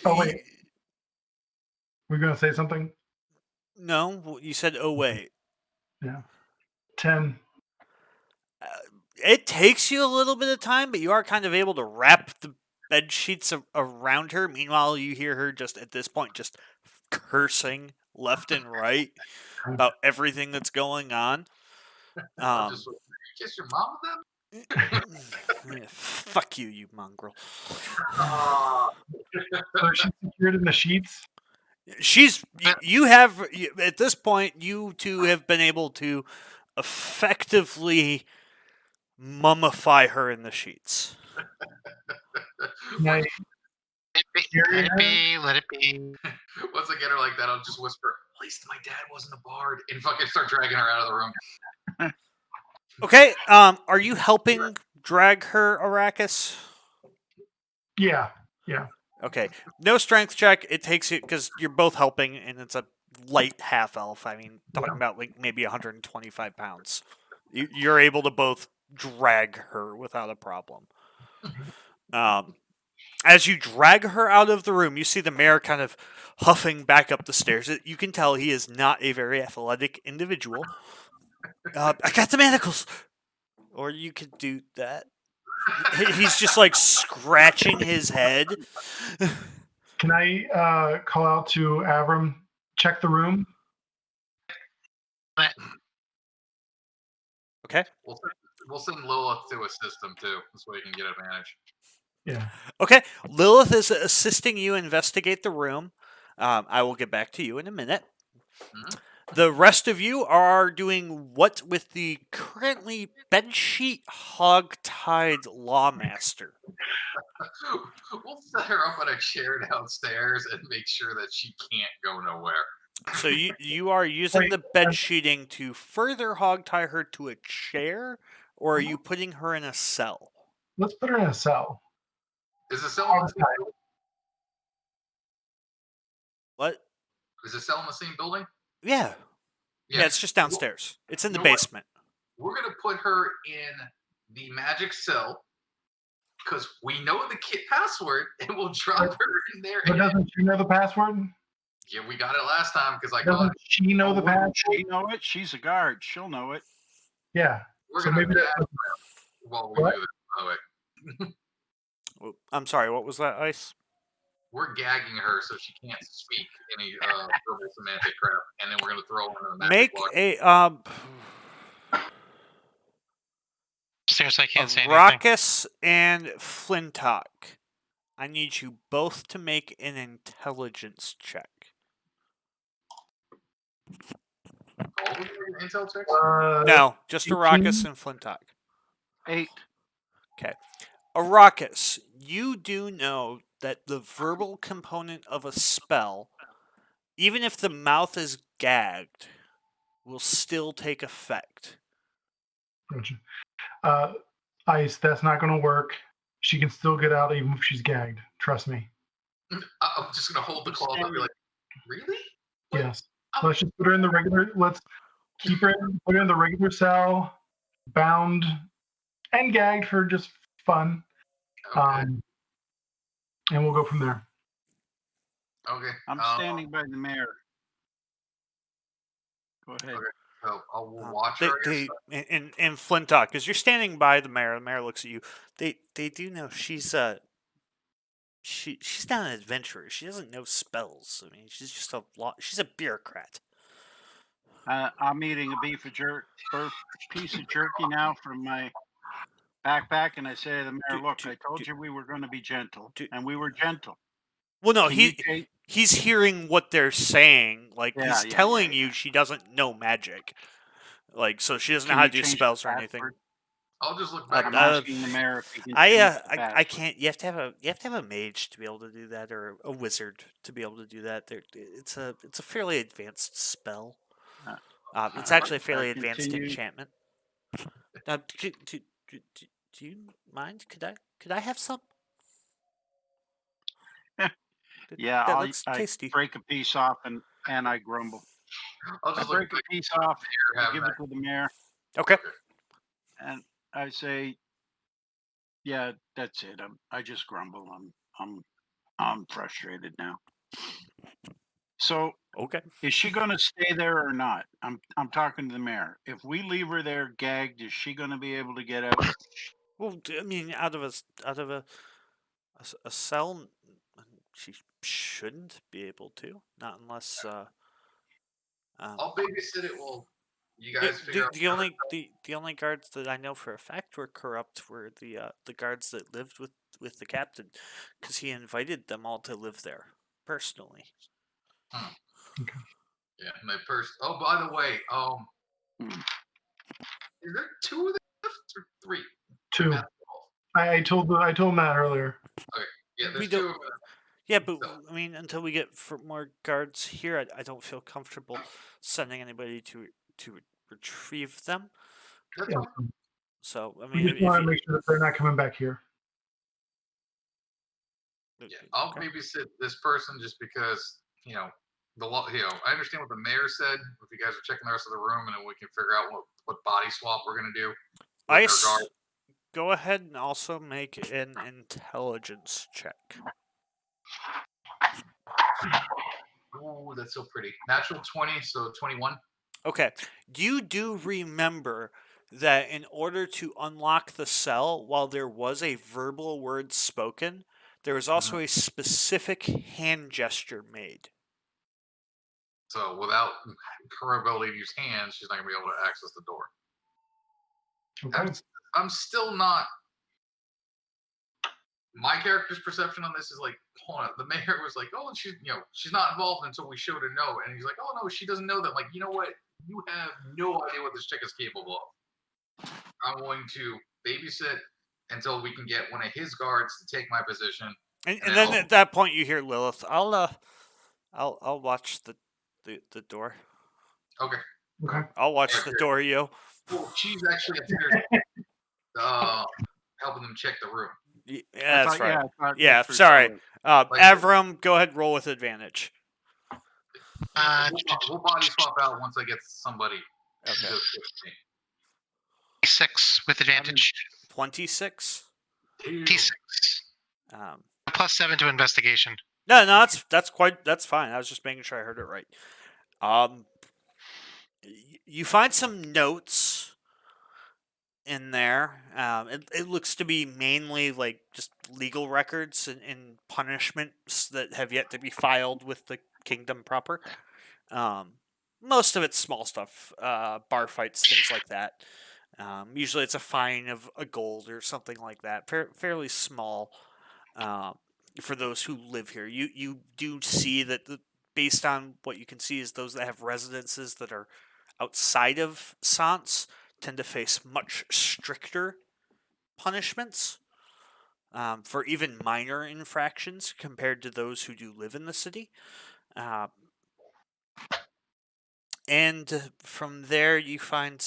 Oh wait, we're gonna say something. No, you said, oh, wait. Yeah. 10. It takes you a little bit of time, but you are kind of able to wrap the bed sheets around her. Meanwhile, you hear her just at this point just cursing left and right about everything that's going on. I'll just kiss your mom with them. Fuck you, you mongrel. So she's secured in the sheets. You have at this point you two have been able to effectively mummify her in the sheets. Nice. Let it be. Let it be. Once I get her like that, I'll just whisper, "At least my dad wasn't a bard," and fucking start dragging her out of the room. Okay, are you helping drag her, Arrakis? Yeah. Okay, no strength check. It takes you because you're both helping, and it's a light half elf. I mean, talking about like maybe 125 pounds. You're able to both drag her without a problem. As you drag her out of the room, you see the mayor kind of huffing back up the stairs. You can tell he is not a very athletic individual. I got the manacles. Or you could do that. He's just like scratching his head. Can I call out to Avram? Check the room. Okay. We'll send Lilith to assist him too, so he can get advantage. Yeah. Okay. Lilith is assisting you investigate the room. I will get back to you in a minute. Mhm. The rest of you are doing what with the currently bedsheet hog-tied lawmaster? We'll set her up on a chair downstairs and make sure that she can't go nowhere. So you are using the bed sheeting to further hog-tie her to a chair, or are you putting her in a cell? Let's put her in a cell. Is the cell in the same building? What? Is the cell in the same building? Yeah. Yeah, it's just downstairs. It's in the basement. We're gonna put her in the magic cell because we know the kit password, and we'll drop her in there. But doesn't she know the password? Yeah, we got it last time because I got Doesn't it. she know the Wouldn't password? she know it? She's a guard. She'll know it. Yeah. We're So gonna maybe gag her while we What? do this. By the way, I'm sorry, what was that, Ice? we're gagging her so she can't speak any verbal semantic crap, and then we're gonna throw her in the magic Make block. a Upstairs, I can't say anything. Raucous and Flintock. I need you both to make an intelligence check. All of them are intel checks. No, just 18? Arrakis and Flintock. 8. Okay. Arrakis, you do know that the verbal component of a spell, even if the mouth is gagged, will still take effect. Ice, that's not going to work. She can still get out even if she's gagged. Trust me. I'm just gonna hold the cloth and be like, "Really? What? Yes. Let's just put her in the regular. Let's keep her. Put her in the regular cell, bound and gagged for just fun. Okay. And we'll go from there. Okay. I'm standing by the mayor. Go ahead. Okay. So I'll watch her. I guess. In Flintock, because you're standing by the mayor looks at you. They do know she's she's not an adventurer. She doesn't know spells. I mean, she's just she's a bureaucrat. I'm eating a piece of jerky now from my backpack, and I say to the mayor, "Look, I told you we were going to be gentle, and we were gentle." Well, no, Can he's hearing what they're saying. Like Yeah, he's telling you she doesn't know magic. Like so she doesn't know Can how you to do change the spells or anything. password? I'll just look back. I'm asking the mayor if he can change the I password. can't. You have to have a mage to be able to do that, or a wizard to be able to do that. It's a fairly advanced spell. It's actually a fairly advanced continue. enchantment. Now, do you mind? Could I have some? Yeah, that I looks tasty. break a piece off and I grumble. I'll I just look break a back. piece off, I have give that. it to the mayor, Okay. and I say, "Yeah, that's it. I just grumble. I'm frustrated now." So Okay. is she going to stay there or not? I'm talking to the mayor. If we leave her there gagged, is she going to be able to get out? Well, I mean, out of a cell, she shouldn't be able to, not unless. I'll babysit it while you The, guys figure out. the only guards that I know for a fact were corrupt were the guards that lived with the captain, because he invited them all to live there personally. Yeah, my first. Oh, by the way, is there 2 of them left or 3? 2. Matt? I told Matt earlier. Yeah, We there's 2 don't. of them. Yeah, but So- I mean, until we get more guards here, I don't feel comfortable sending anybody to retrieve them. That's Yeah. fine. So I We mean, just if want to you, make sure that they're not coming back here. Yeah, I'll okay. babysit this person just because the law. I understand what the mayor said. If you guys are checking the rest of the room, and then we can figure out what body swap we're gonna do with their guard. Go ahead and also make an intelligence check. Ooh, that's so pretty. Natural 20, so 21. Okay. You do remember that in order to unlock the cell, while there was a verbal word spoken, there was also a specific hand gesture made. So without her ability to use hands, she's not gonna be able to access the door. Okay. I'm still not. My character's perception on this is like, hold on. The mayor was like, oh, and she's not involved until we showed a note, and he's like, oh no, she doesn't know that. I'm like, you know what? You have no idea what this chick is capable of. I'm going to babysit until we can get one of his guards to take my position. And then at that point, you hear Lilith. I'll watch the door. Okay. Okay. I'll watch the door, yo. Well, she's actually helping them check the room. Yeah, that's right. I thought Yeah, that's where sorry. she was. Avram, go ahead, roll with advantage. We'll body swap out once I get somebody. Okay. to assist me. 6 with advantage. 26. 26. Um, +7 to investigation. no, that's fine. I was just making sure I heard it right. You find some notes in there. It looks to be mainly like just legal records and punishments that have yet to be filed with the kingdom proper. Most of it's small stuff, bar fights, things like that. Usually it's a fine of a gold or something like that. Fairly small for those who live here. You do see that based on what you can see is those that have residences that are outside of Sance tend to face much stricter punishments for even minor infractions compared to those who do live in the city. And from there, you find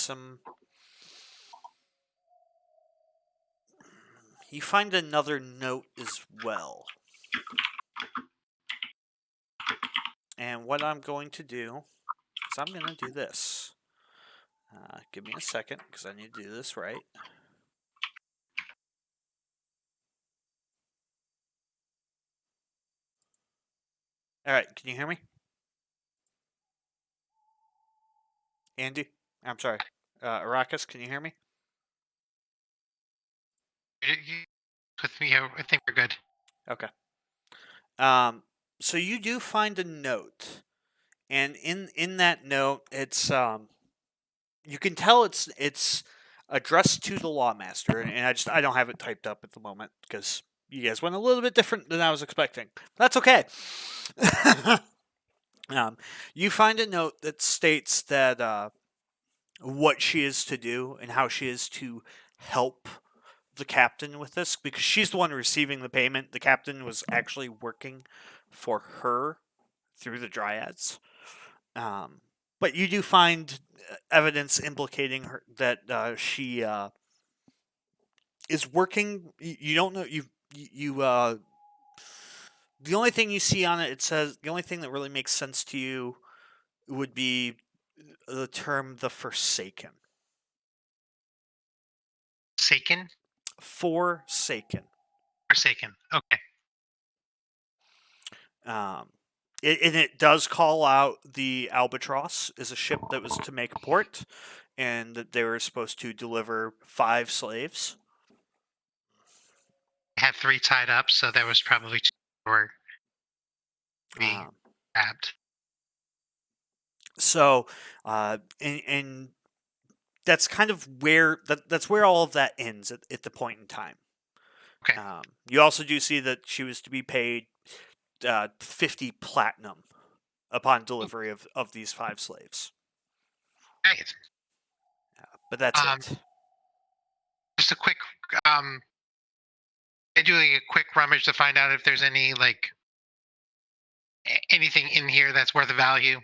You find another note as well. And what I'm going to do is I'm going to do this. Give me a second because I need to do this right. All right, can you hear me? Andy? I'm sorry. Arrakis, can you hear me? With me, I think we're good. Okay. So you do find a note, and in that note, it's you can tell it's addressed to the lawmaster, and I don't have it typed up at the moment because you guys went a little bit different than I was expecting. That's okay. You find a note that states that what she is to do and how she is to help the captain with this because she's the one receiving the payment. The captain was actually working for her through the Dryads. But you do find evidence implicating her that she is working. You don't know you. The only thing you see on it, it says the only thing that really makes sense to you would be the term "the Forsaken." Forsaken? Forsaken. Forsaken. Okay. And it does call out the Albatross as a ship that was to make port, and that they were supposed to deliver 5 slaves. I had 3 tied up, so there was probably 2 that were being Um, grabbed. so, and that's kind of where that's where all of that ends at the point in time. Okay. You also do see that she was to be paid 50 platinum upon delivery of these 5 slaves. Right. But that's Um, it. Just a quick, I do like a quick rummage to find out if there's any like anything in here that's worth value.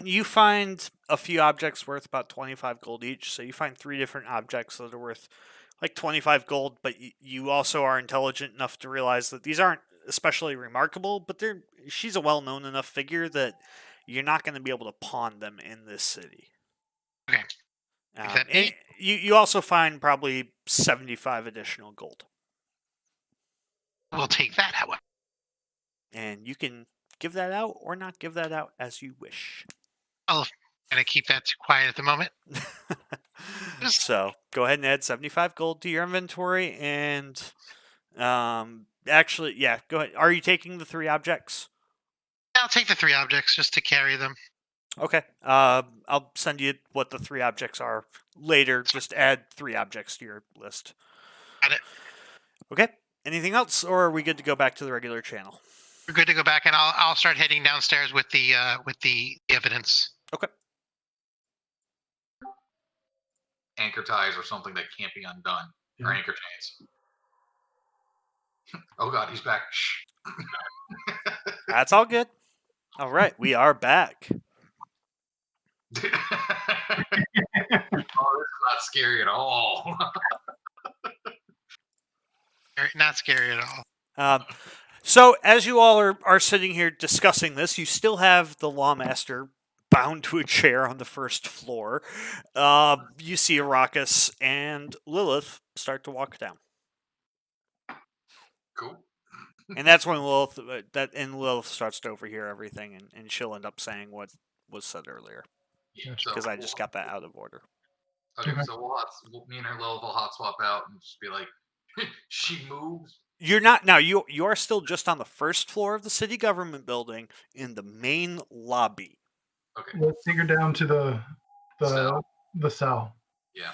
You find a few objects worth about 25 gold each. So you find 3 different objects that are worth like 25 gold, but you also are intelligent enough to realize that these aren't especially remarkable, but she's a well-known enough figure that you're not going to be able to pawn them in this city. Okay. Is that And 8? you also find probably 75 additional gold. We'll take that out. And you can give that out or not give that out as you wish. I'm gonna keep that quiet at the moment. So go ahead and add 75 gold to your inventory, and actually, yeah, go ahead. Are you taking the 3 objects? I'll take the 3 objects just to carry them. Okay. I'll send you what the 3 objects are later. Just add 3 objects to your list. Got it. Okay. Anything else, or are we good to go back to the regular channel? We're good to go back, and I'll start heading downstairs with the evidence. Okay. Anchor ties or something that can't be undone, or anchor chains. Oh God, he's back. Shh. That's all good. All right, we are back. Oh, this is not scary at all. Not scary at all. So as you all are sitting here discussing this, you still have the Lawmaster bound to a chair on the first floor. You see Arrakis and Lilith start to walk down. Cool. And that's when Lilith starts to overhear everything, and she'll end up saying what was said earlier. Yeah, Because I just got that out of order. Okay, so me and her Lilith will hot swap out and just be like, she moves. You're not now. You are still just on the first floor of the city government building in the main lobby. Okay. Let's take her down to the cell. Yeah.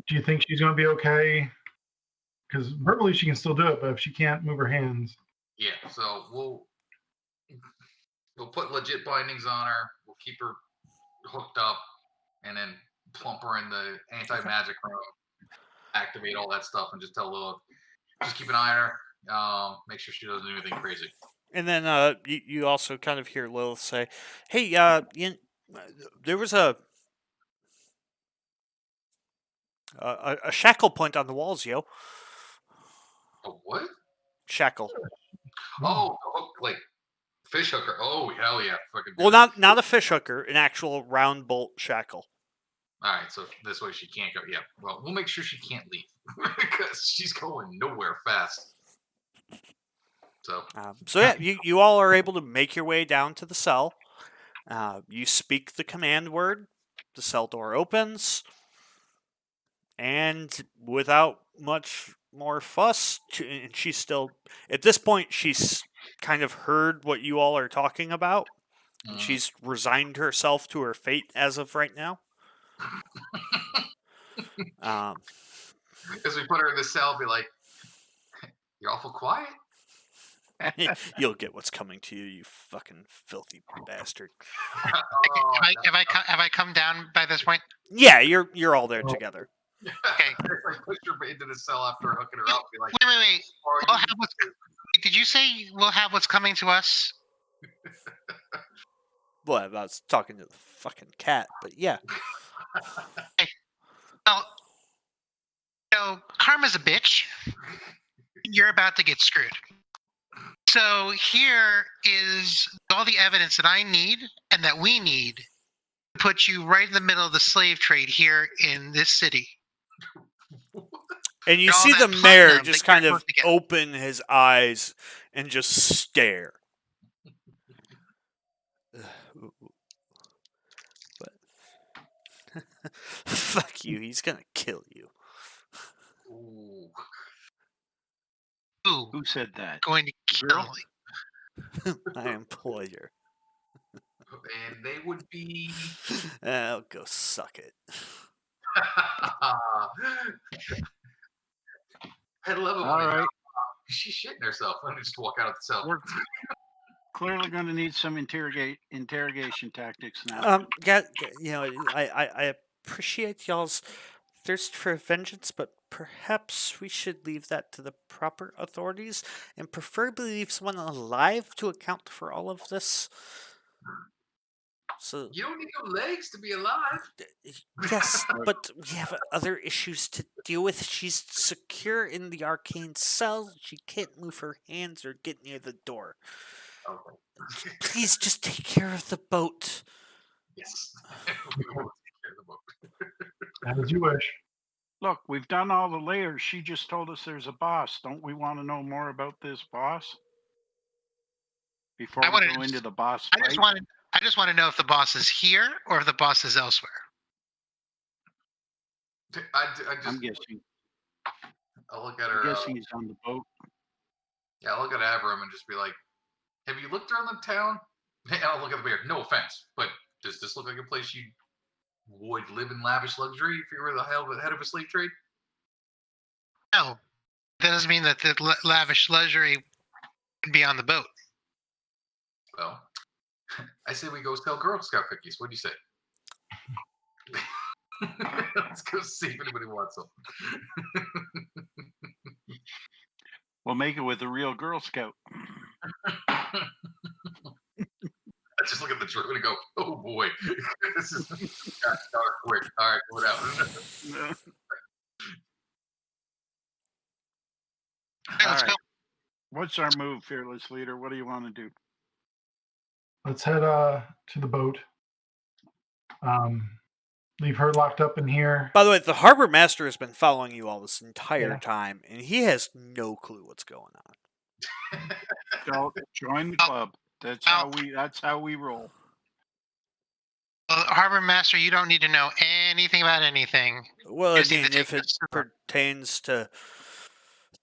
Do you think she's going to be okay? Because verbally she can still do it, but if she can't move her hands, Yeah. So we'll put legit bindings on her. We'll keep her hooked up, and then plump her in the anti-magic room. Activate all that stuff, and just tell Lilith, just keep an eye on her. Make sure she doesn't do anything crazy. And then you also kind of hear Lilith say, "Hey, there was a shackle point on the walls, yo." A what? Shackle. Oh, a hook, like fish hooker. Oh, hell yeah. Fucking Well, not a fish hooker, an actual round bolt shackle. All right, so this way she can't go. Yeah, well, we'll make sure she can't leave because she's going nowhere fast. So yeah, you all are able to make your way down to the cell. You speak the command word. The cell door opens. And without much more fuss, and she's still, at this point, she's kind of heard what you all are talking about. And she's resigned herself to her fate as of right now. as we put her in the cell, be like, "You're awful quiet." You'll get what's coming to you, you fucking filthy bastard. Have I come down by this point? Yeah, you're all there together. Okay. Push her into the cell after hooking her up. Be like, wait. Did you say we'll have what's coming to us? Well, I was talking to the fucking cat, but yeah. Well, karma's a bitch. You're about to get screwed. So here is all the evidence that I need and that we need to put you right in the middle of the slave trade here in this city. And you see the mayor just kind of open his eyes and just stare. Fuck you. He's gonna kill you. Ooh. Ooh, Who said that? going to kill Girl? you. My employer. And they would be. I'll go suck it. I love it All when right. she's shitting herself. Let me just walk out of the cell. We're clearly going to need some interrogation tactics now. I appreciate y'all's thirst for vengeance, but perhaps we should leave that to the proper authorities and preferably leave someone alive to account for all of this. So, You don't need no legs to be alive. yes, but we have other issues to deal with. She's secure in the arcane cell. She can't move her hands or get near the door. Okay. Please just take care of the boat. Yes. We will take care of the boat. As you wish. Look, we've done all the layers. She just told us there's a boss. Don't we want to know more about this boss before I we wanted go to- into the boss I fight? just want to know if the boss is here or if the boss is elsewhere. I I'm just. guessing. I'll look at I'm her. guessing he's on the boat. Yeah, I'll look at Avram and just be like, "Have you looked around the town?" Hey, I'll look at the bear. No offense, but does this look like a place you would live in lavish luxury if you were the head of a slave trade? No, that doesn't mean that the lavish luxury would be on the boat. Well, I say we go sell Girl Scout cookies. What do you say? Let's go see if anybody wants them. We'll make it with a real Girl Scout. I just look at the druid and go, "Oh boy, this is got dark quick." All right, pull it out. Okay, let's All go. right. What's our move, fearless leader? What do you want to do? Let's head to the boat. Leave her locked up in here. By the way, the harbor master has been following you all this entire Yeah. time, and he has no clue what's going on. So join the club. That's how we roll. Well, Harbor Master, you don't need to know anything about anything. Well, You I just need to mean, take if it this to the- pertains to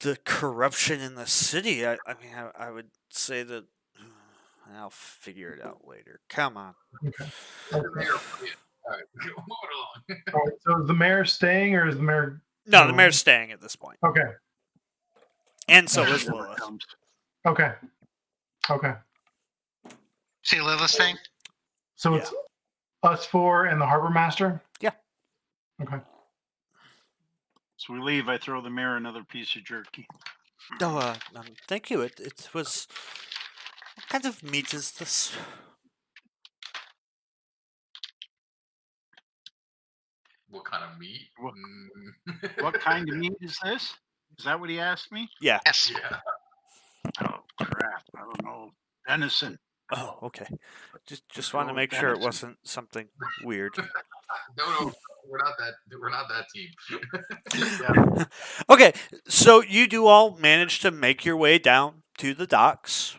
the corruption in the city, I would say that I'll figure it out later. Come on. Okay. The mayor, all right, move it along. All right. So is the mayor staying or is the mayor? No, the mayor's staying at this point, Okay. and so Okay. is Whoever Lilith. comes. Okay. Okay. See Lilith's thing? So it's us four and the harbor master? Yeah. Okay. So we leave. I throw the mayor another piece of jerky. Oh, thank you. It was. What kind of meat is this? What kind of meat? What- What kind of meat is this? Is that what he asked me? Yeah. Yes. Yeah. Oh crap! I don't know. Venison. Oh, okay. Just Go wanted to with make sure it venison. wasn't something weird. No, we're not that. We're not that team. Okay, so you do all manage to make your way down to the docks.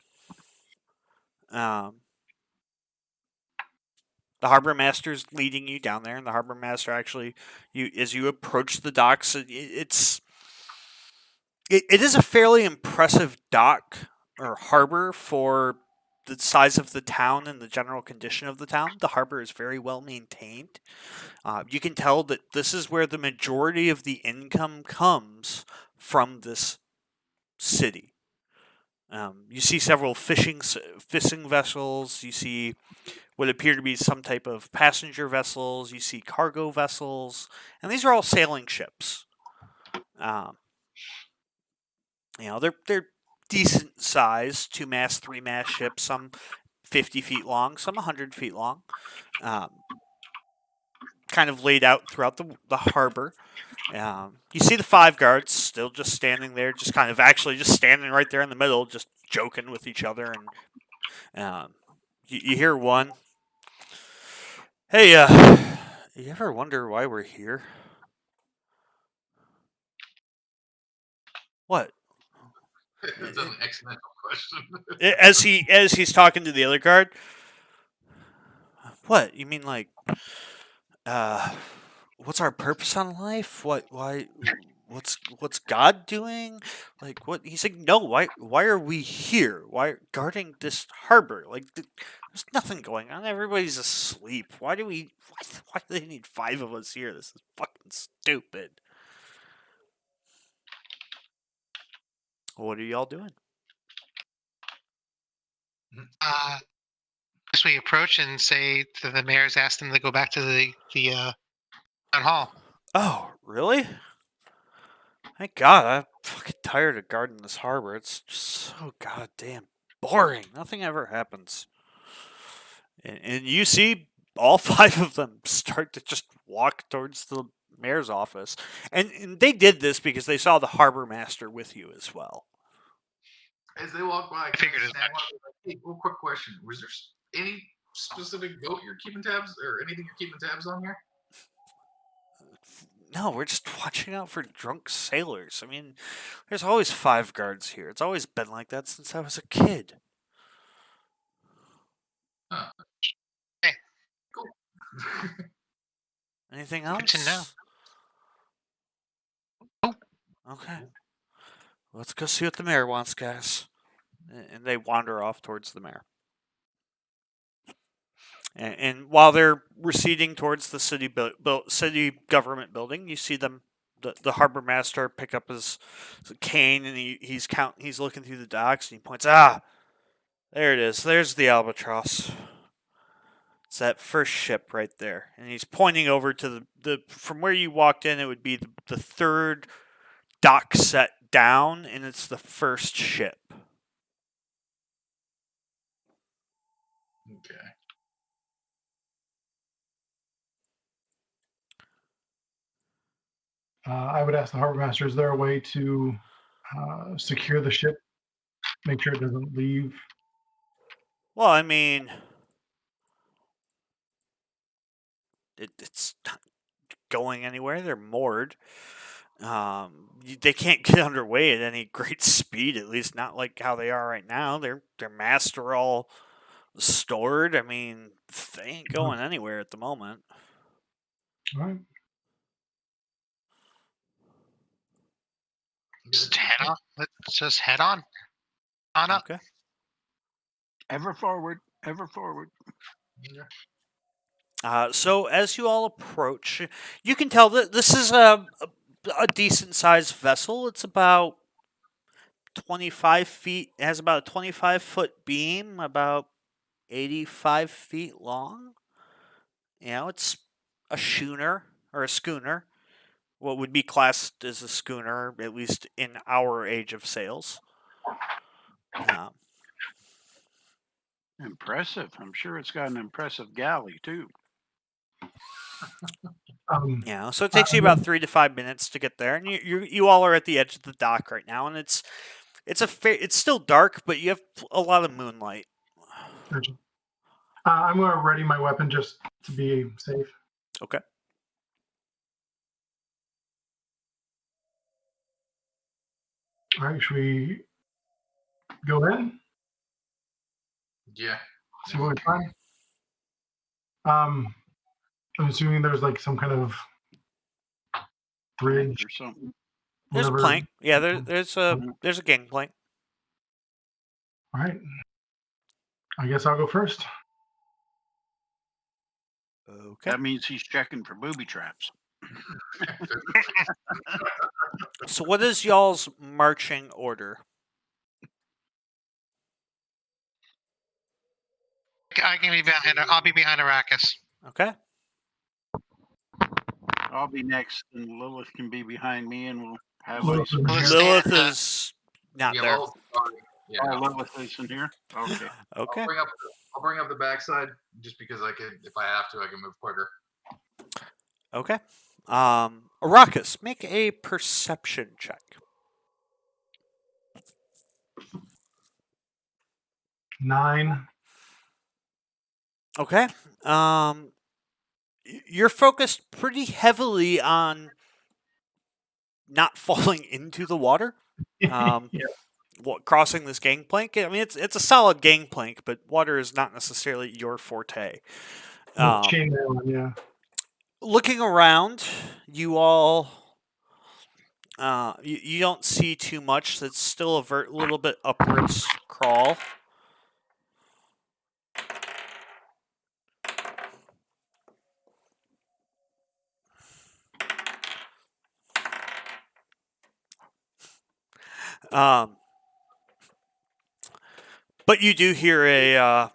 The harbor master's leading you down there, and the harbor master actually, as you approach the docks, it is a fairly impressive dock or harbor for the size of the town and the general condition of the town. The harbor is very well maintained. You can tell that this is where the majority of the income comes from this city. You see several fishing vessels. You see what appear to be some type of passenger vessels. You see cargo vessels, and these are all sailing ships. They're decent size, 2-mast, 3-mast ships. Some 50 feet long, some 100 feet long. Kind of laid out throughout the harbor. You see the 5 guards still just standing there, just kind of actually just standing right there in the middle, just joking with each other. And you hear one, "Hey, you ever wonder why we're here?" "What?" It's an excellent question. As he's talking to the other guard. "What? You mean like what's our purpose on life? What's God doing? Like what? He's like, no. Why are we here? Why guarding this harbor? Like there's nothing going on. Everybody's asleep. Why do they need 5 of us here? This is fucking stupid. What are y'all doing? As we approach and say that the mayor's asked them to go back to the town hall. Oh, really? Thank God. I'm fucking tired of guarding this harbor. It's just so goddamn boring. Nothing ever happens. And you see all 5 of them start to just walk towards the mayor's office. And they did this because they saw the harbor master with you as well. As they walk by, I figured as stand much. up and like, hey, real quick question: was there any specific boat you're keeping tabs, or anything you're keeping tabs on here? No, we're just watching out for drunk sailors. I mean, there's always 5 guards here. It's always been like that since I was a kid. Huh. Hey. Cool. Anything else? Good to know. Okay. Let's go see what the mayor wants, guys. And they wander off towards the mayor. And while they're receding towards the city government building, you see them, the harbor master, pick up his cane and he's looking through the docks and he points. There it is. There's the albatross. It's that first ship right there, and he's pointing over to the from where you walked in. It would be the third dock set down, and it's the first ship. Okay. I would ask the harbor master: is there a way to secure the ship, make sure it doesn't leave? Well, I mean, it's not going anywhere. They're moored. They can't get underway at any great speed. At least not like how they are right now. Their masts are all stored. I mean, they ain't going anywhere at the moment. All right. Just head on. Let's just head on up. Okay. Ever forward, ever forward. Yeah. So as you all approach, you can tell that this is a decent sized vessel. It's about 25 feet. It has about a 25-foot beam, about 85 feet long. You know, it's a schooner or a schooner. What would be classed as a schooner, at least in our age of sails. Impressive. I'm sure it's got an impressive galley too. So it takes you about 3 to 5 minutes to get there, and you all are at the edge of the dock right now, and it's still dark, but you have a lot of moonlight. Gotcha. I'm going to ready my weapon just to be safe. Okay. All right, should we go in? Yeah. See what we find. I'm assuming there's like some kind of bridge or something. There's a whatever. plank. Yeah, there's a gangplank. All right. I guess I'll go first. Okay. That means he's checking for booby traps. So what is y'all's marching order? I'll be behind Arrakis. Okay. I'll be next, and Lilith can be behind me, and we'll have Lilith ice. is Lilith is not Yeah, there. well, yeah. Oh, Lilith is in here. Okay. Okay. I'll bring up the backside just because I can, if I have to, I can move quicker. Okay. Arrakis, make a perception check. 9. Okay. You're focused pretty heavily on not falling into the water. Yeah. Crossing this gangplank. I mean, it's a solid gangplank, but water is not necessarily your forte. Chainmail, yeah. Looking around, you all you don't see too much. That's still a little bit upwards crawl. But you do hear a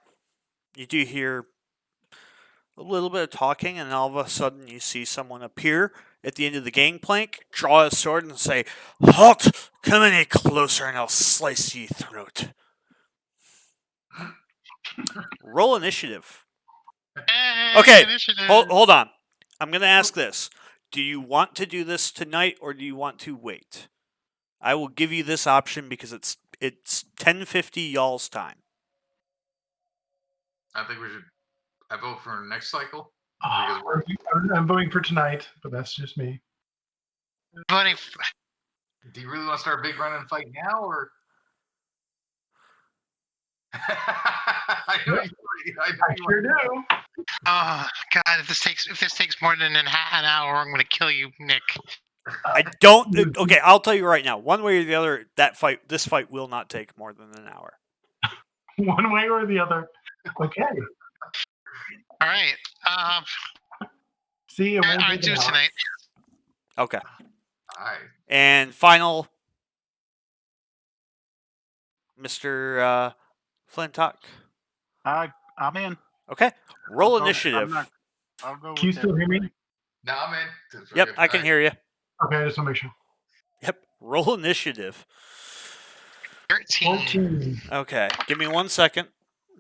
little bit of talking, and all of a sudden you see someone appear at the end of the gangplank, draw a sword, and say, "Halt! Come any closer, and I'll slice ye throat." Roll initiative. Hey, Okay, initiative. hold on. I'm gonna ask this: do you want to do this tonight, or do you want to wait? I will give you this option because it's 10:50 y'all's time. I think we should. I vote for next cycle. Ah, I'm voting for tonight, but that's just me. Voting Do you really want to start a big run and fight now, or? I know Yep. I you sure do. Oh God! If this takes more than an hour, I'm gonna kill you, Nick. I don't. Okay, I'll tell you right now. One way or the other, this fight will not take more than an hour. One way or the other. Okay. All right. See, it won't I take do an hour. tonight. Okay. All right. And final, Mr. Flintock. I'm in. Okay. Roll I'll go- initiative. I'll go. Can you with still hear me? everybody. No, I'm in. Yep, I can hear you. Okay, I just want to make sure. Yep. Roll initiative. 13. 14. Okay. Give me 1 second.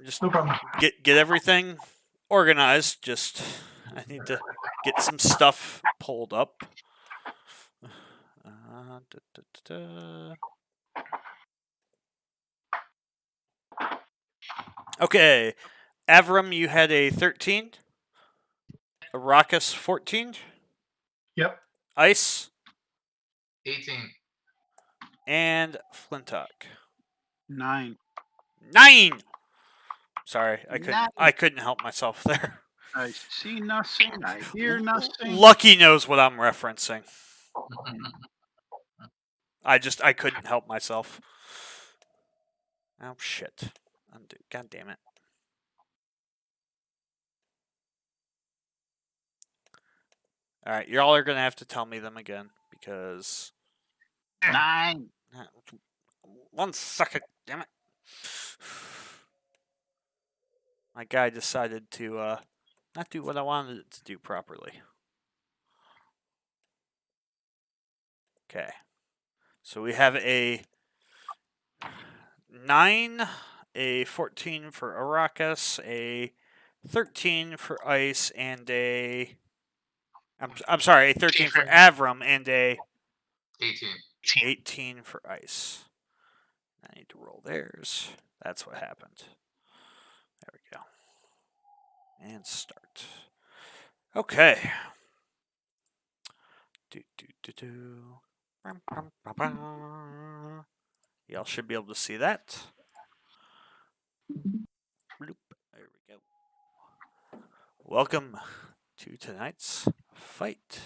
Just No problem. get everything organized. Just I need to get some stuff pulled up. Da, da, da, da. Okay. Avram, you had a 13. Arrakis, 14. Yep. Ice 18. and Flintock. 9. 9. Sorry, I Nine. couldn't help myself there. I see nothing. I hear nothing. Lucky knows what I'm referencing. I couldn't help myself. Oh shit. Undo. God damn it. Alright, y'all are gonna have to tell me them again because 9. 1 second, damn it. My guy decided to not do what I wanted it to do properly. Okay. So we have a 9, a 14 for Arrakis, a 13 for Ice, and a I'm sorry, a 13 for Avram, and a 18. 18 for Ice. I need to roll theirs. That's what happened. There we go. And start. Okay. Y'all should be able to see that. Bloop. There we go. Welcome to tonight's fight.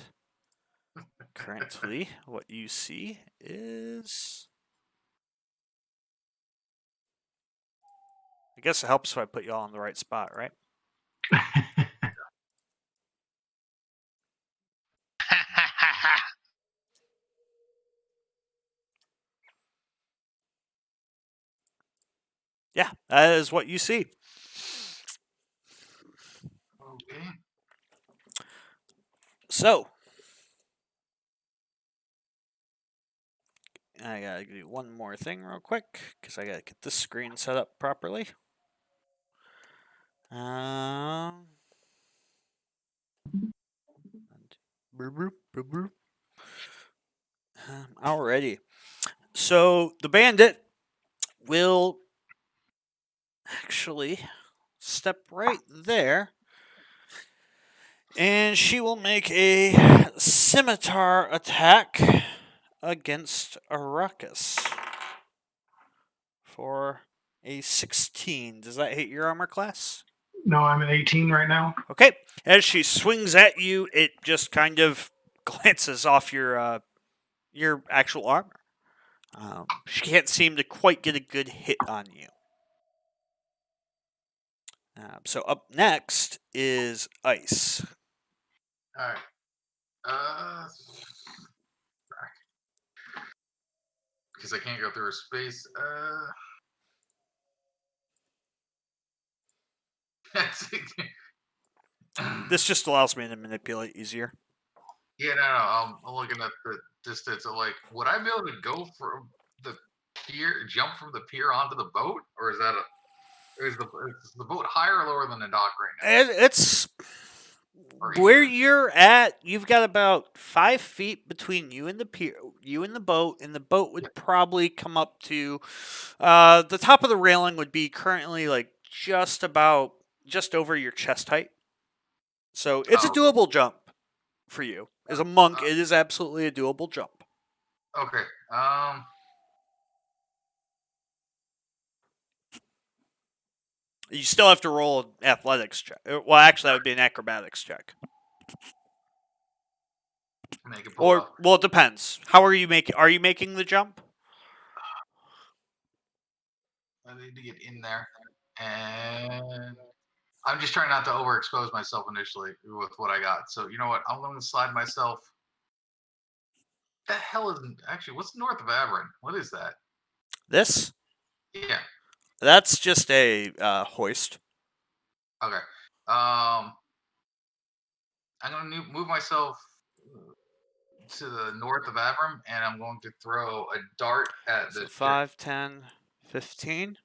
Currently, what you see is... I guess it helps if I put y'all in the right spot, right? Yeah, that is what you see. Okay. So, I gotta do one more thing real quick because I gotta get this screen set up properly. Alrighty. So the bandit will actually step right there, and she will make a scimitar attack against Arrakis for a 16. Does that hit your armor class? No, I'm at 18 right now. Okay. As she swings at you, it just kind of glances off your actual armor. She can't seem to quite get a good hit on you. So up next is Ice. All right. Because I can't go through her space. That's it. This just allows me to manipulate easier. Yeah, no. I'm looking at the distance. Of like, would I be able to go from the pier, jump from the pier onto the boat, or is the boat higher or lower than the dock right now? It's Or where even? you're at. You've got about 5 feet between you and the pier, you and the boat would probably come up to the top of the railing would be currently like just over your chest height. So it's a Oh, doable jump for you. As a monk, it is absolutely a doable jump. okay. You still have to roll an athletics check. Well, actually, that would be an acrobatics check. Make it pull Or, off. well, it depends. How are you making? Are you making the jump? I need to get in there, and I'm just trying not to overexpose myself initially with what I got. So you know what? I'm going to slide myself. The hell is actually what's north of Averin? What is that? This? Yeah. That's just a hoist. Okay. I'm going to move myself to the north of Avram, and I'm going to throw a dart at So the. 5, 10, 15.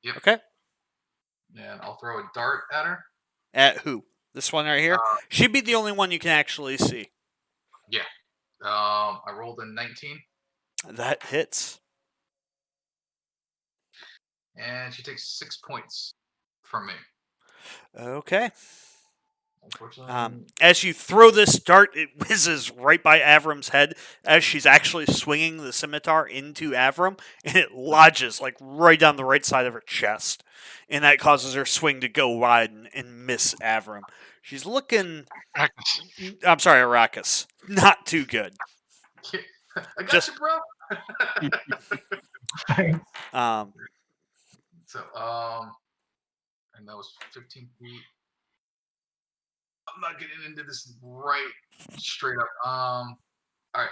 Yep. Okay. And I'll throw a dart at her. At who? This one right here? She'd be the only one you can actually see. Yeah. I rolled a 19. That hits. And she takes 6 points from me. Okay. Unfortunately. As you throw this dart, it whizzes right by Avram's head as she's actually swinging the scimitar into Avram, and it lodges like right on the right side of her chest, and that causes her swing to go wide and miss Avram. She's looking. Practice. I'm sorry, Arrakis. Not too good. I got Just- you, bro. So, and that was 15 feet. I'm not getting into this right straight up. All right,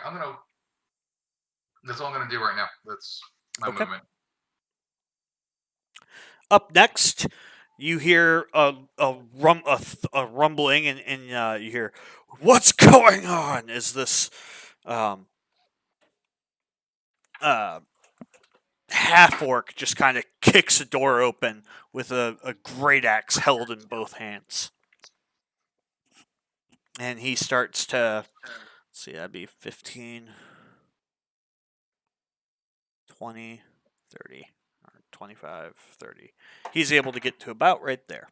that's all I'm gonna do right now. That's my movement. Up next, you hear a rumbling, and you hear, "What's going on?" Is this half orc just kind of kicks a door open with a great axe held in both hands. And he starts to, let's see, that'd be 15, 20, 30, or 25, 30. He's able to get to about right there.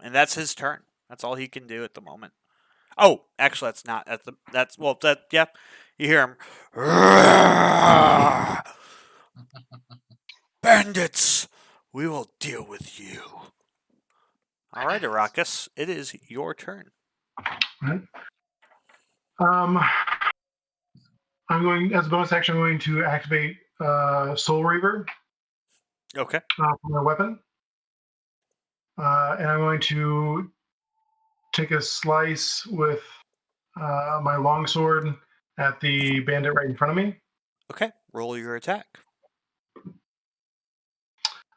And that's his turn. That's all he can do at the moment. Oh, actually, that's not at the. That's well. That yeah. You hear him. Bandits, we will deal with you. All right, Arrakis, it is your turn. Right. I'm going as a bonus action. I'm going to activate Soul Reaver Okay. for my weapon, and I'm going to take a slice with my longsword at the bandit right in front of me. Okay. Roll your attack.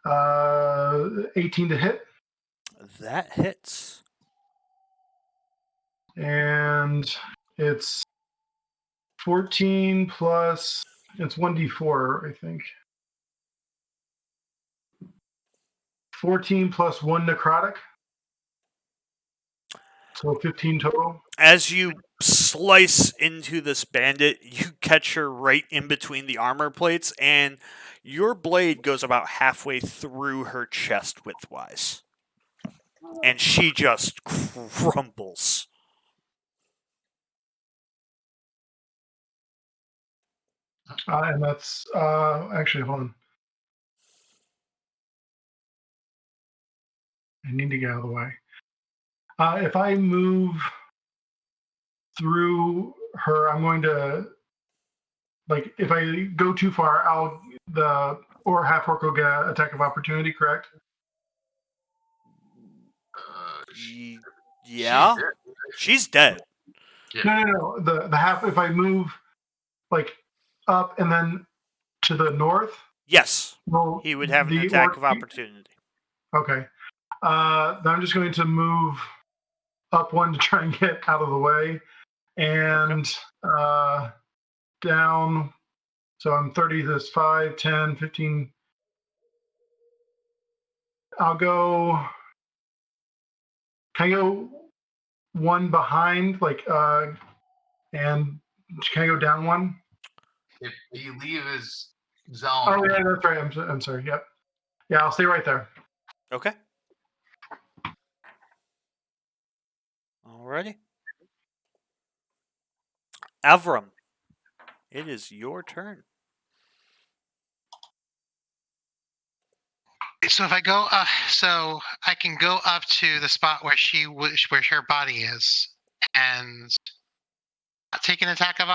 18 to hit. That hits. And it's 14 plus, it's 1d4, I think. 14 plus 1 necrotic. So 15 total. As you slice into this bandit, you catch her right in between the armor plates, and your blade goes about halfway through her chest widthwise. And she just crumbles. And that's actually, hold on. I need to get out of the way. If I move through her, I'm going to, like, if I go too far, or half orc will get an attack of opportunity, correct? Yeah. She's dead. She's dead. No. The half, if I move, like, up and then to the north, Yes. well, He would have an the attack orc. of opportunity. Okay. Then I'm just going to move up one to try and get out of the way, and down. So I'm 30, this 5, 10, 15. I'll go. Can I go one behind, like, and can I go down one? If you leave his zone, Oh, yeah, that's right. I'm sorry. Yep. Yeah, I'll stay right there. Okay. Alrighty. Avram, it is your turn. So if I go, so I can go up to the spot where where her body is, and take an attack of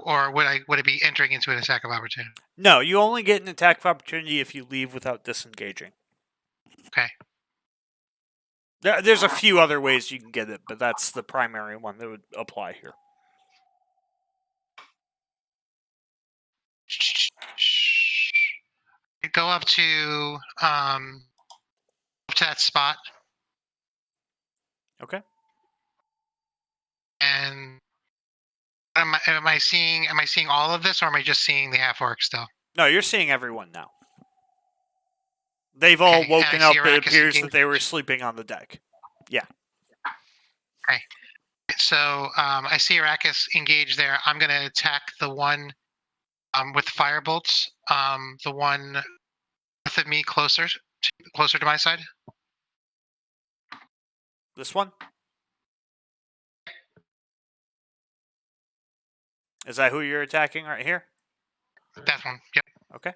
or would it be entering into an attack of opportunity? No, you only get an attack of opportunity if you leave without disengaging. Okay. There's a few other ways you can get it, but that's the primary one that would apply here. Go up to that spot. Okay. And am I seeing all of this, or am I just seeing the half orc still? No, you're seeing everyone now. They've all woken up. It appears that they were sleeping on the deck. Yeah. Okay. So I see Arrakis engaged there. I'm going to attack the one with fire bolts. The one with me closer to my side. This one? Is that who you're attacking right here? That one. Yep. Okay.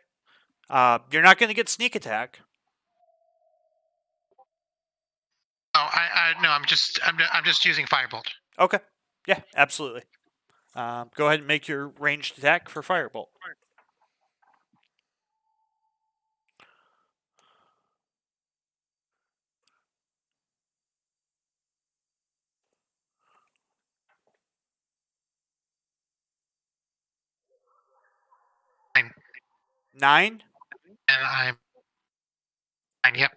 You're not going to get sneak attack. Oh, no. I'm just using firebolt. Okay. Yeah, absolutely. Go ahead and make your ranged attack for firebolt. Nine? And I'm 9. Yep.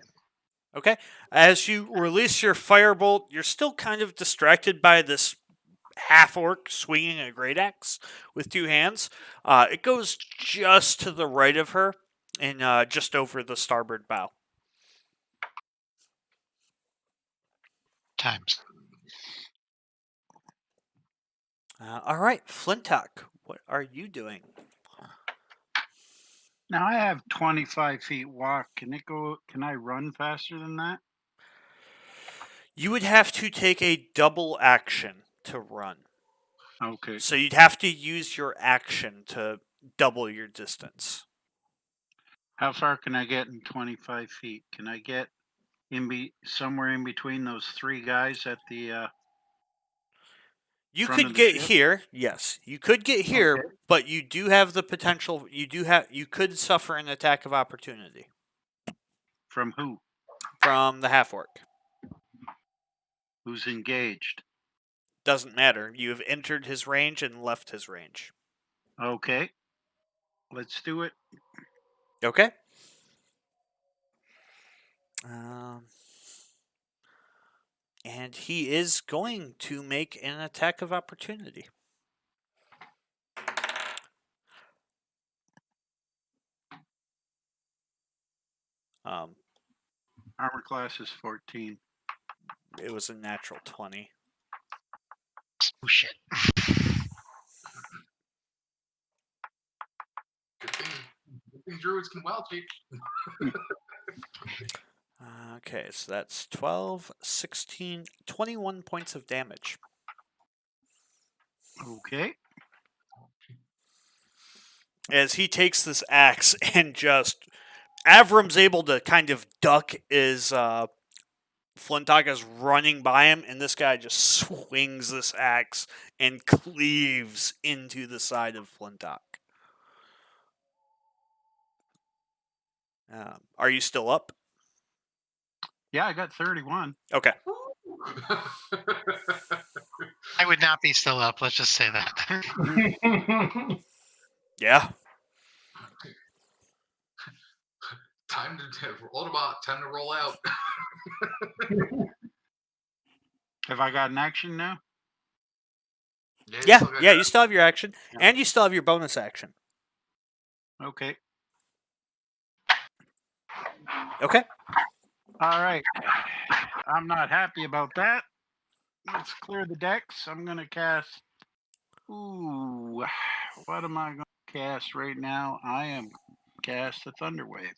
Okay. As you release your firebolt, you're still kind of distracted by this half orc swinging a great axe with two hands. It goes just to the right of her and just over the starboard bow. Times. All right, Flintock, what are you doing? Now I have 25 feet walk. Can I run faster than that? You would have to take a double action to run. Okay. So you'd have to use your action to double your distance. How far can I get in 25 feet? Can I get somewhere in between those three guys at the You front could of the get ship? here, yes. You could get here, Okay. but you do have the potential. You could suffer an attack of opportunity From who? from the half orc. Who's engaged? Doesn't matter. You have entered his range and left his range. Okay. Let's do it. Okay. And he is going to make an attack of opportunity. Armor class is 14. It was a natural 20. Oh shit. Good thing druids can wild shape. Okay, so that's 12, 16, 21 points of damage. Okay. As he takes this axe and just Avram's able to kind of duck as Flintock is running by him, and this guy just swings this axe and cleaves into the side of Flintock. Are you still up? Yeah, I got 31. Okay. I would not be still up. Let's just say that. Yeah. Time to Autobot. Time to roll out. Have I got an action now? Yeah. still got Yeah. that. You still have your action, Yeah. and you still have your bonus action. Okay. Okay. All right. I'm not happy about that. Let's clear the decks. I'm going to cast. Ooh. What am I going to cast right now? I am cast the Thunder Wave.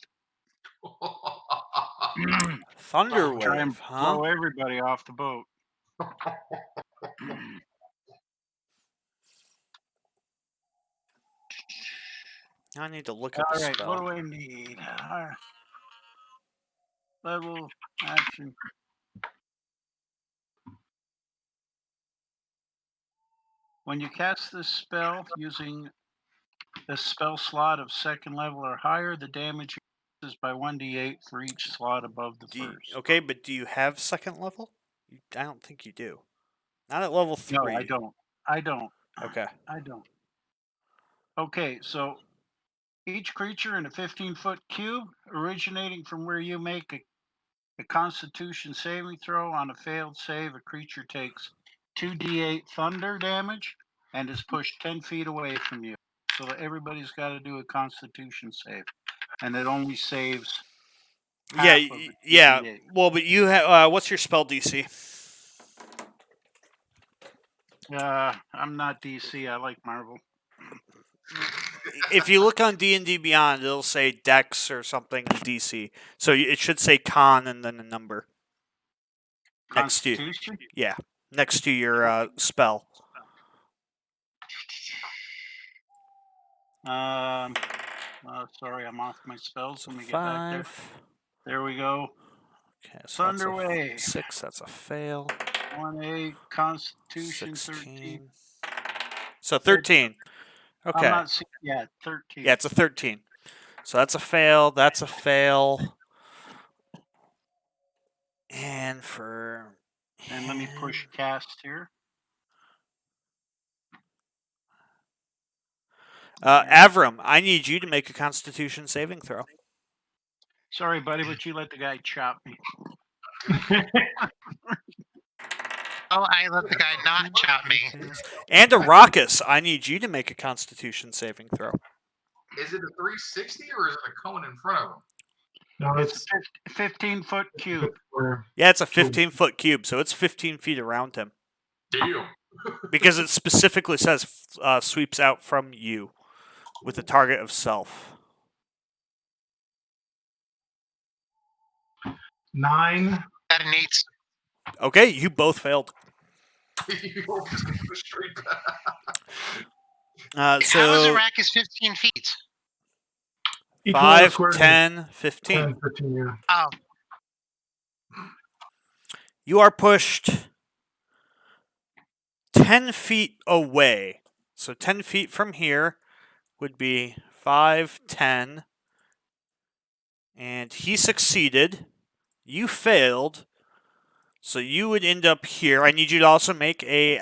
Thunder Try and Wave, huh? blow everybody off the boat. I need to look up All a right, spell. what do I need? Level action. When you cast this spell using the spell slot of second level or higher, the damage is by 1d8 for each slot above the first. Okay, but do you have second level? I don't think you do. Not at level 3. No, I don't. I don't. Okay. I don't. Okay, so each creature in a 15-foot cube originating from where you make a Constitution saving throw. On a failed save, a creature takes 2d8 thunder damage and is pushed 10 feet away from you. So everybody's got to do a Constitution save, and it only saves half of the Yeah. 2d8. Well, but you have. What's your spell DC? I'm not DC. I like Marvel. If you look on D&D Beyond, it'll say Dex or something in DC. So it should say Con and then a number next to Constitution? next to your spell. Sorry, I'm off my spells. So Let me get back there. 5. There we go. Okay, so that's Thunder a Wave. 6. That's a fail. 1-8, Constitution 13. 16. So 13. Okay. I'm not seeing. Yeah, 13. Yeah, it's a 13. So that's a fail. That's a fail. And for. And let me push cast here. Avram, I need you to make a Constitution saving throw. Sorry, buddy, but you let the guy chop me. Oh, I let the guy not chop me. And Arrakis, I need you to make a Constitution saving throw. Is it a 360 or is it a cone in front of him? No, It's a 15-foot cube. Yeah, it's a 15-foot cube, so it's 15 feet around him. Deal. Because it specifically says sweeps out from you with a target of self. 9. Got an 8. Okay, you both failed. You're just gonna go straight back. How is So Arrakis 15 feet? Each one of the 5, squares is 10, 15. 10, 15, yeah. Oh, You are pushed 10 feet away. So 10 feet from here would be 5, 10. And he succeeded. You failed. So you would end up here. I need you to also make a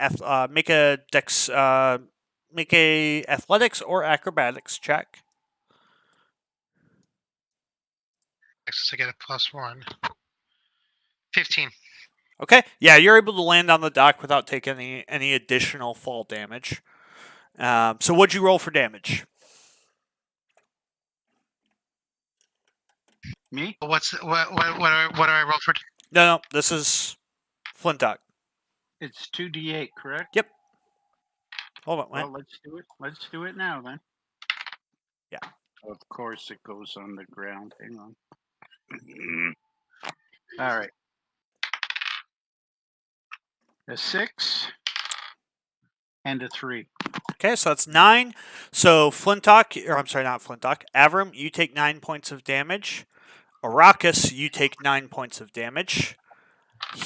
athletics or acrobatics check. I get a +1. 15. Okay. Yeah, you're able to land on the dock without taking any additional fall damage. So what'd you roll for damage? Me? What do I roll for? No, this is Flintock. It's 2d8, correct? Yep. Hold on, Well, let's do it. Let's do it now then. Yeah. Of course, it goes on the ground. Hang on. All right. A 6 and a 3. Okay, so that's 9. So Flintock, or I'm sorry, not Flintock. Avram, you take 9 points of damage. Arrakis, you take 9 points of damage.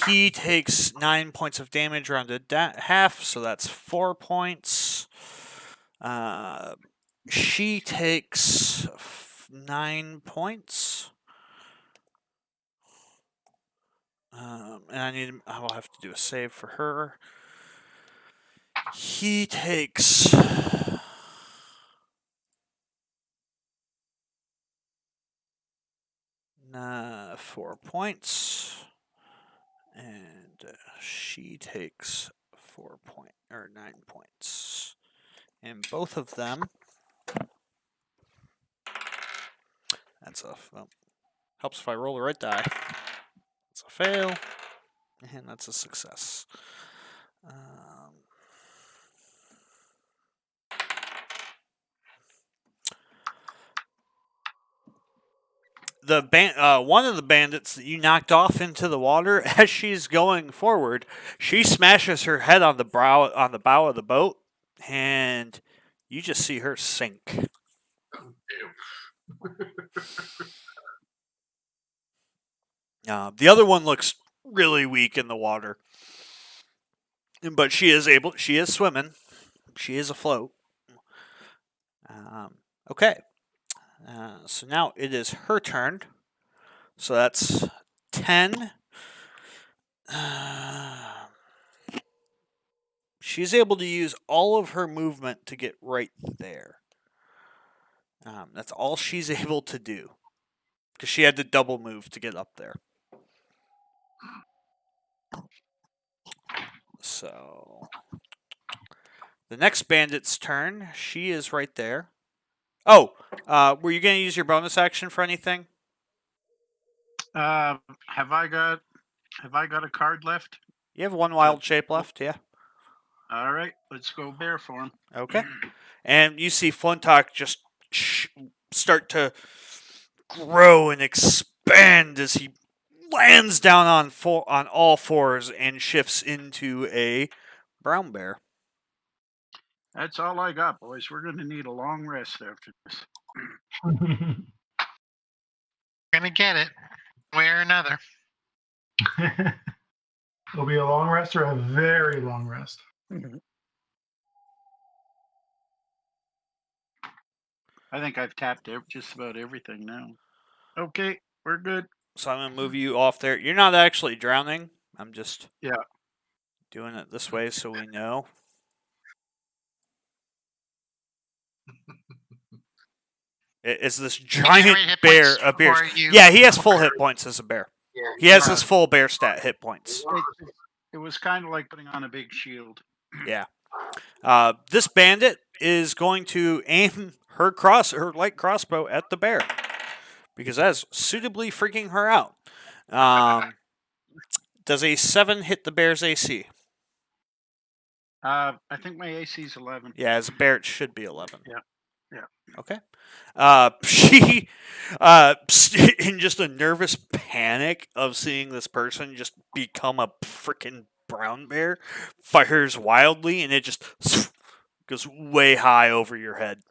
He takes 9 points of damage rounded half, so that's 4 points. She takes 9 points. And I will have to do a save for her. He takes 4 points, and she takes 9 points, and both of them. That's helps if I roll the right die. That's a fail, and that's a success. One of the bandits that you knocked off into the water, as she's going forward, she smashes her head on the bow of the boat, and you just see her sink. The other one looks really weak in the water, but she is swimming. She is afloat. Okay. So now it is her turn. So that's 10. She's able to use all of her movement to get right there. That's all she's able to do. Because she had to double move to get up there. So the next bandit's turn. She is right there. Oh, were you going to use your bonus action for anything? Have I got a card left? You have one wild shape left, yeah. All right, let's go bear form. Okay. And you see Flintock just start to grow and expand as he lands down on all fours and shifts into a brown bear. That's all I got, boys. We're going to need a long rest after this. Gonna get it, one way or another. It'll be a long rest or a very long rest. I think I've tapped just about everything now. Okay, we're good. So I'm going to move you off there. You're not actually drowning. I'm just doing it this way so we know. It's this giant bear appears. Yeah, he has full hit points as a bear. He has his full bear stat hit points. It was kind of like putting on a big shield. Yeah. This bandit is going to aim her light crossbow at the bear because that's suitably freaking her out. Does a 7 hit the bear's AC? I think my AC is 11. Yeah, as a bear, it should be 11. Yeah. Okay. She, in just a nervous panic of seeing this person just become a freaking brown bear, fires wildly, and it just goes way high over your head.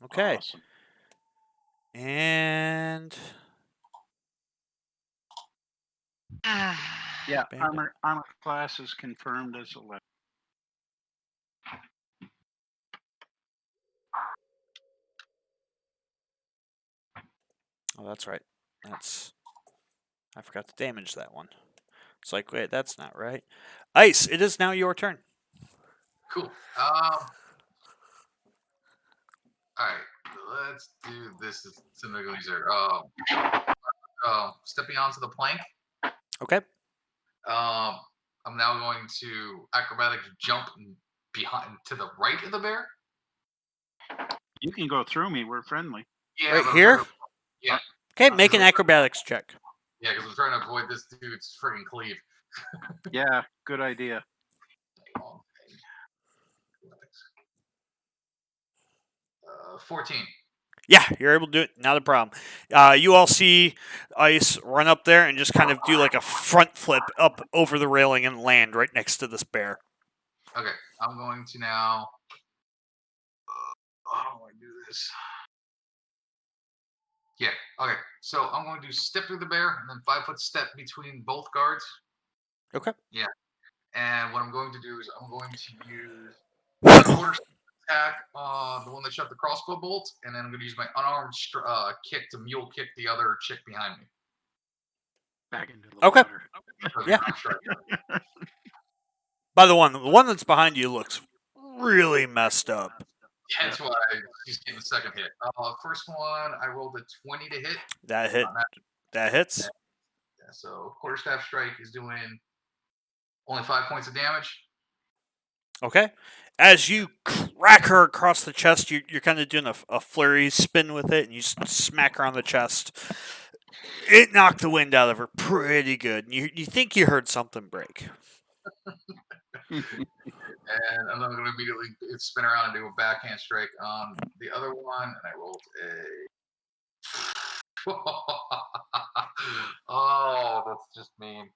Okay. Awesome. And yeah, armor class is confirmed as 11. Oh, that's right. I forgot to damage that one. It's like, wait, that's not right. Ice, it is now your turn. Cool. All right, let's do this. It's significantly easier. Stepping onto the plank. Okay. I'm now going to acrobatic jump behind to the right of the bear. You can go through me. We're friendly. Yeah, right here? Yeah. Okay, make an acrobatics check. Yeah, because I'm trying to avoid this dude's friggin' cleave. Yeah, good idea. 14. Yeah, you're able to do it. Not a problem. You all see Ice run up there and just kind of do like a front flip up over the railing and land right next to this bear. Okay, I'm going to now. How do I do this? Yeah. Okay. So I'm going to step through the bear and then 5-foot step between both guards. Okay. Yeah. And what I'm going to do is I'm going to use a quarter attack on the one that shot the crossbow bolt, and then I'm going to use my unarmed kick to mule kick the other chick behind me. Back into the Okay. water. Yeah. By the one that's behind you looks really messed up. That's why she's getting the second hit. First one, I rolled a 20 to hit. That hit. That hits. Yeah, so quarterstaff strike is doing only 5 points of damage. Okay. As you crack her across the chest, you're kind of doing a flurry spin with it, and you smack her on the chest. It knocked the wind out of her pretty good. You think you heard something break. And I'm going to immediately spin around and do a backhand strike on the other one, and I rolled a. Oh, that's just mean.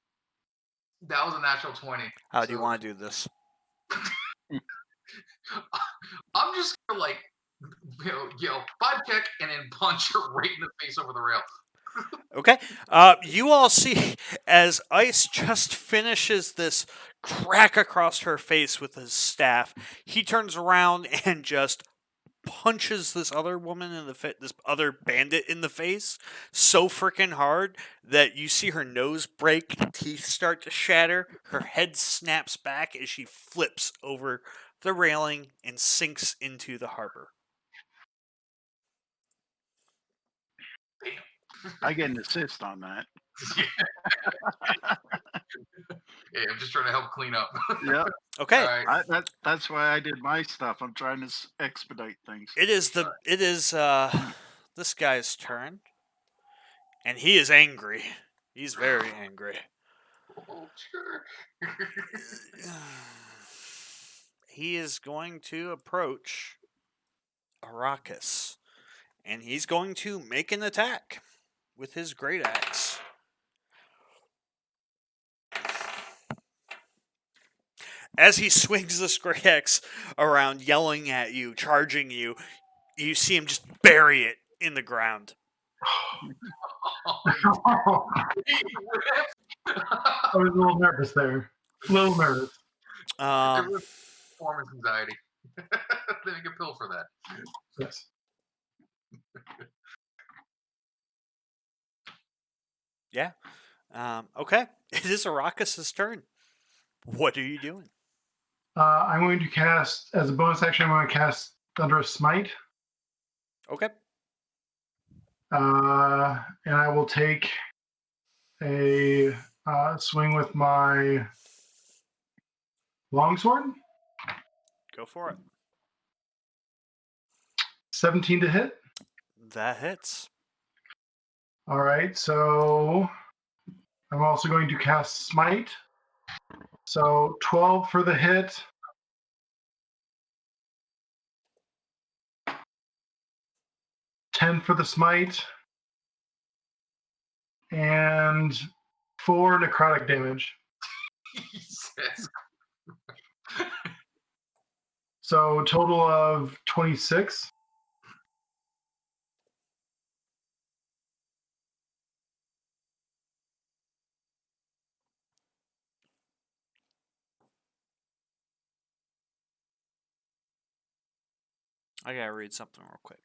That was a natural 20. How do you want to do this? I'm just gonna yell 5 kick and then punch her right in the face over the rail. Okay. You all see as Ice just finishes this crack across her face with his staff, he turns around and just punches this other woman in the this other bandit in the face so freaking hard that you see her nose break, teeth start to shatter, her head snaps back as she flips over the railing and sinks into the harbor. I get an assist on that. Yeah, I'm just trying to help clean up. Yep. Okay. All right. That's why I did my stuff. I'm trying to expedite things. It is this guy's turn, and he is angry. He's very angry. Oh, sure. He is going to approach Arrakis, and he's going to make an attack with his great axe. As he swings this great axe around, yelling at you, charging you, you see him just bury it in the ground. I was a little nervous there. A little nervous. It was performance anxiety. Then you can pill for that. Yes. Yeah. Okay. It is Arrakis' turn. What are you doing? I'm going to cast, as a bonus action, I'm going to cast Thunderous Smite. Okay. And I will take a swing with my longsword. Go for it. 17 to hit. That hits. All right, so I'm also going to cast Smite. So 12 for the hit. $10 for the smite. And 4 necrotic damage. Jesus. So total of 26. I gotta read something real quick.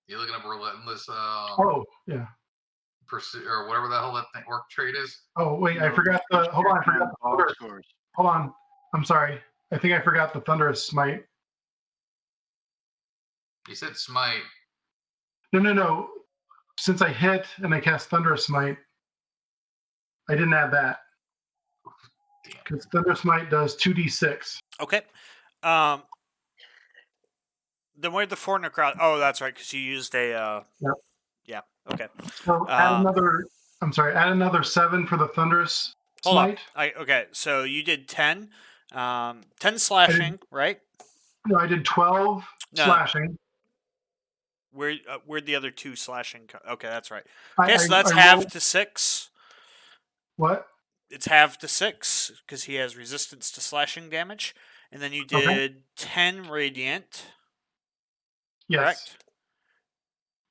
You looking up relentless? Oh, yeah. Pursue or whatever the hell that thing, orc trait is. Oh, wait, I forgot the. Hold on, I forgot the thunderous. Hold on. I'm sorry. I think I forgot the thunderous smite. You said smite. No. Since I hit and I cast thunderous smite, I didn't add that. Because thunderous smite does 2d6. Okay. Then where'd the 4 necrotic? Oh, that's right, because you used a. Yep. Yeah. Okay. So add another. I'm sorry. Add another 7 for the thunderous smite. Okay, so you did 10. 10 slashing, right? No, I did 12 slashing. Where'd the other 2 slashing? Okay, that's right. Okay, so that's to 6. What? it's halved to 6 because he has resistance to slashing damage, and then you did 10 radiant. Yes. Correct.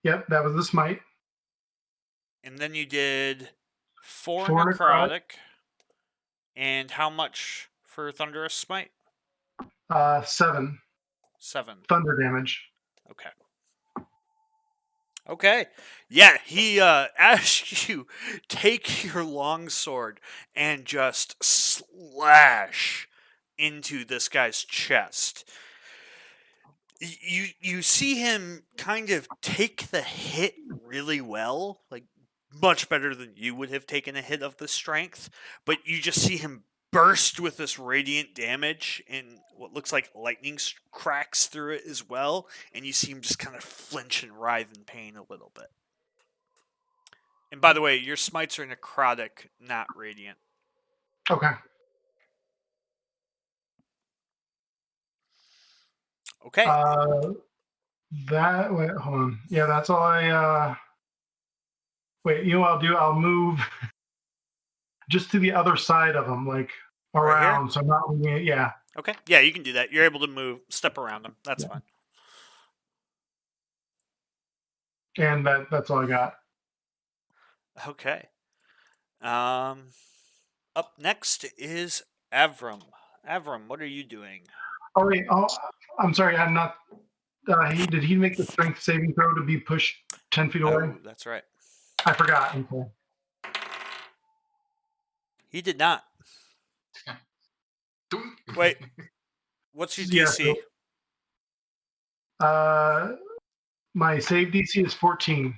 Yep, that was the smite. And then you did 4 4 necrotic. And how much for Thunderous Smite? 7 7. thunder damage. Okay. Okay. Yeah, he as you take your longsword and just slash into this guy's chest. You see him kind of take the hit really well, like much better than you would have taken a hit of the strength, but you just see him burst with this radiant damage and what looks like lightning cracks through it as well, and you see him just kind of flinch and writhe in pain a little bit. And by the way, your smites are necrotic, not radiant. Okay. Okay. Wait, hold on. Yeah, that's all I. Wait, you know what I'll do? I'll move just to the other side of him, like around, Right so I'm not moving it. Yeah. Okay. Yeah, you can do that. You're able to move, step around him. That's fine. And that's all I got. Okay. Up next is Avram. Avram, what are you doing? Oh wait. Oh, I'm sorry. I'm not. Did he make the strength saving throw to be pushed 10 feet away? Oh, that's right. I forgot. Okay. He did not. Wait. What's your DC? So, my save DC is 14.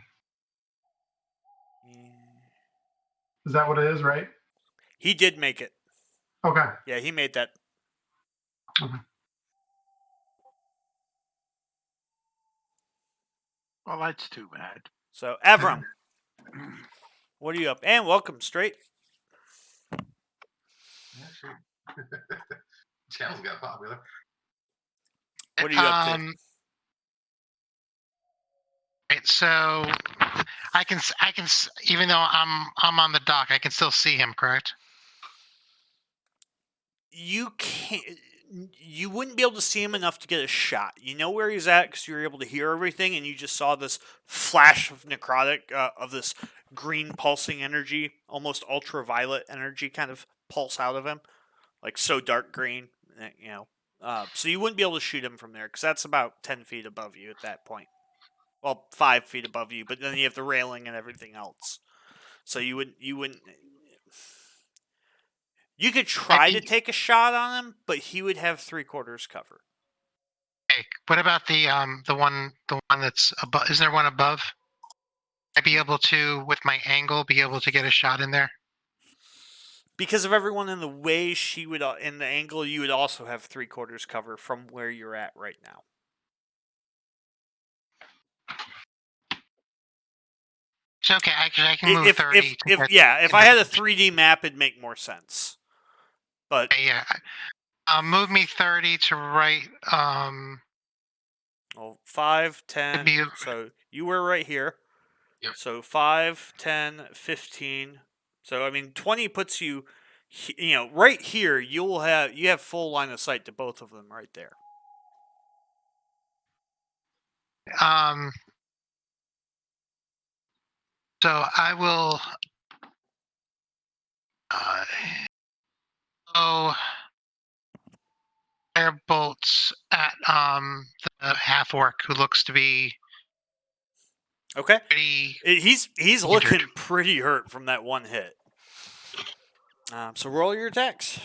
Is that what it is, right? He did make it. Okay. Yeah, he made that. Okay. Well, that's too bad. So, Avram, what are you up? And welcome, Straight. Yeah, sure. Channels got popular. What are you up to? Right, so I can even though I'm on the dock, I can still see him, correct? You can't. You wouldn't be able to see him enough to get a shot. You know where he's at because you were able to hear everything, and you just saw this flash of necrotic, of this green pulsing energy, almost ultraviolet energy, kind of pulse out of him, like so dark green. You know, so you wouldn't be able to shoot him from there because that's about 10 feet above you at that point. Well, 5 feet above you, but then you have the railing and everything else. So you wouldn't. You could try to take a shot on him, but he would have 3/4 cover. Okay. What about the one that's above? Isn't there one above? I'd be able to, with my angle, be able to get a shot in there. Because of everyone in the way, she would in the angle, you would also have 3/4 cover from where you're at right now. It's okay. I can move 30. If I had a 3D map, it'd make more sense. But yeah, move me 30 to right. Well, 5, 10. So you were right here. Yep. So 5, 10, 15. So I mean, 20 puts you, right here. You have full line of sight to both of them right there. So I will. Fire bolts at the half orc who looks to be Okay. pretty. He's injured. looking pretty hurt from that one hit. So roll your attacks.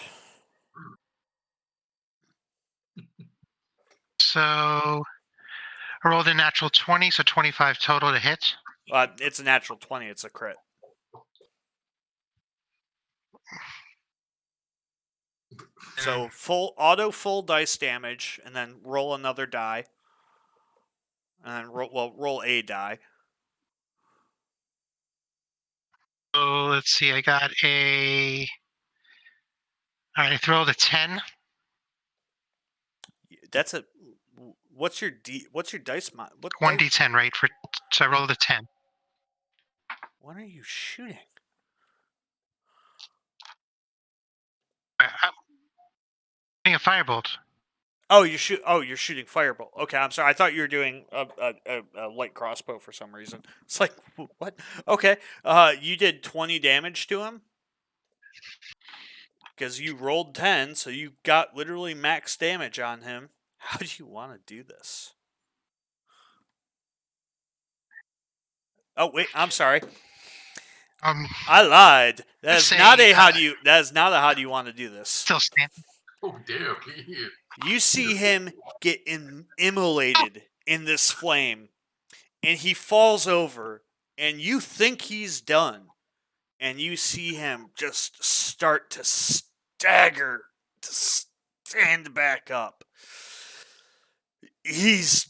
So I rolled a natural 20, so 25 total to hit. It's a natural 20. It's a crit. So full dice damage, and then roll another die, and then roll a die. So let's see. I got a. All right, I rolled a 10. That's a. What's your dice mod? 1d10, right? So I rolled a 10. What are you shooting? I'm shooting a firebolt. Oh, you're shooting firebolt. Okay, I'm sorry. I thought you were doing a light crossbow for some reason. It's like what? Okay. You did 20 damage to him because you rolled 10, so you got literally max damage on him. How do you want to do this? Oh wait, I'm sorry. I lied. That is not a how do you. That is not a how do you want to do this. Still standing. Oh damn! You see him get immolated in this flame, and he falls over, and you think he's done, and you see him just start to stagger, to stand back up. He's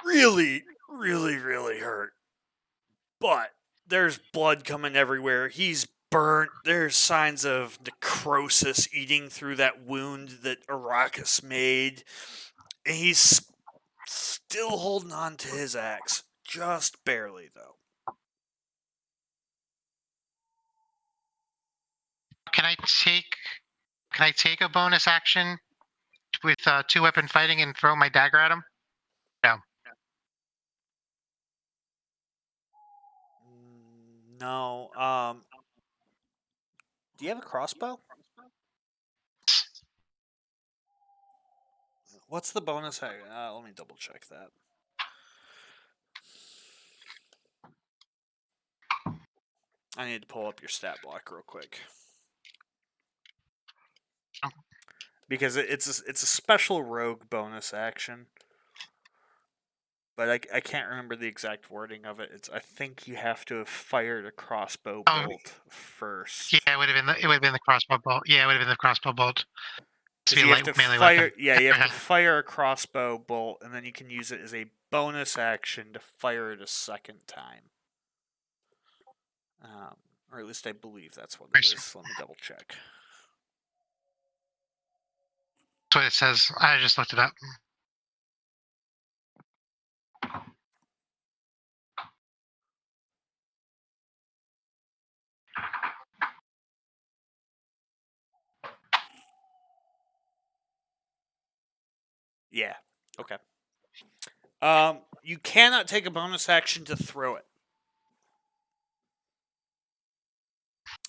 really, really, really hurt, but there's blood coming everywhere. He's burnt. There's signs of necrosis eating through that wound that Arrakis made. And he's still holding on to his axe. Just barely, though. Can I take a bonus action with 2-weapon fighting and throw my dagger at him? No. No. Do you have a crossbow? What's the bonus? Let me double check that. I need to pull up your stat block real quick. Because it's a special rogue bonus action. But I can't remember the exact wording of it. I think you have to have fired a crossbow bolt first. Yeah, it would have been the crossbow bolt. Yeah, it would have been the crossbow bolt. So you have to fire. Yeah, you have to fire a crossbow bolt, and then you can use it as a bonus action to fire it a second time. Or at least I believe that's what it is. Let me double check. That's what it says. I just looked it up. Yeah. Okay. You cannot take a bonus action to throw it.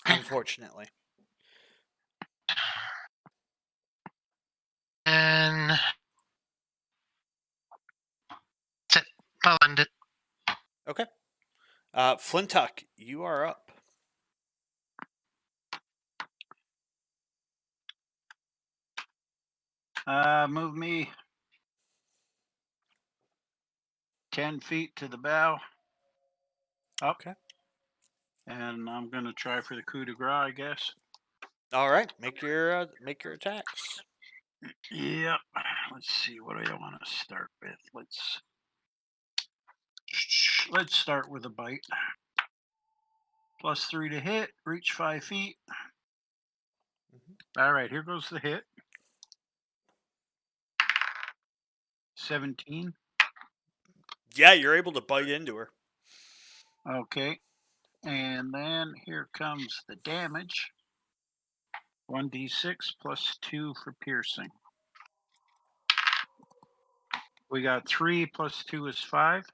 Unfortunately. And that's it. I'll end it. Okay. Flintuck, you are up. Move me 10 feet to the bow. Up. Okay. And I'm going to try for the coup de grace, I guess. All right. Make your attacks. Yep. Let's see what I want to start with. Let's start with a bite. +3 to hit. Reach 5 feet. All right. Here goes the hit. 17. Yeah, you're able to bite into her. Okay. And then here comes the damage. 1d6 +2 for piercing. We got 3 + 2 is 5.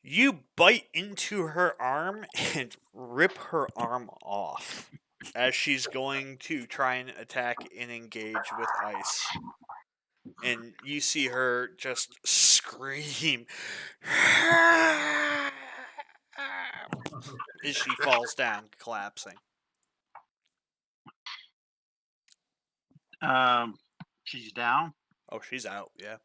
You bite into her arm and rip her arm off as she's going to try and attack and engage with ice. And you see her just scream as she falls down, collapsing. She's down. Oh, she's out, yeah.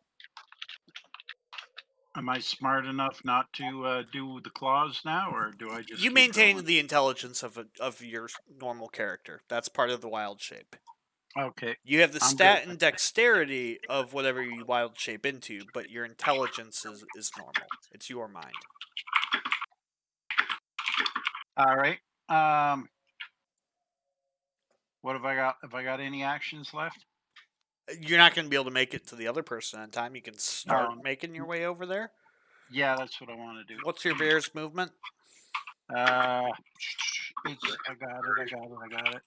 Am I smart enough not to do the claws now, or do I just? You keep maintain going? the intelligence of your normal character. That's part of the wild shape. Okay. You have the I'm stat good. and dexterity of whatever you wild shape into, but your intelligence is normal. It's your mind. All right. What have I got? Have I got any actions left? You're not going to be able to make it to the other person in time. You can start No. making your way over there. Yeah, that's what I want to do. What's your bear's movement? I got it.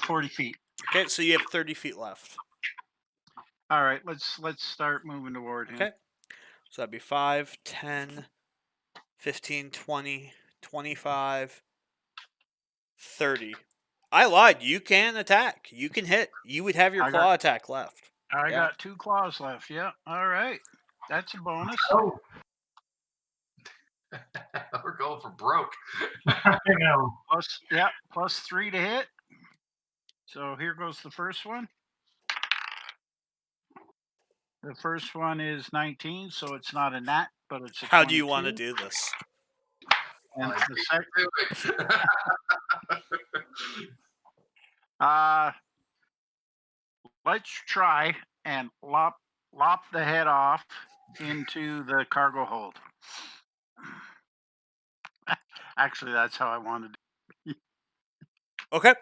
40 feet. Okay, so you have 30 feet left. All right, let's start moving toward him. Okay. So that'd be 5, 10, 15, 20, 25, 30. I lied. You can attack. You can hit. You would have your I claw attack left. I Yeah. got 2 claws left. Yeah. All right. That's a bonus. Oh, We're going for broke. I know. Plus 3 to hit. So here goes the first one. The first one is 19, so it's not a nat, but it's a How do you want to 22. do this? And I the beat sec- you to it. let's try and lop the head off into the cargo hold. Actually, that's how I wanted it. Okay.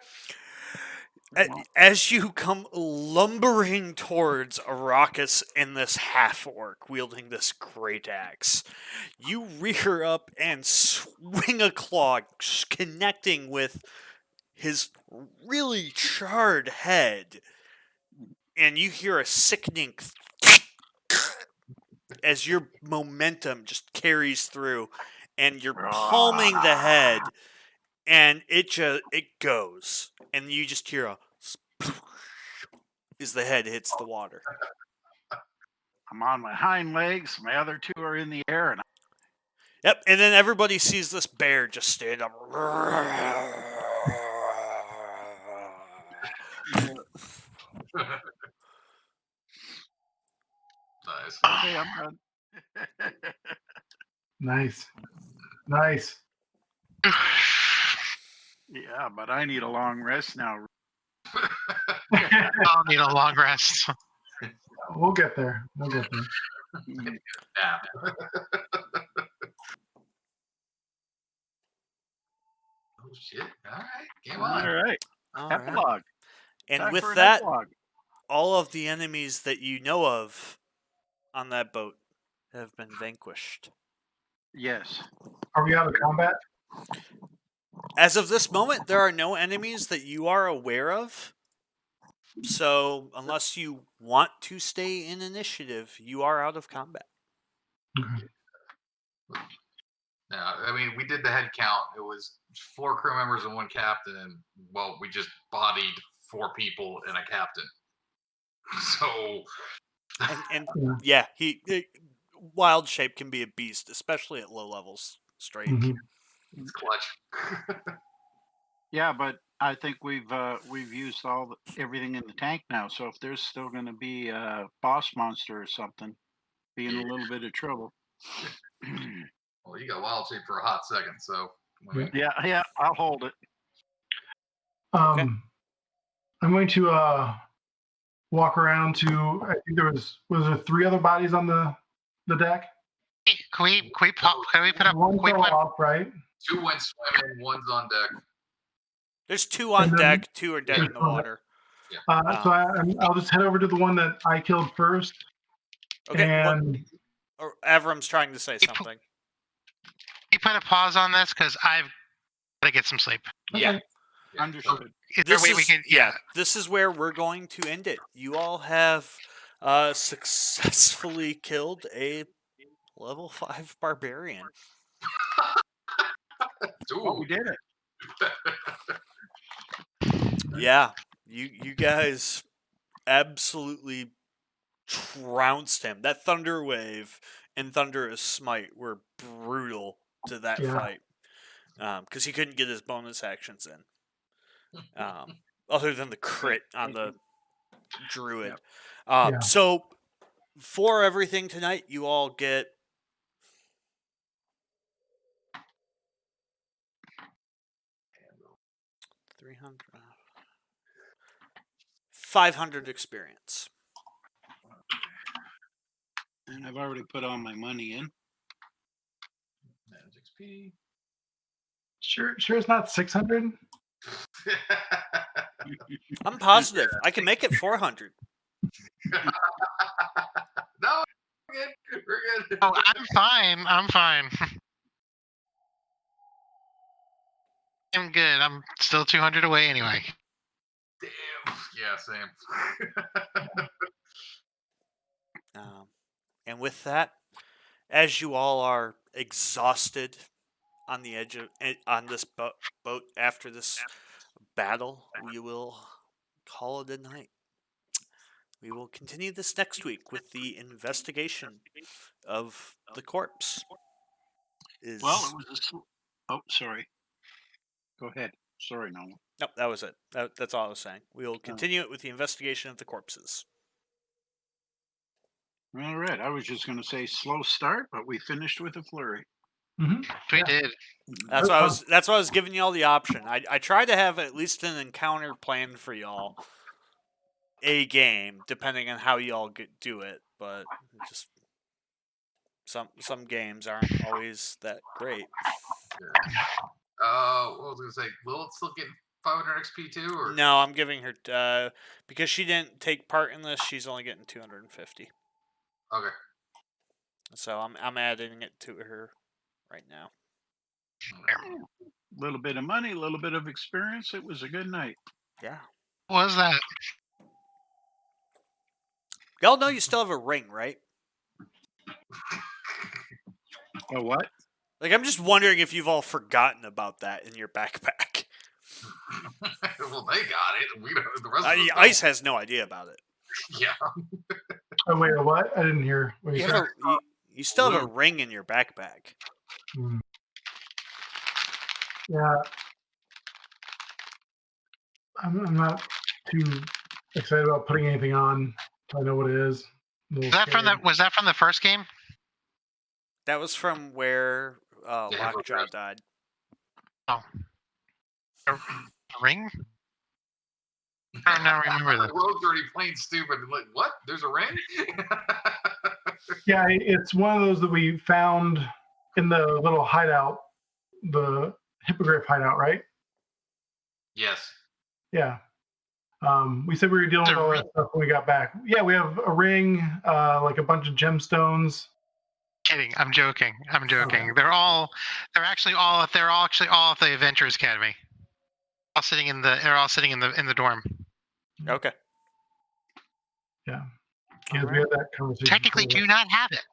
As you come lumbering towards Arrakis and this half-orc wielding this great axe, you rear up and swing a claw, connecting with his really charred head, and you hear a sickening as your momentum just carries through, and you're palming the head, and it goes, and you just hear a as the head hits the water. I'm on my hind legs. My other 2 are in the air, and Yep, and then everybody sees this bear just stand up. Nice. okay, I'm done. Nice. Nice. Yeah, but I need a long rest now. I'll need a long rest. We'll get there. We'll get there. Nap. Oh shit! All right, game on. All right. All right. Epilogue. And Time for with an that, epilogue. all of the enemies that you know of on that boat have been vanquished. Yes. Are we out of combat? As of this moment, there are no enemies that you are aware of. So, unless you want to stay in initiative, you are out of combat. Now, I mean, we did the head count. It was 4 crew members and 1 captain, and well, we just bodied 4 people and a captain. So, And yeah, wild shape can be a beast, especially at low levels. Straight. Mhm. it's clutch. Yeah, but I think we've used everything in the tank now. So if there's still going to be a boss monster or something, be in a little bit of trouble. Well, you got wild shape for a hot second, so I mean, Yeah, I'll hold it. I'm going to walk around to. I think there was there 3 other bodies on the deck. Can we put up? One fell off, right? 2 went swimming, 1's on deck. There's 2 on And then deck, 2 are dead in the there's- water. So I'll just head over to the one that I killed first. Okay. And Or Avram's trying to say something. Can you put a pause on this because I've got to get some sleep. Yeah. Understood. Is there a way we can? Yeah. This is where we're going to end it. You all have successfully killed a level 5 barbarian. Oh, we did it. Yeah, you guys absolutely trounced him. That thunder wave and thunderous smite were brutal to that fight, because he couldn't get his bonus actions in, other than the crit on the druid. So for everything tonight, you all get 500 experience. And I've already put all my money in. Manage XP. Sure it's not 600. I'm positive. I can make it 400. No, we're good. Oh, I'm fine. I'm fine. I'm good. I'm still 200 away anyway. Damn. Yeah, same. And with that, as you all are exhausted on the edge of on this boat after this battle, we will call it a night. We will continue this next week with the investigation of the corpse. Well, it was oh, sorry. Go ahead. Sorry, Nolan. Nope, that was it. That's all I was saying. We will continue it with the investigation of the corpses. All right. I was just going to say slow start, but we finished with a flurry. Mm-hmm. We did. That's why I was. That's why I was giving you all the option. I tried to have at least an encounter planned for y'all. A game, depending on how y'all do it, but just some games aren't always that great. What was I gonna say? Will it still get 500 XP too, or No, I'm giving her because she didn't take part in this. She's only getting 250. okay? So I'm adding it to her right now. A little bit of money, a little bit of experience. It was a good night. Yeah. What was that? Y'all know you still have a ring, right? A what? Like, I'm just wondering if you've all forgotten about that in your backpack. Well, they got it. We don't. The rest of us don't. Ice has no idea about it. Yeah. Oh wait, what? I didn't hear what you said. You still have a ring in your backpack. Yeah, I'm not too excited about putting anything on. I know what it is. Was that from the first game? That was from where Yeah, Lockjaw died. Oh. A ring? I don't know, remember that. Rogue's already playing stupid. Like, what? There's a ring? Yeah, it's one of those that we found in the little hideout, the hippogriff hideout, right? Yes. Yeah. We said we were dealing with all that stuff when we got back. Yeah, we have a ring, like a bunch of gemstones. Kidding. I'm joking. Okay. They're actually all at the Adventurers Academy. They're all sitting in the dorm. Okay. Yeah. Because we had that conversation. Technically do not have it.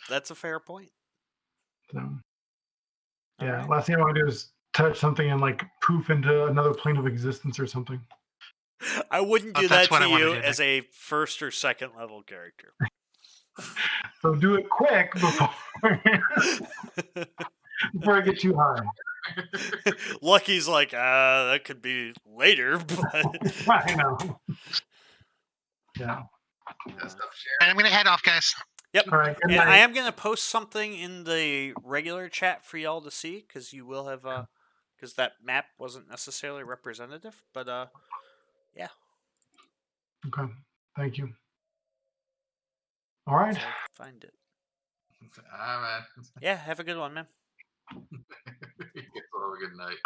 That's a fair point. So, yeah. Right. Last thing I want to do is touch something and like poof into another plane of existence or something. I wouldn't do that to you as a first or second level character. So do it quick before I get too high. Lucky's like, that could be later, but I know. Yeah. That stuff And I'm gonna head off, guys. Yep. All right. And I am gonna post something in the regular chat for y'all to see because you will have because that map wasn't necessarily representative, but yeah. Okay. Thank you. All right. So find it. Man. Yeah. Have a good one, man. Have a good night.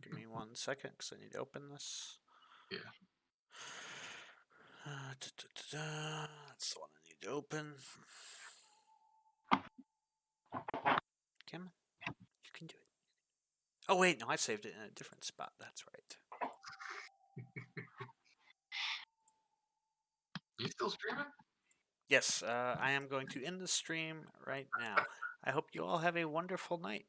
Give me 1 second because I need to open this. Yeah. That's the one I need to open. Come on. You can do it. Oh, wait. No, I saved it in a different spot. That's right. You still streaming? Yes, I am going to end the stream right now. I hope you all have a wonderful night.